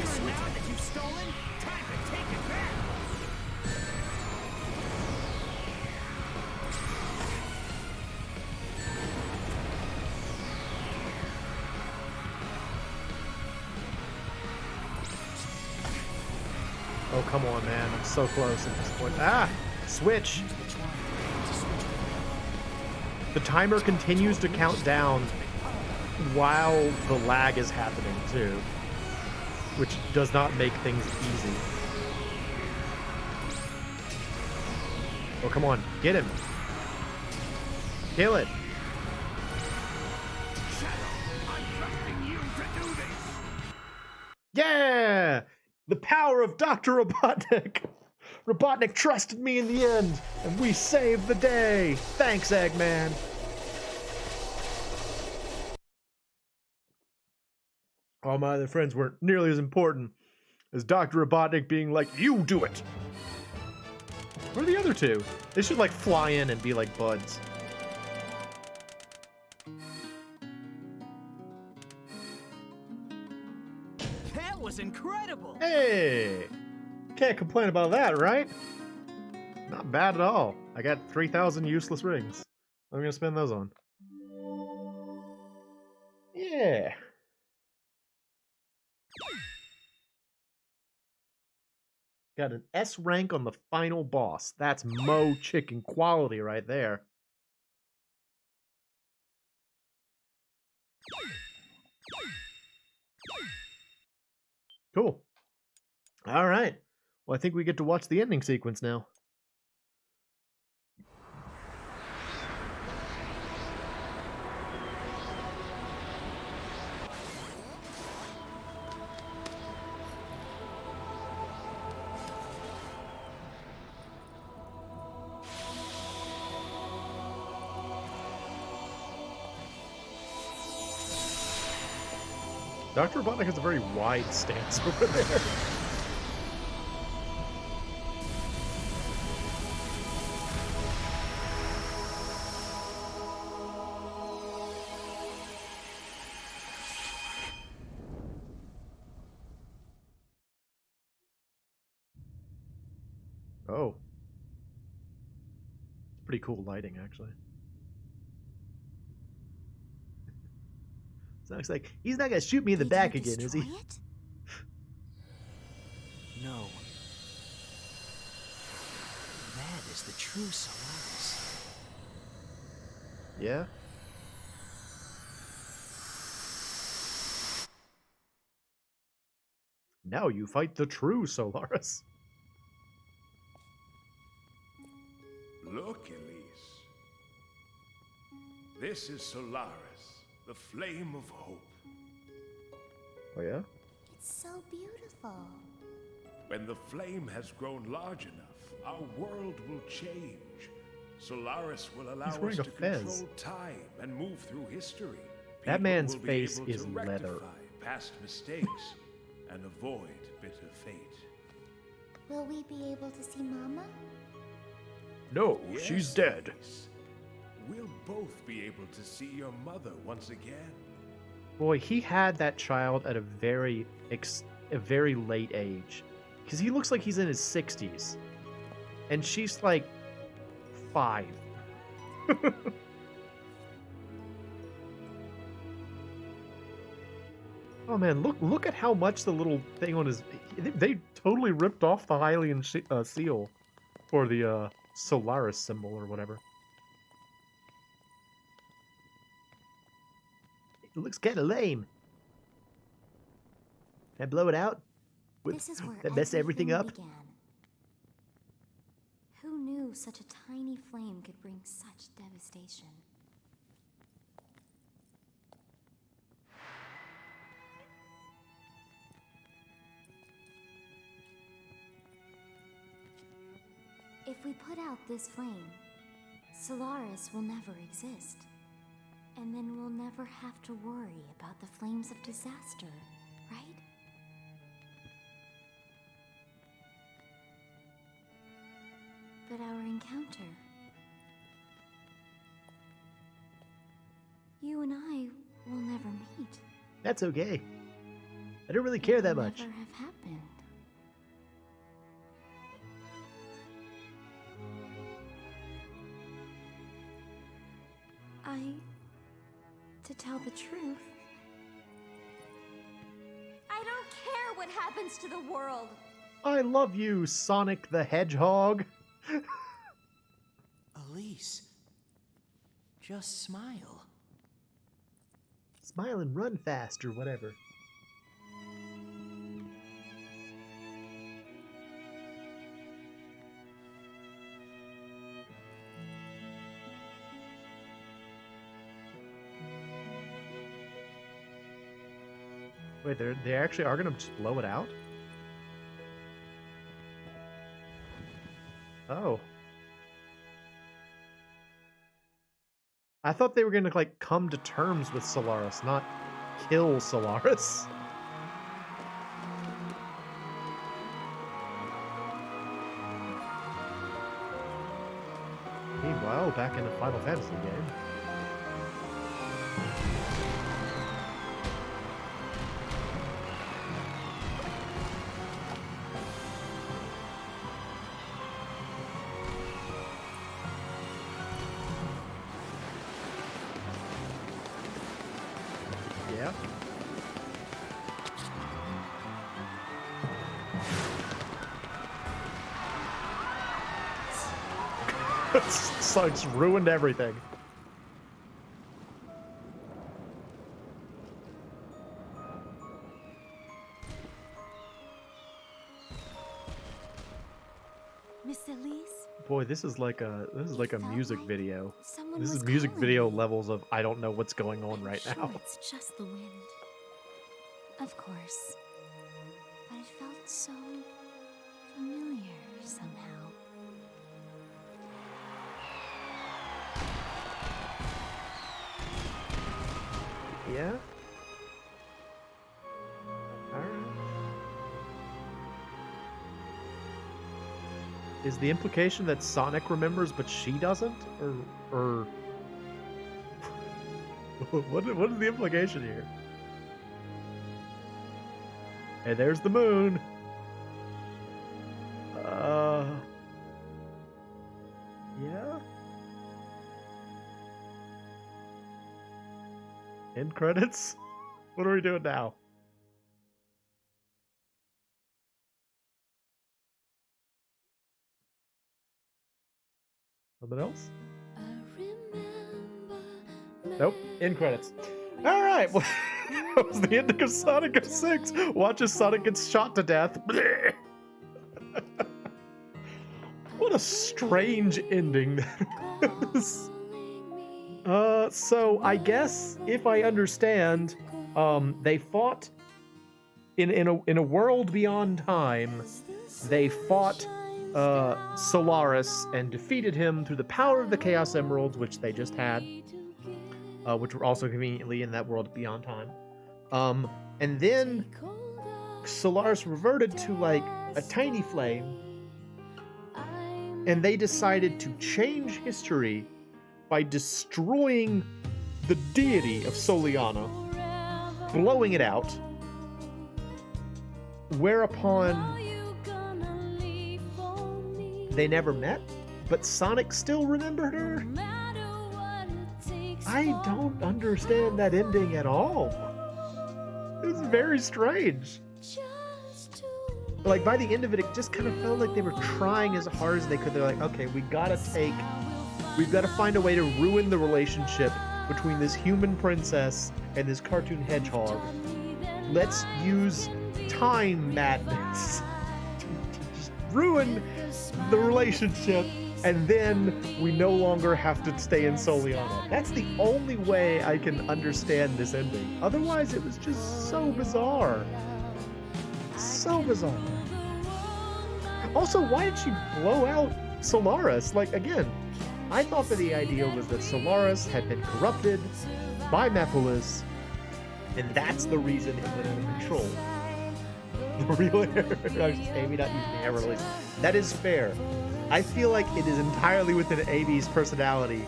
is what here and now that you've stolen. Time to take it back. oh, come on, man. I'm so close at this point. Ah! Switch! The timer continues to count down while the lag is happening, too. Which does not make things easy. Oh, come on. Get him. Kill it. I'm trusting you to do this. Yeah! The power of Dr. Robotnik! Robotnik trusted me in the end, and we saved the day! Thanks, Eggman! All my other friends weren't nearly as important as Dr. Robotnik being like, you do it! Where are the other two? They should, like, fly in and be like buds. That was incredible. Hey! Can't complain about that, right? Not bad at all. I got 3,000 useless rings. What am I gonna spend those on? Yeah. Got an S rank on the final boss. That's MoeChicken quality right there. Cool. All right. Well, I think we get to watch the ending sequence now. Dr. Robotnik has a very wide stance over there. Oh. It's pretty cool lighting, actually. Sounds like he's not gonna shoot me in the back again, is he? No. That is the true Solaris. Yeah? Now you fight the true Solaris. Look, Elise. This is Solaris, the flame of hope. Oh, yeah? It's so beautiful. When the flame has grown large enough, our world will change. Solaris will allow us wearing to a fez. control time and move through history. That People man's will be face able is to leather. rectify past mistakes and avoid bitter fate. Will we be able to see Mama? No, she's Yes, dead. Elise. We'll both be able to see your mother once again. Boy, he had that child at a very late age. Because he looks like he's in his 60s. And she's like 5. Oh man, look at how much the little thing on his... They totally ripped off the Hylian seal for the Solaris symbol or whatever. It looks kind of lame. Can I blow it out? This is where That mess everything up? began. Who knew such a tiny flame could bring such devastation? If we put out this flame, Solaris will never exist. And then we'll never have to worry about the flames of disaster, right? But our encounter... You and I will never meet. That's okay. I don't really care that much. Never have happened. To tell the truth, I don't care what happens to the world. I love you, Sonic the Hedgehog. Elise, just smile. Smile and run fast or whatever. Wait, they actually are gonna just blow it out? Oh. I thought they were gonna, like, come to terms with Solaris, not kill Solaris. Meanwhile, back in the Final Fantasy game. Yeah. Sonic's ruined everything. Miss Elise? Boy, this is like a music video. Someone This was is music calling video me. levels of I don't know what's going on I'm right sure now. It's just the wind. Of course. But it felt so familiar somehow. Yeah? Alright. Is the implication that Sonic remembers but she doesn't? Or what is the implication here? Hey, there's the moon. Yeah? End credits? What are we doing now? Something else? Nope. End credits. Alright, well, that was the ending of Sonic 06. Watch as Sonic gets shot to death. What a strange ending that was. So I guess if I understand, they fought in a world beyond time. They fought Solaris and defeated him through the power of the Chaos Emeralds, which they just had, which were also conveniently in that world beyond time. And then Solaris reverted to like a tiny flame, and they decided to change history by destroying the deity of Soliana, blowing it out, whereupon they never met, but Sonic still remembered her? I don't understand that ending at all. It's very strange. Like, by the end of it, it just kind of felt like they were trying as hard as they could. They're like, okay, we've got to find a way to ruin the relationship between this human princess and this cartoon hedgehog. Let's use time madness to just ruin the relationship, and then we no longer have to stay in Soliana. That's the only way I can understand this ending. Otherwise, it was just so bizarre. So bizarre. Also, why did she blow out Solaris? Like, again, I thought that the idea was that Solaris had been corrupted by Mephiles, and that's the reason it went out of control. The real error, I was just Amy not using the hammer release. That is fair. I feel like it is entirely within Amy's personality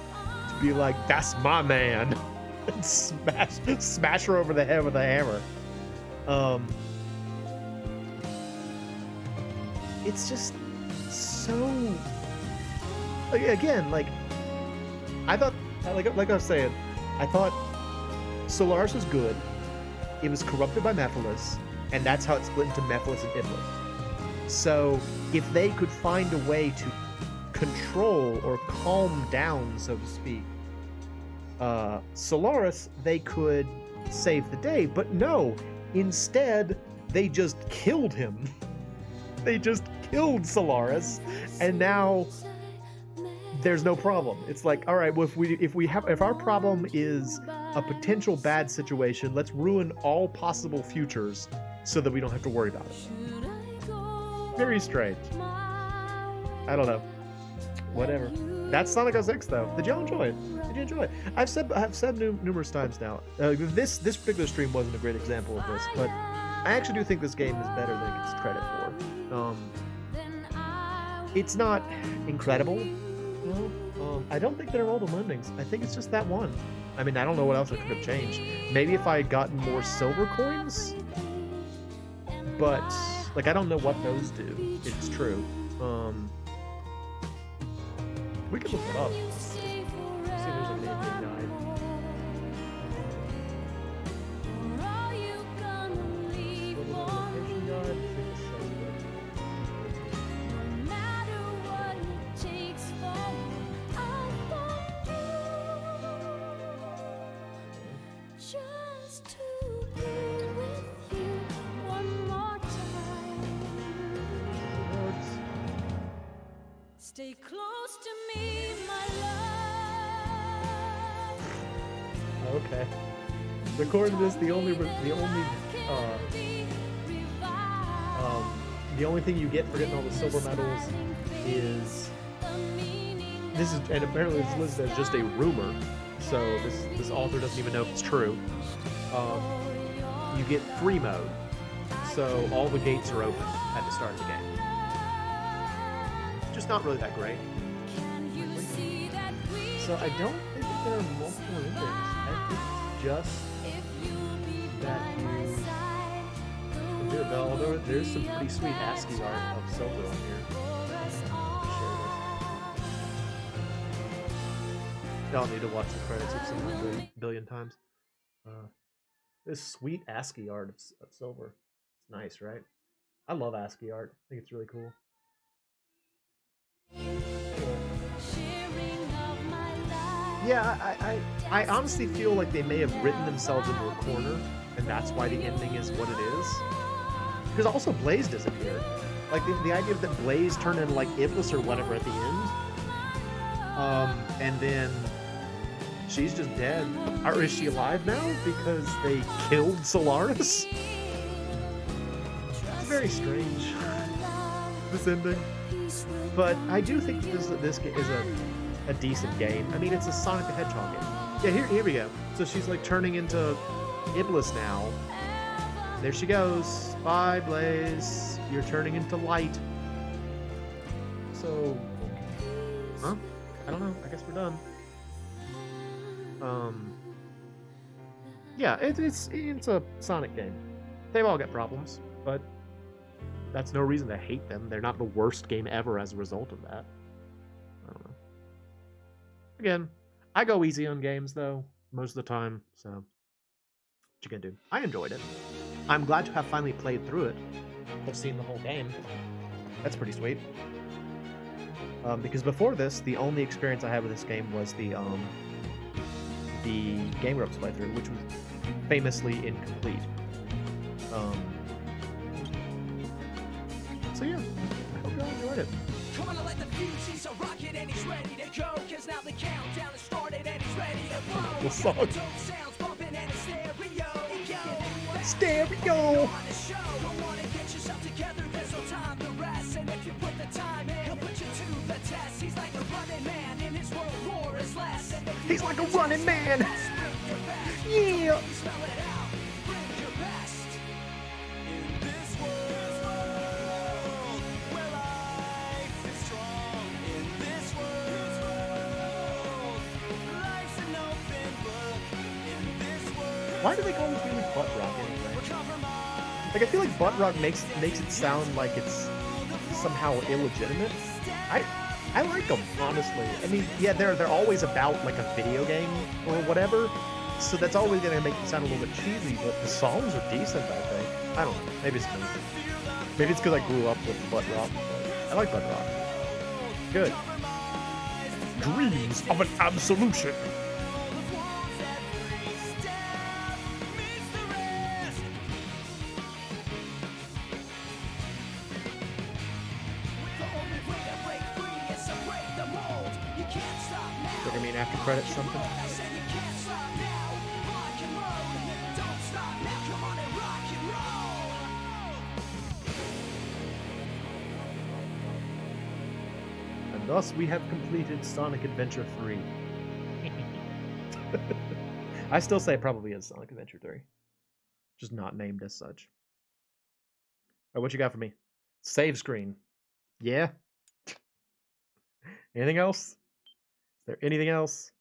to be like, that's my man, and smash her over the head with a hammer. It's just so. Again, like I thought, like I was saying, I thought Solaris was good. It was corrupted by Mephiles, and that's how it split into Mephiles and Iblis. So if they could find a way to control or calm down, so to speak, Solaris, they could save the day. But no, instead they just killed him. They just killed Solaris, and now there's no problem. It's like, all right, well, if our problem is a potential bad situation, let's ruin all possible futures so that we don't have to worry about it. Very strange. I don't know. Whatever. That's Sonic 06 though. Did y'all enjoy it? Did you enjoy it? I've said numerous times now. This particular stream wasn't a great example of this, but I actually do think this game is better than it gets credit for. It's not incredible. No. I don't think there are multiple endings. I think it's just that one. I mean, I don't know what else I could have changed. Maybe if I had gotten more silver coins, but like I don't know what those do. It's true. We could look it up. See if there's an ending guide. Stay close to me, my love. Okay. According to this, the only thing you get for getting all the silver medals is this is, and apparently it's listed as just a rumor. So this author doesn't even know if it's true. You get free mode, so all the gates are open at the start of the game. Just not really that great. So I don't think that there are multiple endings. I think it's just that you. Although there's some pretty sweet ASCII art of Silver on here. Y'all need to watch the credits. I've seen it a billion times. This sweet ASCII art of Silver. It's nice, right? I love ASCII art. I think it's really cool. Yeah, I honestly feel like they may have written themselves into a corner, and that's why the ending is what it is. Because also Blaze disappeared. Like the idea that Blaze turned into like Iblis or whatever at the end, and then she's just dead. Or is she alive now because they killed Solaris? It's very strange. This ending. But I do think this is a decent game. I mean, it's a Sonic the Hedgehog game. Yeah, here we go. So she's like turning into Iblis now. There she goes. Bye, Blaze. You're turning into light. So, huh? I don't know. I guess we're done. Yeah, it's a Sonic game. They've all got problems, but that's no reason to hate them. They're not the worst game ever as a result of that. I don't know. Again, I go easy on games, though, most of the time, so what you gonna do? I enjoyed it. I'm glad to have finally played through it. I've seen the whole game. That's pretty sweet. Because before this, the only experience I had with this game was the the Game Grumps playthrough, which was famously incomplete. So yeah, I hope y'all enjoyed it. Come on, let the fuse, he's a rocket and he's ready to go. Cause now the countdown has started and he's ready to blow. The song. Dope sounds bumping and a stereo. Stereo! On the show, don't wanna get yourself together, there's no time to rest. And if you put the time in, he'll put you to the test. He's like a running man, in his world war is less. And if you He's like a running man! Yeah! spell it out, bring your best. In this world, where life is strong. In this world, life's an open book. In this world, Why do they call this music butt rock anyway? Like, I feel like butt rock makes it sound like it's somehow illegitimate. I like them, honestly. I mean, yeah, they're always about like a video game or whatever, so that's always gonna make it sound a little bit cheesy. But the songs are decent, I think. I don't know. Maybe it's me. Maybe it's because I grew up with butt rock. But I like butt rock. Good. Dreams of an absolution. They're gonna mean after credits something. And thus we have completed Sonic Adventure 3. I still say it probably is Sonic Adventure 3. Just not named as such. Alright, what you got for me? Save screen. Yeah? Anything else? Is there anything else?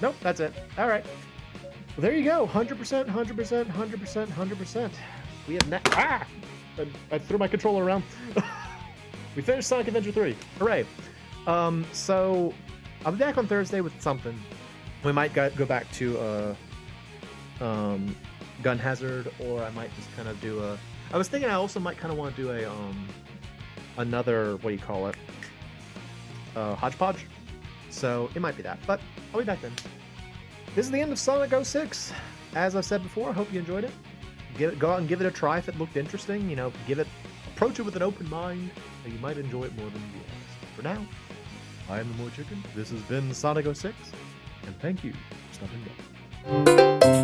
Nope, that's it. Alright. Well, there you go. 100%, 100%, 100%, 100%. We have I threw my controller around. We finished Sonic Adventure 3. Hooray. So, I'll be back on Thursday with something. We might go back to Gun Hazard, or I might just kind of do a... I was thinking I also might kind of want to do a another, what do you call it? Hodgepodge. So it might be that, but I'll be back then. This is the end of Sonic 06. As I've said before, I hope you enjoyed it. Go out and give it a try if it looked interesting. You know, approach it with an open mind, and you might enjoy it more than you realize. For now, I am the MoeChicken. This has been Sonic 06, and thank you for stopping by.